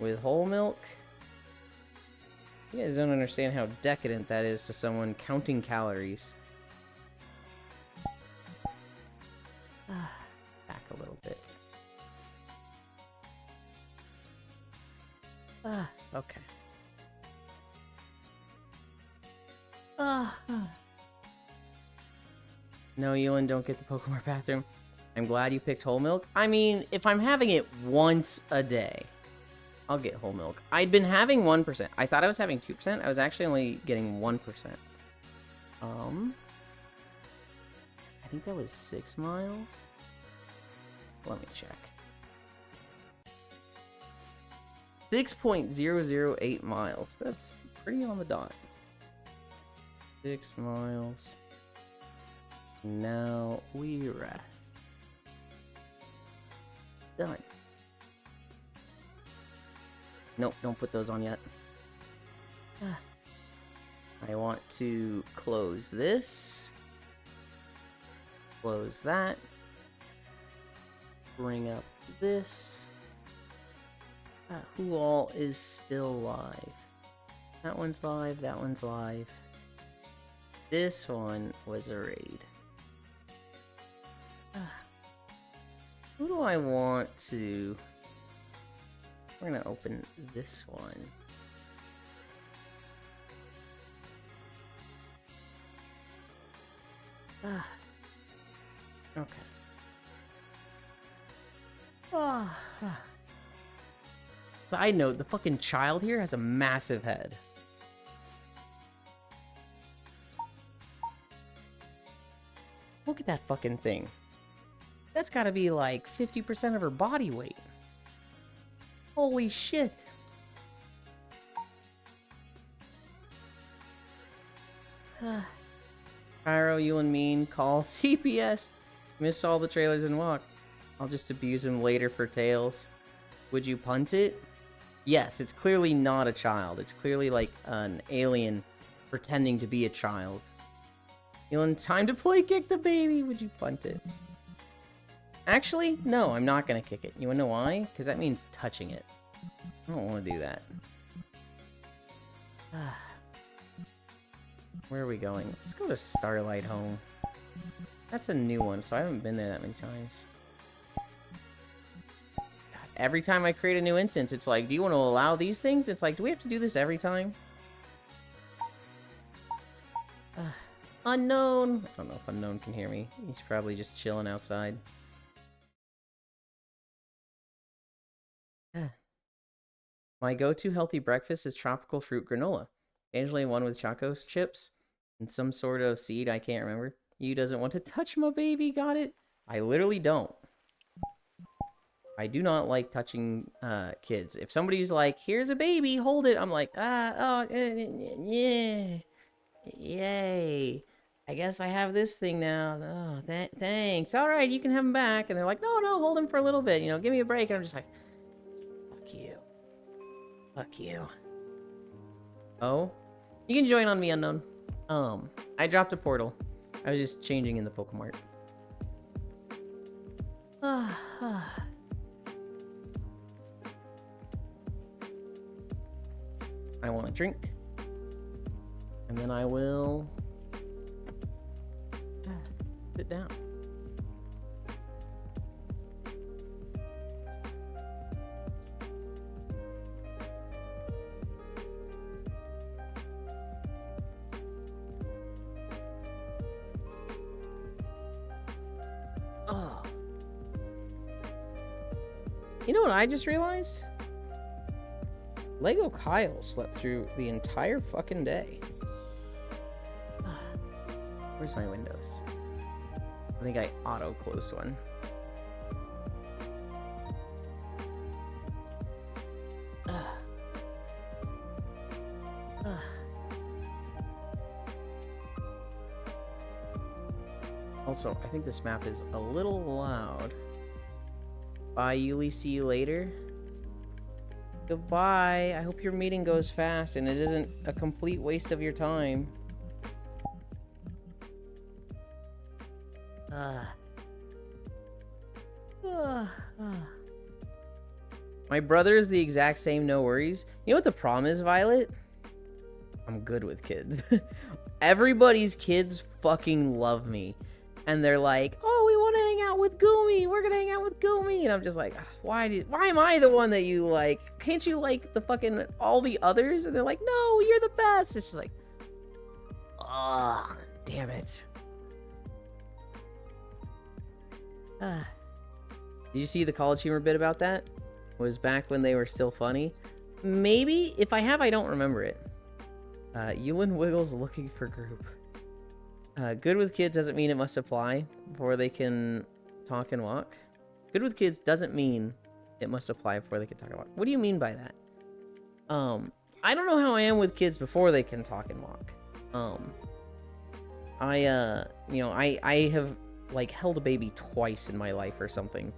with whole milk. You guys don't understand how decadent that is to someone counting calories. Back a little bit. Okay. No, Ewan, don't get the Pokemon bathroom. I'm glad you picked whole milk. I mean, if I'm having it once a day, I'll get whole milk. I'd been having 1%. I thought I was having 2%. I was actually only getting 1%. I think that was 6 miles. Let me check. 6.008 miles. That's pretty on the dot. 6 miles. Now we rest. Done. Nope, don't put those on yet. I want to close this. Close that. Bring up this. Who all is still live? That one's live, that one's live. This one was a raid. Who do I want to... We're gonna open this one. Okay. Side note, the fucking child here has a massive head. Look at that fucking thing. That's gotta be like 50% of her body weight. Holy shit. Pyro, you and Mean, call CPS. Miss all the trailers and walk. I'll just abuse him later for Tails. Would you punt it? Yes, it's clearly not a child. It's clearly like an alien pretending to be a child. Elon, time to play Kick the Baby. Would you punt it? Actually, no, I'm not going to kick it. You want to know why? Because that means touching it. I don't want to do that. Where are we going? Let's go to Starlight Home. That's a new one, so I haven't been there that many times. God, every time I create a new instance, it's like, do you want to allow these things? It's like, do we have to do this every time? Unknown. I don't know if Unknown can hear me. He's probably just chilling outside. My go-to healthy breakfast is tropical fruit granola. Occasionally one with Chocos chips and some sort of seed I can't remember. You doesn't want to touch my baby, got it? I literally don't. I do not like touching kids. If somebody's like, here's a baby, hold it. I'm like, yeah. Yay. I guess I have this thing now. Oh, thanks. All right, you can have him back. And they're like, no, hold him for a little bit. You know, give me a break. And I'm just like, fuck you. Fuck you. Oh? You can join on me, Unknown. I dropped a portal. I was just changing in the Pokemart. I want a drink. And then I will sit down. Oh. You know what I just realized? Lego Kyle slept through the entire fucking day. Where's my windows? I think I auto-closed one. Also, I think this map is a little loud. Bye, Yuli. See you later. Goodbye. I hope your meeting goes fast and it isn't a complete waste of your time. My brother is the exact same, no worries. You know what the problem is, Violet? I'm good with kids. Everybody's kids fucking love me. And they're like, oh, we want to hang out with Goomy. We're going to hang out with Goomy. And I'm just like, why am I the one that you like? Can't you like the fucking, all the others? And they're like, no, you're the best. It's just like, ugh, damn it. Did you see the College Humor bit about that? It was back when they were still funny. Maybe. If I have, I don't remember it. Ewan Wiggles looking for group. Good with kids doesn't mean it must apply before they can talk and walk. Good with kids doesn't mean it must apply before they can talk and walk. What do you mean by that? I don't know how I am with kids before they can talk and walk. I have like held a baby twice in my life or something.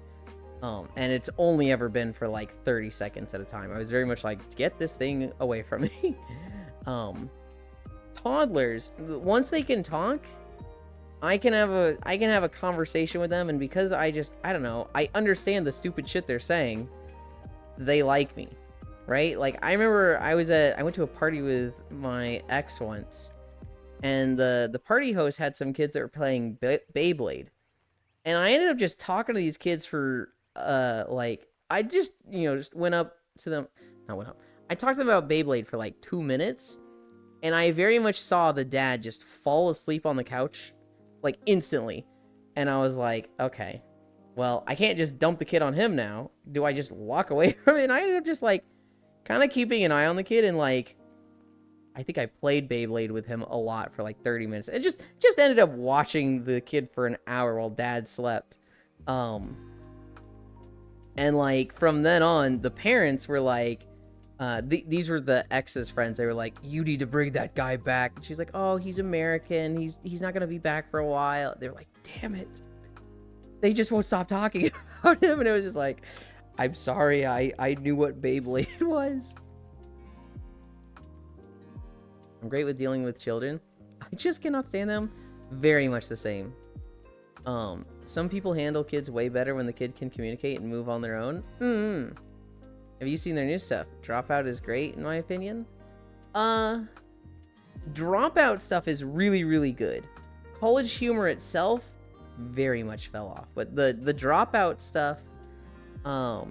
And it's only ever been for like 30 seconds at a time. I was very much like, get this thing away from me. Toddlers, once they can talk, I can have a conversation with them, and because I don't know, I understand the stupid shit they're saying, they like me, right? Like, I remember I went to a party with my ex once, and the party host had some kids that were playing Beyblade, and I ended up just talking to these kids for I just went up to them, I talked to them about Beyblade for like 2 minutes, and I very much saw the dad just fall asleep on the couch, like, instantly. And I was like, okay, well, I can't just dump the kid on him now. Do I just walk away from it? And I ended up just, like, kind of keeping an eye on the kid, and, like, I think I played Beyblade with him a lot for, like, 30 minutes. And just ended up watching the kid for an hour while dad slept. And, like, from then on, the parents were like, these were the ex's friends. They were like, you need to bring that guy back. And she's like, oh, he's American. He's not going to be back for a while. They're like, damn it. They just won't stop talking about him. And it was just like, I'm sorry. I knew what Beyblade was. I'm great with dealing with children. I just cannot stand them. Very much the same. Some people handle kids way better when the kid can communicate and move on their own. Have you seen their new stuff? Dropout is great, in my opinion. Dropout stuff is really, really good. College Humor itself very much fell off. But the Dropout stuff, a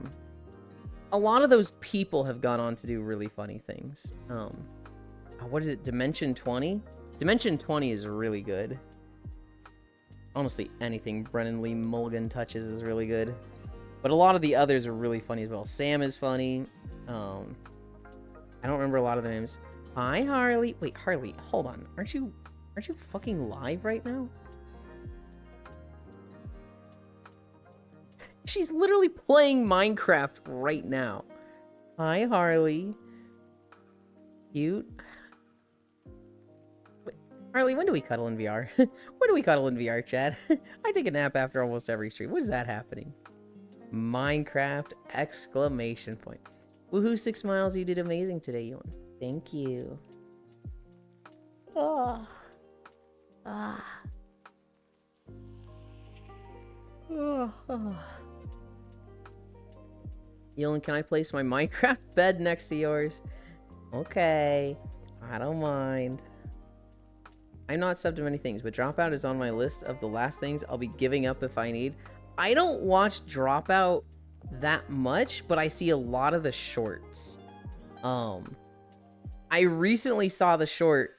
lot of those people have gone on to do really funny things. What is it? Dimension 20? Dimension 20 is really good. Honestly, anything Brennan Lee Mulligan touches is really good. But a lot of the others are really funny as well. Sam is funny. I don't remember a lot of their names. Hi, Harley. Wait, Harley, hold on. Aren't you fucking live right now? She's literally playing Minecraft right now. Hi, Harley. Cute. Wait, Harley, when do we cuddle in VR? When do we cuddle in VR, Chad? I take a nap after almost every stream. What is that happening? Minecraft exclamation point. Woohoo, 6 miles. You did amazing today, Ewan. Thank you. Oh. Ah. Oh. Ewan, can I place my Minecraft bed next to yours? Okay. I don't mind. I'm not subbed to many things, but Dropout is on my list of the last things I'll be giving up if I need. I don't watch Dropout that much, but I see a lot of the shorts. I recently saw the short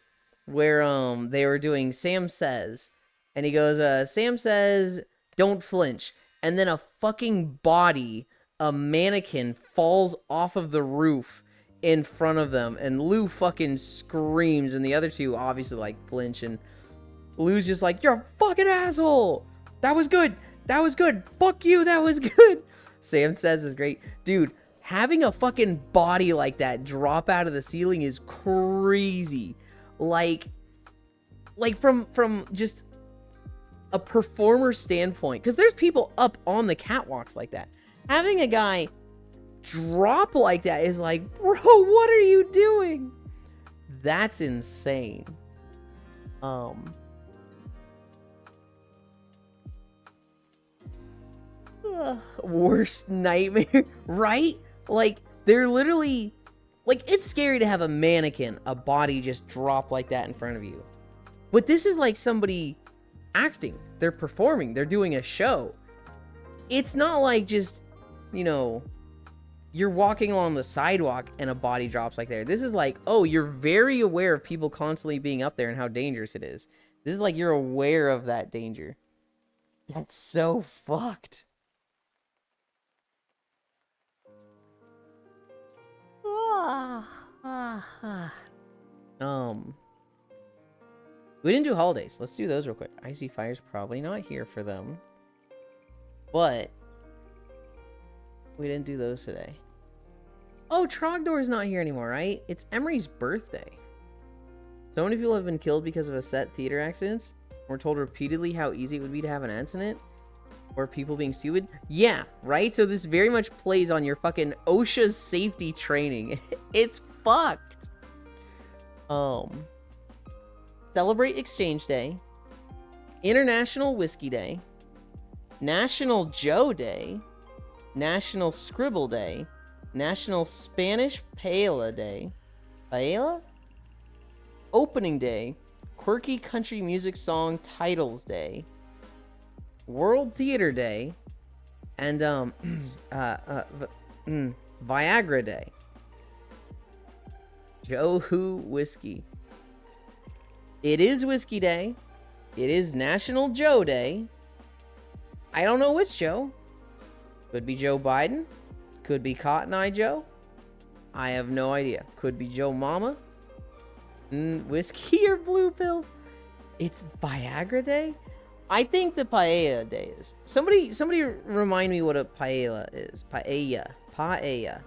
where they were doing Sam Says, and he goes, Sam says, don't flinch, and then a fucking body, a mannequin, falls off of the roof in front of them, and Lou fucking screams, and the other two obviously like flinch, and Lou's just like, you're a fucking asshole. That was good. That was good. Fuck you. That was good. Sam Says is great. Dude, having a fucking body like that drop out of the ceiling is crazy. Like from just a performer standpoint, because there's people up on the catwalks like that. Having a guy drop like that is like, bro, what are you doing? That's insane. Worst nightmare, right? Like, they're literally, like, it's scary to have a mannequin, a body just drop like that in front of you. But this is like somebody acting. They're performing. They're doing a show. It's not like just, you know, you're walking along the sidewalk and a body drops like there. This is like, oh, you're very aware of people constantly being up there and how dangerous it is. This is like you're aware of that danger. That's so fucked. We didn't do holidays. Let's do those real quick. Icy Fire's probably not here for them, but we didn't do those today. Oh, Trogdor's not here anymore, right? It's Emery's birthday. So many people have been killed because of a set theater accidents. We're told repeatedly how easy it would be to have an accident. Or people being stupid. Yeah, right? So this very much plays on your fucking OSHA safety training. It's fucked. Celebrate Exchange Day. International Whiskey Day. National Joe Day. National Scribble Day. National Spanish Paella Day. Paella? Opening Day. Quirky Country Music Song Titles Day. World Theater Day. And, Viagra Day. Joe Who Whiskey. It is Whiskey Day. It is National Joe Day. I don't know which Joe. Could be Joe Biden. Could be Cotton Eye Joe. I have no idea. Could be Joe Mama. Whiskey or Blue Pill. It's Viagra Day? I think the Paella Day is. Somebody remind me what a paella is. Paella. Paella.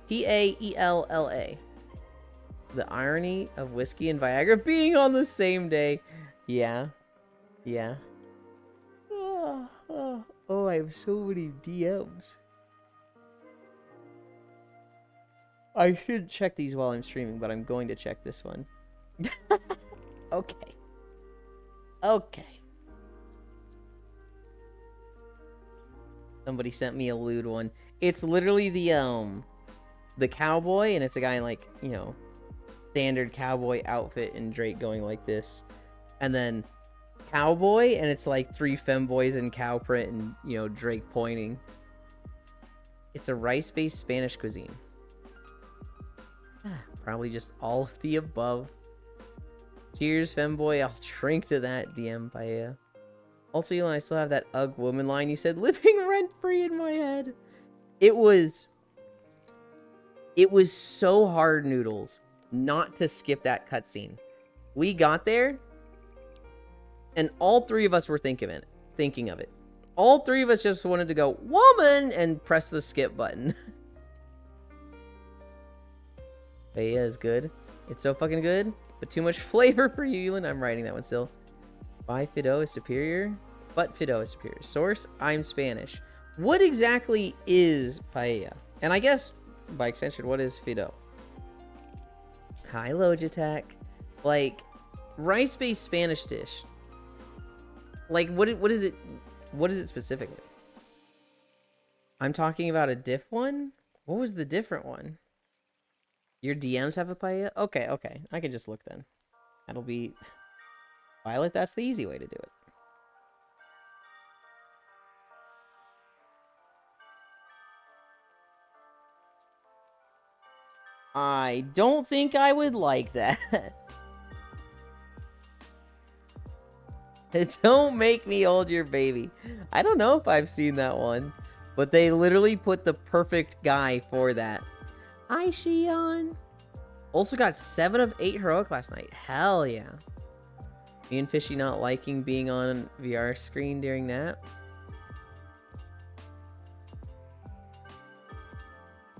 Paella. The irony of whiskey and Viagra being on the same day. Yeah. Yeah. Oh, I have so many DMs. I should check these while I'm streaming, but I'm going to check this one. Okay. Okay. Somebody sent me a lewd one. It's literally the cowboy, and it's a guy in, like, you know, standard cowboy outfit, and Drake going like this. And then cowboy, and it's like 3 femboys in cow print, and, you know, Drake pointing. It's a rice-based Spanish cuisine. Probably just all of the above. Cheers, femboy. I'll drink to that, DM Paella. Also, Elon, I still have that Ugg woman line you said living rent-free in my head. It was so hard, Noodles, not to skip that cutscene. We got there, and all 3 of us were thinking of it. All 3 of us just wanted to go, woman, and press the skip button. Paella is good. It's so fucking good, but too much flavor for you, Elon. I'm writing that one still. Why Fido is superior? But Fido is superior. Source, I'm Spanish. What exactly is paella? And I guess, by extension, what is Fido? Hi, Logitech. Like, rice-based Spanish dish. Like, what is it? What is it specifically? I'm talking about a diff one? What was the different one? Your DMs have a paella? Okay. I can just look then. That'll be... Violet, that's the easy way to do it. I don't think I would like that. Don't make me hold your baby. I don't know if I've seen that one, but they literally put the perfect guy for that. Hi, Shion. Also got 7 of 8 heroic last night. Hell yeah. Me and Fishy not liking being on VR screen during nap.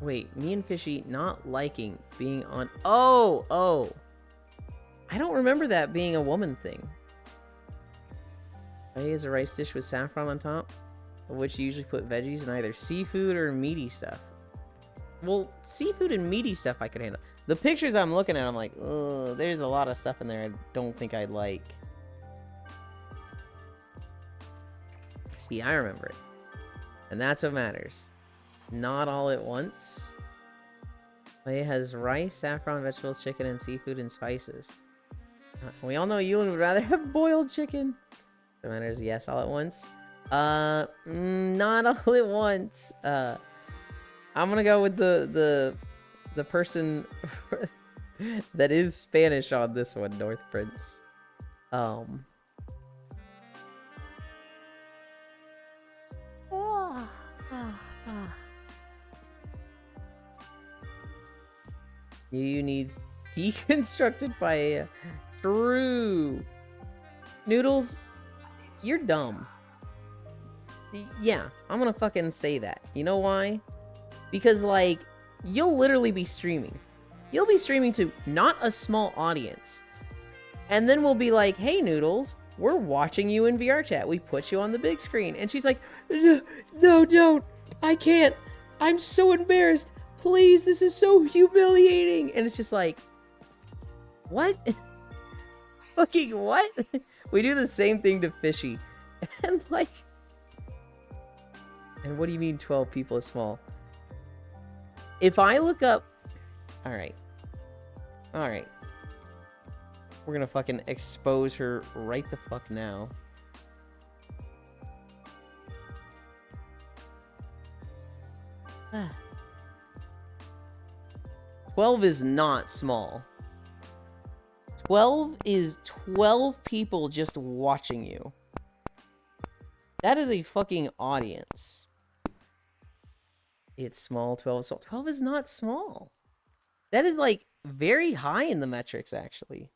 Wait, me and Fishy not liking being on... Oh! I don't remember that being a woman thing. Paella is a rice dish with saffron on top, of which you usually put veggies and either seafood or meaty stuff. Well, seafood and meaty stuff I could handle. The pictures I'm looking at, I'm like, ugh, there's a lot of stuff in there I don't think I'd like. See, I remember it. And that's what matters. Not all at once. It has rice, saffron, vegetables, chicken, and seafood and spices. We all know Ewan would rather have boiled chicken. That matters, yes, all at once. Not all at once. I'm gonna go with the person that is Spanish on this one, North Prince. You need deconstructed paella. True. Noodles, you're dumb. Yeah, I'm gonna fucking say that. You know why? Because, like, you'll literally be streaming. You'll be streaming to not a small audience. And then we'll be like, hey, Noodles, we're watching you in VR chat. We put you on the big screen. And she's like, no, don't. I can't. I'm so embarrassed. Please, this is so humiliating. And it's just like, what? Fucking what? We do the same thing to Fishy. And like, and what do you mean 12 people is small? If I look up, all right. We're gonna fucking expose her right the fuck now. Ah. 12 is not small. 12 is 12 people just watching you. That is a fucking audience. It's small, 12. So 12 is not small. That is like very high in the metrics, actually.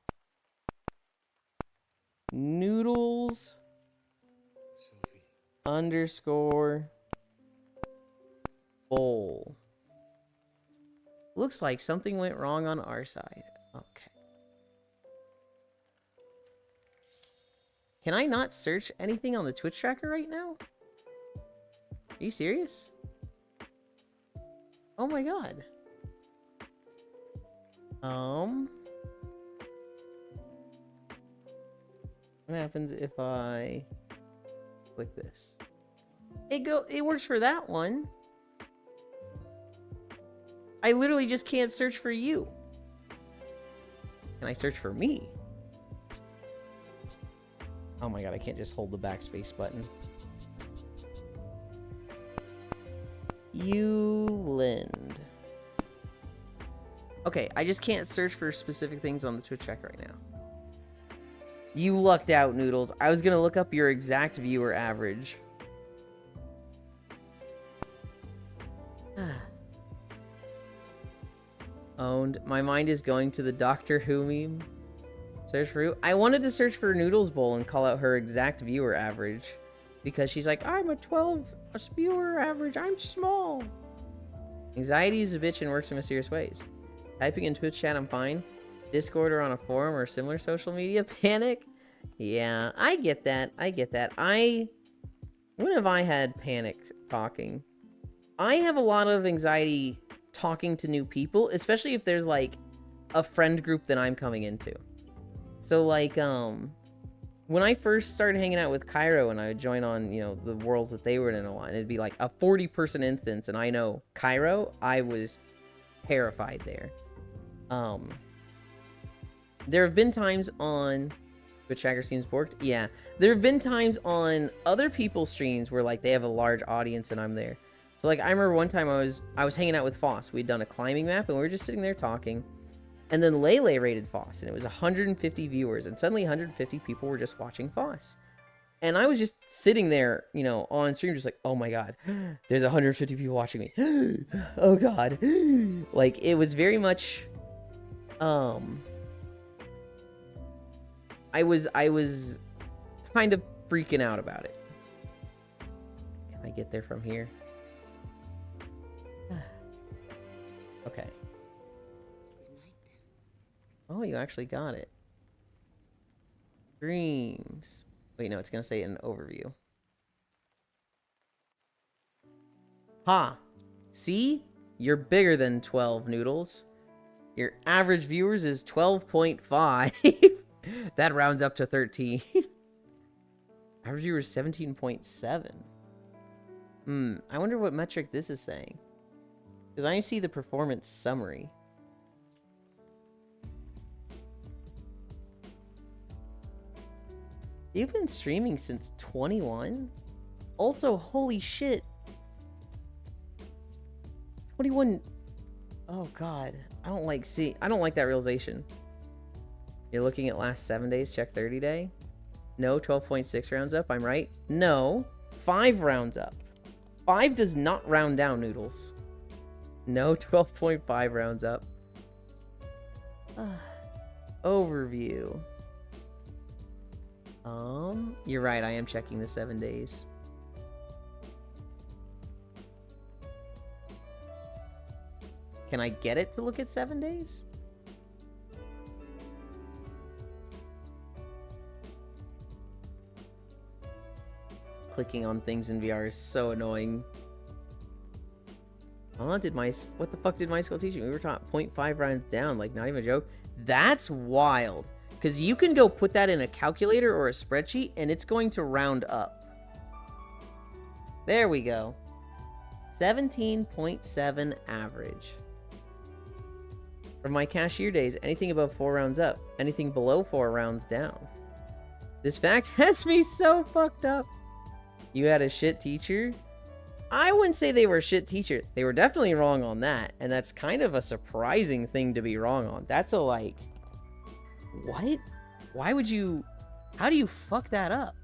Noodles underscore bowl. Looks like something went wrong on our side. Okay. Can I not search anything on the Twitch tracker right now? Are you serious? Oh my god. What happens if I click this? It works for that one. I literally just can't search for you. Can I search for me? Oh my god, I can't just hold the backspace button. Euland. Okay, I just can't search for specific things on the Twitch track right now. You lucked out, Noodles. I was gonna look up your exact viewer average. Owned. My mind is going to the Doctor Who meme. Search for who? I wanted to search for Noodles Bowl and call out her exact viewer average. Because she's like, I'm a 12 viewer average. I'm small. Anxiety is a bitch and works in mysterious ways. Typing in Twitch chat, I'm fine. Discord or on a forum or similar social media. Panic? Yeah, I get that. When have I had panic talking? I have a lot of anxiety talking to new people, especially if there's like a friend group that I'm coming into. So like, when I first started hanging out with Cairo and I would join on, you know, the worlds that they were in a lot, it'd be like a 40-person instance and I know Cairo, I was terrified there. There have been times on Twitch tracker seems borked. Yeah, there have been times on other people's streams where like they have a large audience and I'm there. So like I remember one time I was hanging out with Foss. We'd done a climbing map and we were just sitting there talking. And then Lele rated Foss and it was 150 viewers and suddenly 150 people were just watching Foss. And I was just sitting there, you know, on stream just like, oh my god, there's 150 people watching me. Oh god. Like it was very much I was kind of freaking out about it. Can I get there from here? Okay. Oh, you actually got it. Dreams. Wait, no, it's gonna say an overview. Ha! See? You're bigger than 12, Noodles. Your average viewers is 12.5. That rounds up to 13. Average viewers 17.7. I wonder what metric this is saying. Because I see the performance summary. You've been streaming since 21? Also, holy shit. 21... Oh god. I don't like that realization. You're looking at last 7 days, check 30 day. No, 12.6 rounds up, I'm right. No, 5 rounds up. 5 does not round down, Noodles. No, 12.5 rounds up. Overview. You're right, I am checking the 7 days. Can I get it to look at 7 days? Clicking on things in VR is so annoying. What the fuck did my school teach me? We were taught 0.5 rounds down, like not even a joke. That's wild. Because you can go put that in a calculator or a spreadsheet and it's going to round up. There we go. 17.7 average. From my cashier days, anything above 4 rounds up, anything below 4 rounds down. This fact has me so fucked up. You had a shit teacher? I wouldn't say they were a shit teacher. They were definitely wrong on that, and that's kind of a surprising thing to be wrong on. That's a like... What? Why would you... How do you fuck that up?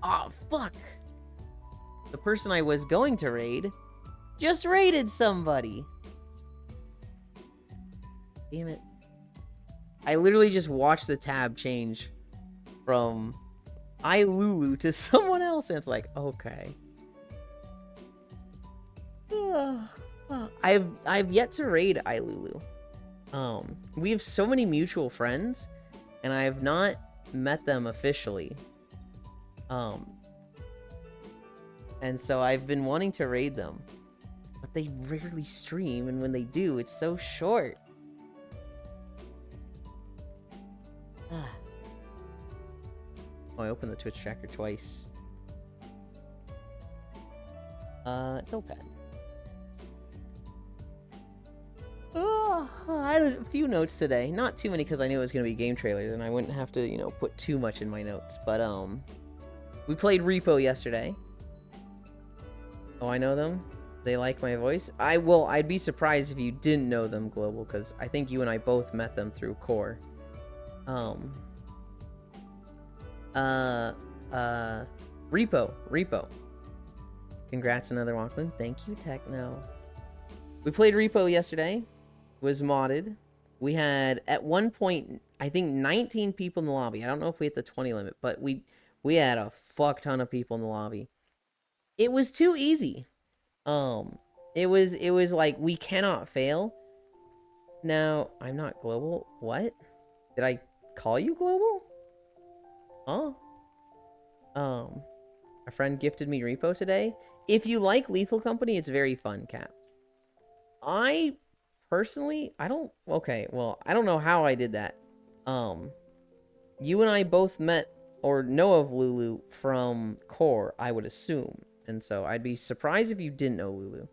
Oh, fuck. The person I was going to raid just raided somebody. Damn it. I literally just watched the tab change from iLulu to someone else, and it's like, okay. I've yet to raid iLulu. We have so many mutual friends, and I have not met them officially. And so I've been wanting to raid them, but they rarely stream, and when they do, it's so short. Oh, I opened the Twitch tracker twice. Notepad. Oh, I had a few notes today. Not too many because I knew it was going to be game trailers and I wouldn't have to, you know, put too much in my notes. But, we played Repo yesterday. Oh, I know them? They like my voice? I'd be surprised if you didn't know them, Global, because I think you and I both met them through Core. Repo. Congrats, another Walkman. Thank you, Techno. We played Repo yesterday. Was modded. We had, at one point, I think 19 people in the lobby. I don't know if we hit the 20 limit, but we had a fuck ton of people in the lobby. It was too easy. It was like, we cannot fail. Now, I'm not Global. What? Did I call you Global? Huh? A friend gifted me Repo today. If you like Lethal Company, it's very fun, Cap. I personally, I don't know how I did that. You and I both met or know of Lulu from Core, I would assume. And so I'd be surprised if you didn't know Lulu.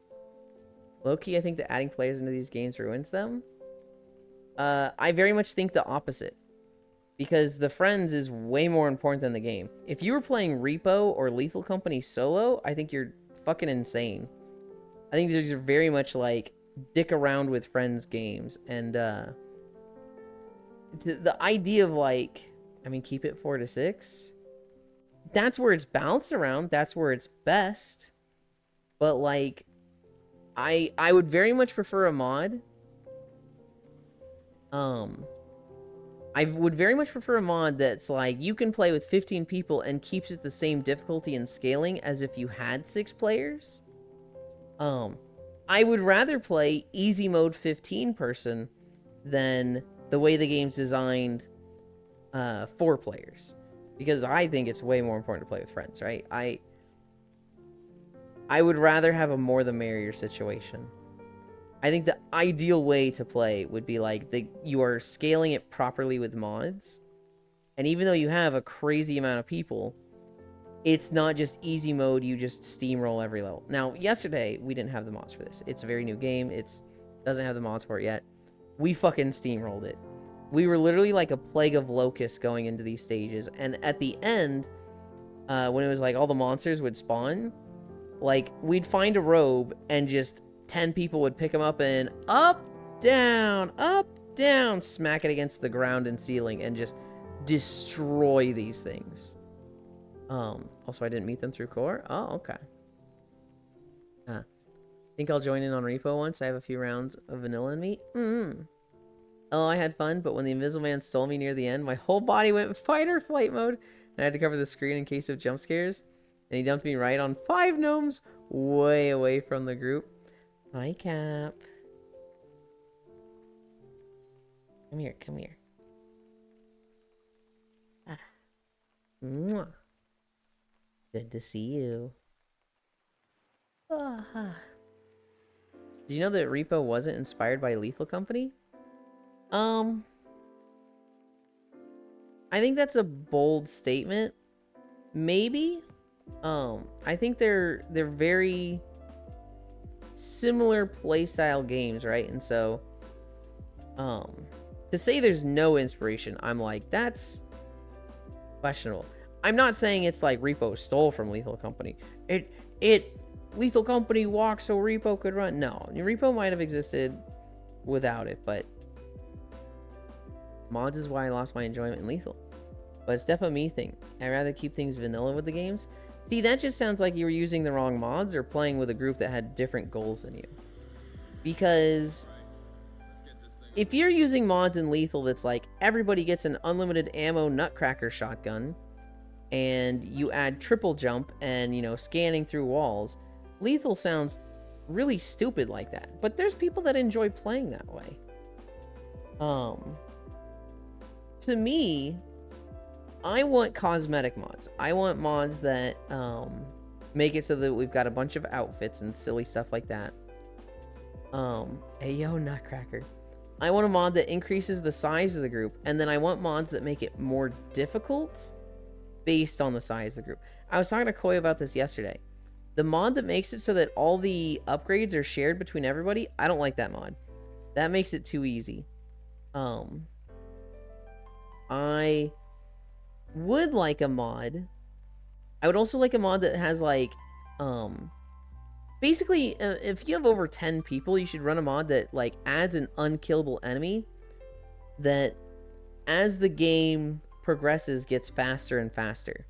Low-key, I think that adding players into these games ruins them. I very much think the opposite. Because the friends is way more important than the game. If you were playing Repo or Lethal Company solo, I think you're fucking insane. I think these are very much like dick around with friends games. And the idea of like, I mean, keep it 4 to 6. That's where it's balanced around. That's where it's best. But like, I would very much prefer a mod. I would very much prefer a mod that's like, you can play with 15 people and keeps it the same difficulty and scaling as if you had 6 players. I would rather play easy mode 15 person than the way the game's designed 4 players. Because I think it's way more important to play with friends, right? I would rather have a more the merrier situation. I think the ideal way to play would be like you are scaling it properly with mods. And even though you have a crazy amount of people, it's not just easy mode, you just steamroll every level. Now, yesterday, we didn't have the mods for this. It's a very new game. It doesn't have the mods for it yet. We fucking steamrolled it. We were literally like a plague of locusts going into these stages. And at the end, when it was like all the monsters would spawn, like we'd find a robe and just 10 people would pick them up and up, down, smack it against the ground and ceiling and just destroy these things. Also, I didn't meet them through Core. Oh, okay. Think I'll join in on Repo once. I have a few rounds of vanilla in me. Oh, I had fun, but when the Invisible Man stole me near the end, my whole body went fight or flight mode, and I had to cover the screen in case of jump scares. And he dumped me right on 5 gnomes way away from the group. Hi, Cap. Come here, come here. Ah. Mwah. Good to see you. Ah. Did you know that Repo wasn't inspired by Lethal Company? I think that's a bold statement. Maybe. I think they're very similar playstyle games, right? And so, to say there's no inspiration, I'm like, that's questionable. I'm not saying it's like Repo stole from Lethal Company. Lethal Company walked so Repo could run. No, Repo might have existed without it, but mods is why I lost my enjoyment in Lethal. But it's definitely a me thing. I'd rather keep things vanilla with the games. See, that just sounds like you were using the wrong mods or playing with a group that had different goals than you. Because if you're using mods in Lethal that's like everybody gets an unlimited ammo nutcracker shotgun and you add triple jump and, you know, scanning through walls, Lethal sounds really stupid like that. But there's people that enjoy playing that way. To me, I want cosmetic mods. I want mods that make it so that we've got a bunch of outfits and silly stuff like that. Hey yo, Nutcracker. I want a mod that increases the size of the group, and then I want mods that make it more difficult based on the size of the group. I was talking to Koi about this yesterday. The mod that makes it so that all the upgrades are shared between everybody, I don't like that mod. That makes it too easy. I would like a mod. I would also like a mod that has like, basically, if you have over 10 people, you should run a mod that like adds an unkillable enemy that, as the game progresses, gets faster and faster.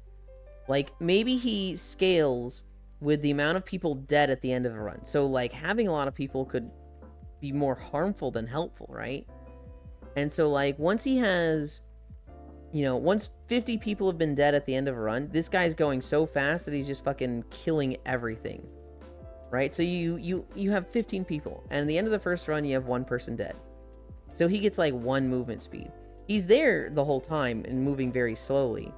Like maybe he scales with the amount of people dead at the end of a run. So like having a lot of people could be more harmful than helpful, right? And so like once he has, you know, once 50 people have been dead at the end of a run, this guy's going so fast that he's just fucking killing everything. Right? So you have 15 people, and at the end of the first run, you have one person dead. So he gets like 1 movement speed. He's there the whole time and moving very slowly.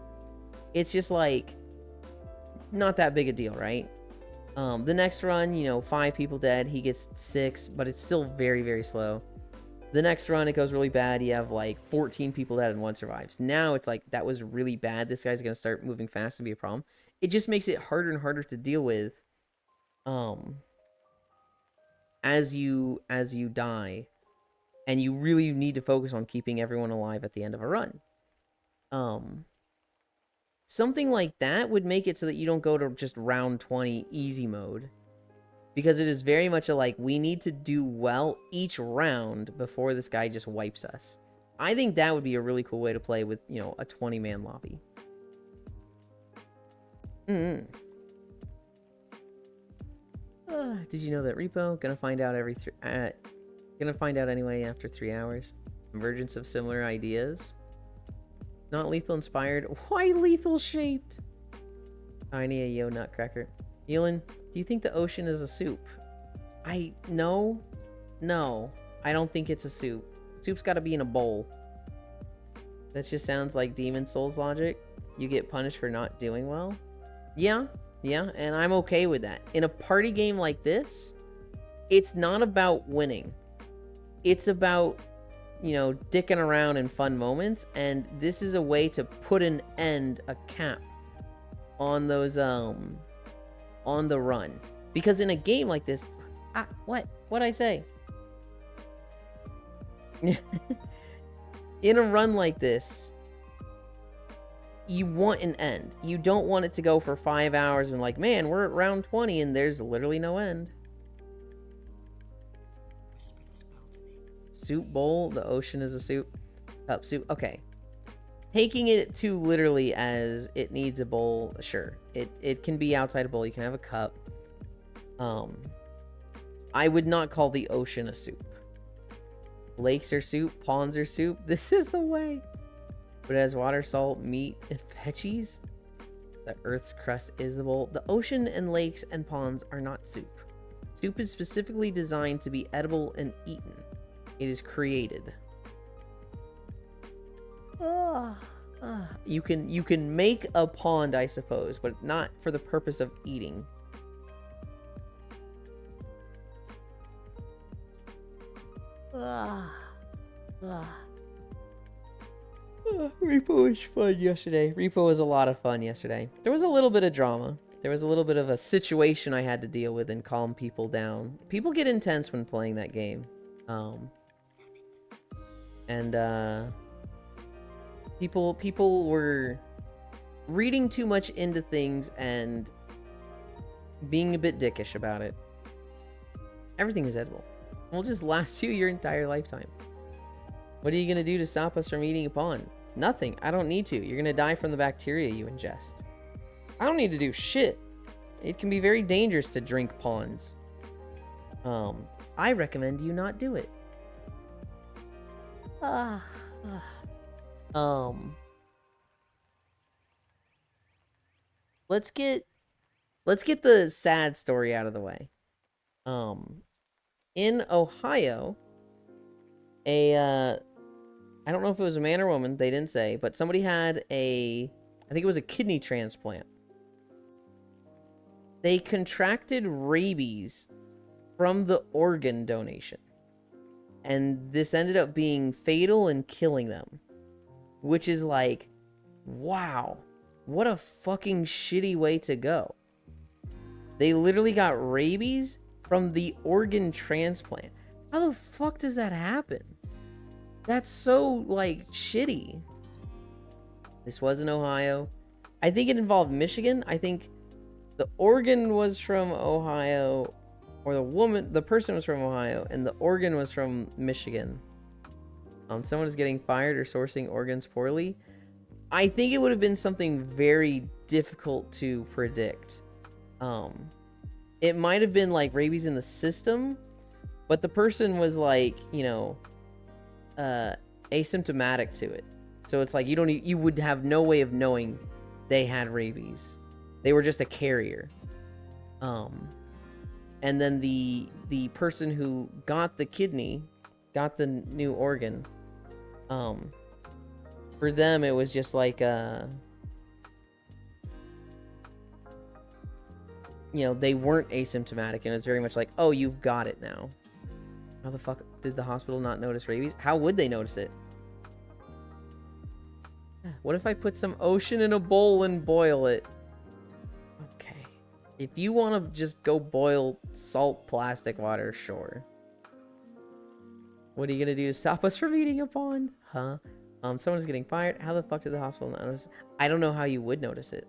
It's just like not that big a deal, right? The next run, you know, 5 people dead, he gets 6, but it's still very, very slow. The next run, it goes really bad. You have like 14 people dead and 1 survives. Now it's like, that was really bad. This guy's going to start moving fast and be a problem. It just makes it harder and harder to deal with as you die. And you really need to focus on keeping everyone alive at the end of a run. Something like that would make it so that you don't go to just round 20 easy mode. Because it is very much a like, we need to do well each round before this guy just wipes us. I think that would be a really cool way to play with, you know, a 20-man lobby. Did you know that Repo gonna find out gonna find out anyway after 3 hours? Convergence of similar ideas. Not lethal inspired. Why lethal shaped? Tiny a yo nutcracker. Elin, do you think the ocean is a soup? No, I don't think it's a soup. Soup's got to be in a bowl. That just sounds like Demon Souls logic. You get punished for not doing well. Yeah, and I'm okay with that. In a party game like this, it's not about winning. It's about, you know, dicking around in fun moments, and this is a way to put an end, a cap on those on the run. Because in a game like this, what'd I say? In a run like this, you want an end. You don't want it to go for 5 hours and like, man, we're at round 20 and there's literally no end. Soup bowl, the ocean is a soup. Cup soup, okay. Taking it too literally as it needs a bowl, sure. It can be outside a bowl, you can have a cup. I would not call the ocean a soup. Lakes are soup, ponds are soup. This is the way. But it has water, salt, meat, and veggies. The Earth's crust is the bowl. The ocean and lakes and ponds are not soup. Soup is specifically designed to be edible and eaten. It is created. You can make a pond, I suppose, but not for the purpose of eating. Repo was fun yesterday. Repo was a lot of fun yesterday. There was a little bit of drama. There was a little bit of a situation I had to deal with and calm people down. People get intense when playing that game. People were reading too much into things and being a bit dickish about it. Everything is edible. It will just last you your entire lifetime. What are you going to do to stop us from eating a pond? Nothing. I don't need to. You're going to die from the bacteria you ingest. I don't need to do shit. It can be very dangerous to drink ponds. I recommend you not do it. Let's get the sad story out of the way. In Ohio, I don't know if it was a man or woman, they didn't say, but somebody had I think it was a kidney transplant. They contracted rabies from the organ donation. And this ended up being fatal and killing them. Which is like, wow, what a fucking shitty way to go. They literally got rabies from the organ transplant. How the fuck does that happen? That's so, like, shitty. This was in Ohio. I think it involved Michigan. I think the organ was from Ohio, or the person was from Ohio, and the organ was from Michigan. Someone is getting fired or sourcing organs poorly. I think it would have been something very difficult to predict. It might have been like rabies in the system, but the person was like, you know, asymptomatic to it. So it's like you would have no way of knowing they had rabies. They were just a carrier. And then the person who got the kidney, got the new organ, for them it was just like you know, they weren't asymptomatic, and it was very much like, oh, you've got it now. How the fuck did the hospital not notice rabies? How would they notice it? What if I put some ocean in a bowl and boil it? Okay. If you want to just go boil salt plastic water, sure. What are you gonna do to stop us from eating a pond? Huh? Someone's getting fired. How the fuck did the hospital not notice? I don't know how you would notice it.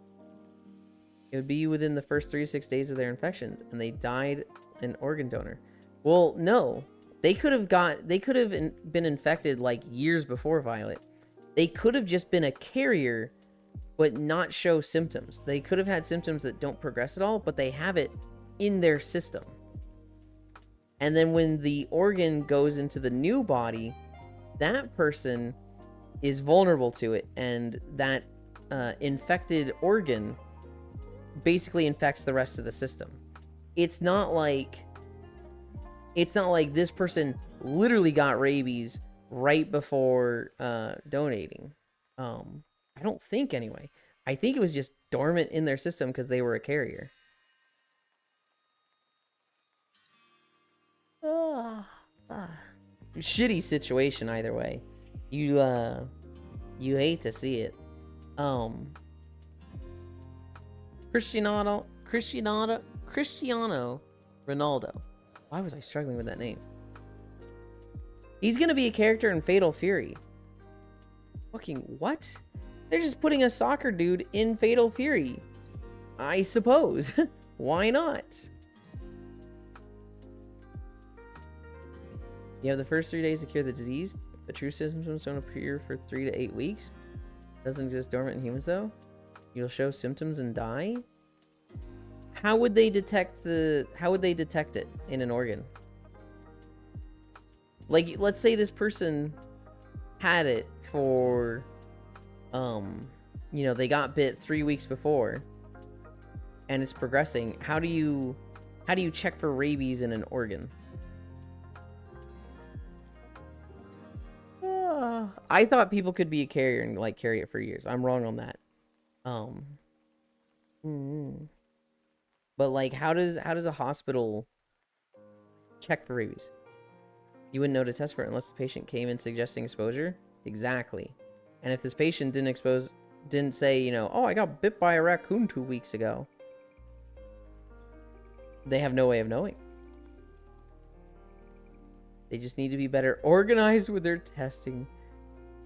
It would be within the first 3 to 6 days of their infections, and they died an organ donor. Well, no. They could have been infected like years before Violet. They could have just been a carrier, but not show symptoms. They could have had symptoms that don't progress at all, but they have it in their system. And then when the organ goes into the new body, that person is vulnerable to it, and that infected organ basically infects the rest of the system. It's not like this person literally got rabies right before donating. I don't think, anyway. I think it was just dormant in their system because they were a carrier. Shitty situation either way. You hate to see it. Cristiano Ronaldo. Why was I struggling with that name? He's gonna be a character in Fatal Fury. Fucking what? They're just putting a soccer dude in Fatal Fury. I suppose. Why not? You have the first 3 days to cure the disease. The true symptoms don't appear for 3 to 8 weeks. Doesn't exist dormant in humans though. You'll show symptoms and die? How would they detect it in an organ? Like, let's say this person had it for you know, they got bit 3 weeks before and it's progressing, how do you check for rabies in an organ? I thought people could be a carrier and like carry it for years. I'm wrong on that. But like, how does a hospital check for rabies? You wouldn't know to test for it unless the patient came in suggesting exposure. Exactly. And if this patient didn't say, you know, oh, I got bit by a raccoon 2 weeks ago, they have no way of knowing. They just need to be better organized with their testing.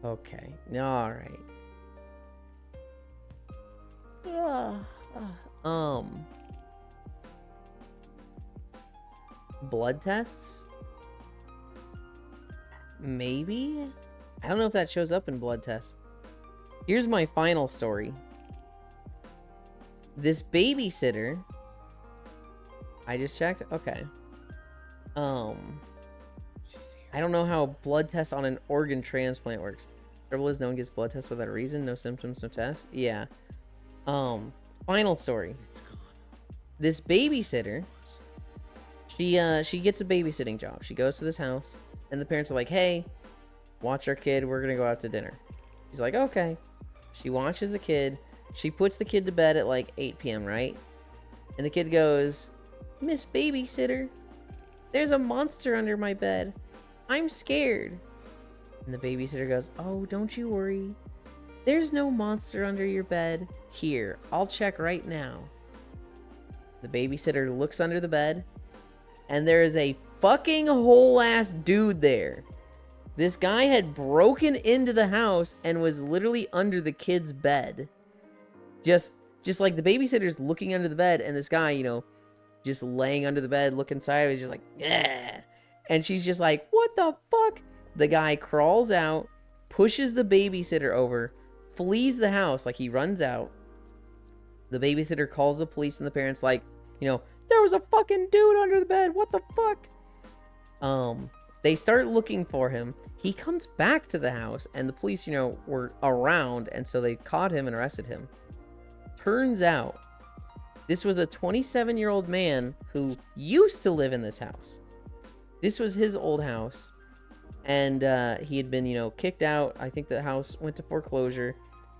Okay. All right. Blood tests? Maybe? I don't know if that shows up in blood tests. Here's my final story. This babysitter... I just checked? Okay. I don't know how blood tests on an organ transplant works. Trouble is, no one gets blood tests without a reason. No symptoms, no test. Yeah. Final story. This babysitter, she gets a babysitting job. She goes to this house, and the parents are like, hey, watch our kid. We're going to go out to dinner. She's like, okay. She watches the kid. She puts the kid to bed at like 8 p.m., right? And the kid goes, Miss Babysitter, there's a monster under my bed. I'm scared. And the babysitter goes, oh, don't you worry. There's no monster under your bed. Here, I'll check right now. The babysitter looks under the bed, and there is a fucking whole-ass dude there. This guy had broken into the house and was literally under the kid's bed. Just like the babysitter's looking under the bed, and this guy, you know, just laying under the bed, looking sideways, just like, yeah. And she's just like, what the fuck? The guy crawls out, pushes the babysitter over, flees the house, like he runs out. The babysitter calls the police, and the parents like, you know, there was a fucking dude under the bed. What the fuck? They start looking for him. He comes back to the house, and the police, you know, were around, and so they caught him and arrested him. Turns out, this was a 27-year-old man who used to live in this house. This was his old house, and he had been, you know, kicked out. I think the house went to foreclosure.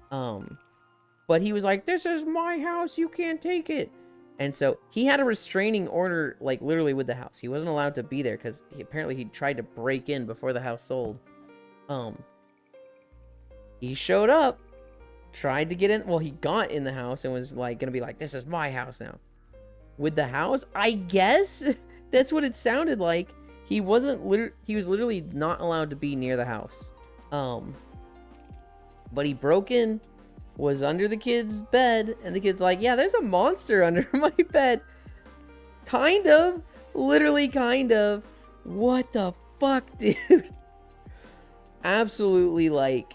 But he was like, this is my house, you can't take it. And so he had a restraining order, like literally with the house. He wasn't allowed to be there because apparently he tried to break in before the house sold. He showed up, tried to get in. Well, he got in the house and was like gonna be like, this is my house now. With the house, I guess that's what it sounded like. He was literally not allowed to be near the house. But he broke in, was under the kid's bed, and the kid's like, yeah, there's a monster under my bed. Kind of. Literally kind of. What the fuck, dude? Absolutely, like,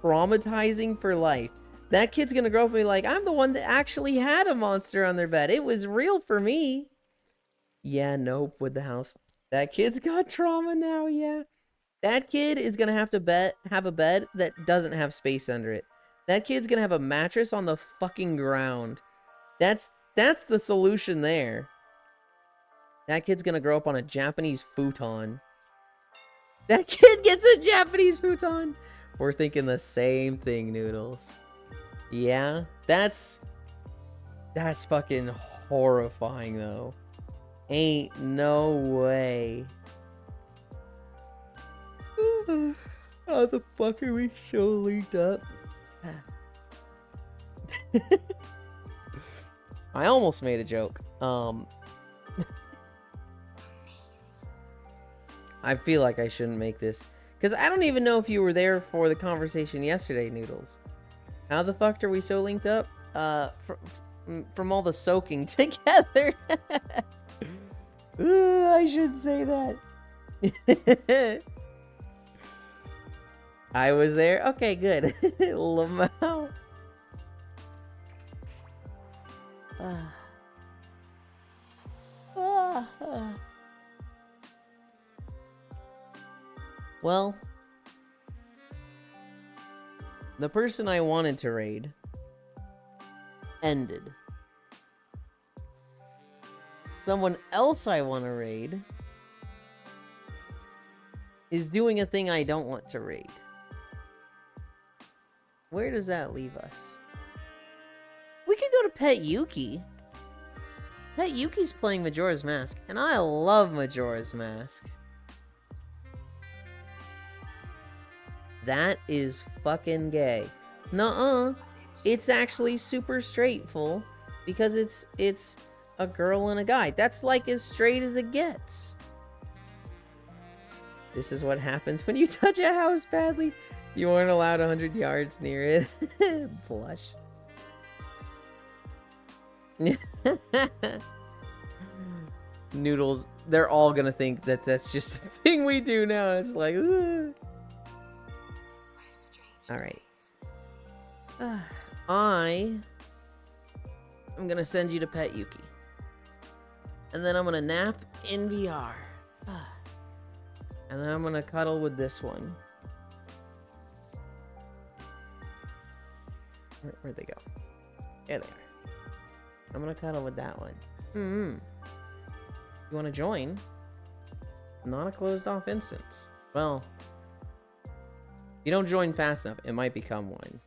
traumatizing for life. That kid's gonna grow up and be like, I'm the one that actually had a monster on their bed. It was real for me. Yeah, nope, with the house. That kid's got trauma now, yeah. That kid is gonna have to have a bed that doesn't have space under it. That kid's gonna have a mattress on the fucking ground. That's the solution there. That kid's gonna grow up on a Japanese futon. That kid gets a Japanese futon. We're thinking the same thing, Noodles. Yeah, that's fucking horrifying, though. Ain't no way. How the fuck are we so linked up? I almost made a joke. I feel like I shouldn't make this. Because I don't even know if you were there for the conversation yesterday, Noodles. How the fuck are we so linked up? From all the soaking together. I shouldn't say that. I was there? Okay, good. Lamau. Well, The person I wanted to raid ended. Someone else I want to raid is doing a thing I don't want to raid. Where does that leave us? We could go to Pet Yuki. Pet Yuki's playing Majora's Mask, and I love Majora's Mask. That is fucking gay. Nuh-uh. It's actually super straightful because it's a girl and a guy. That's like as straight as it gets. This is what happens when you touch a house badly. You aren't allowed 100 yards near it. Blush. Noodles, they're all gonna think that that's just a thing we do now. It's like, ugh. Alright. I'm gonna send you to Pet Yuki. And then I'm gonna nap in VR. And then I'm gonna cuddle with this one. Where'd they go? There they are. I'm gonna cuddle with that one. You wanna join? Not a closed off instance. Well, if you don't join fast enough, it might become one.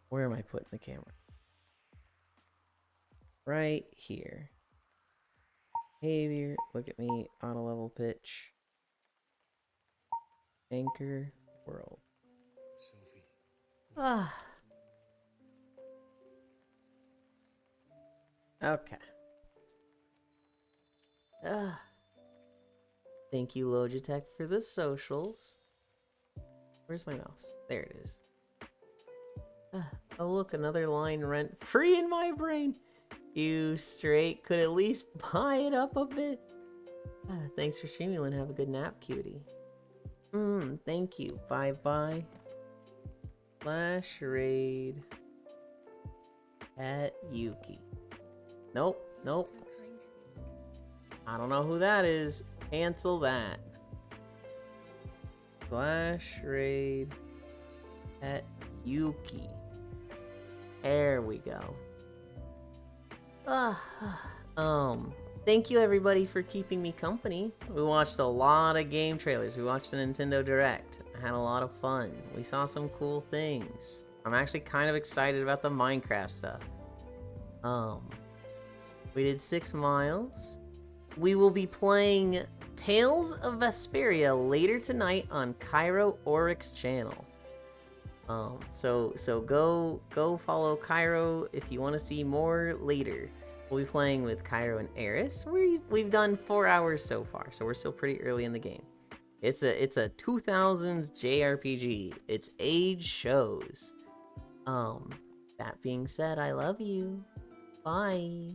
Where am I putting the camera? Right here. Behavior, look at me, auto level pitch. Anchor, world. Ah. Okay. Thank you, Logitech, for the socials. Where's my mouse? There it is. Oh, look, another line rent free in my brain. You straight could at least buy it up a bit. Thanks for streaming, and have a good nap, cutie. Thank you. Bye-bye. Flash raid. At Yuki. Nope. I don't know who that is. Cancel that. Flash raid. At Yuki. There we go. Thank you everybody for keeping me company. We watched a lot of game trailers. We watched a Nintendo Direct. I had a lot of fun. We saw some cool things. I'm actually kind of excited about the Minecraft stuff. We did 6 miles. We will be playing Tales of Vesperia later tonight on Cairo Oryx channel. So go follow Cairo if you want to see more later. We'll be playing with Cairo and Eris. We've done 4 hours so far, so we're still pretty early in the game. It's a 2000s JRPG. Its age shows. That being said, I love you. Bye.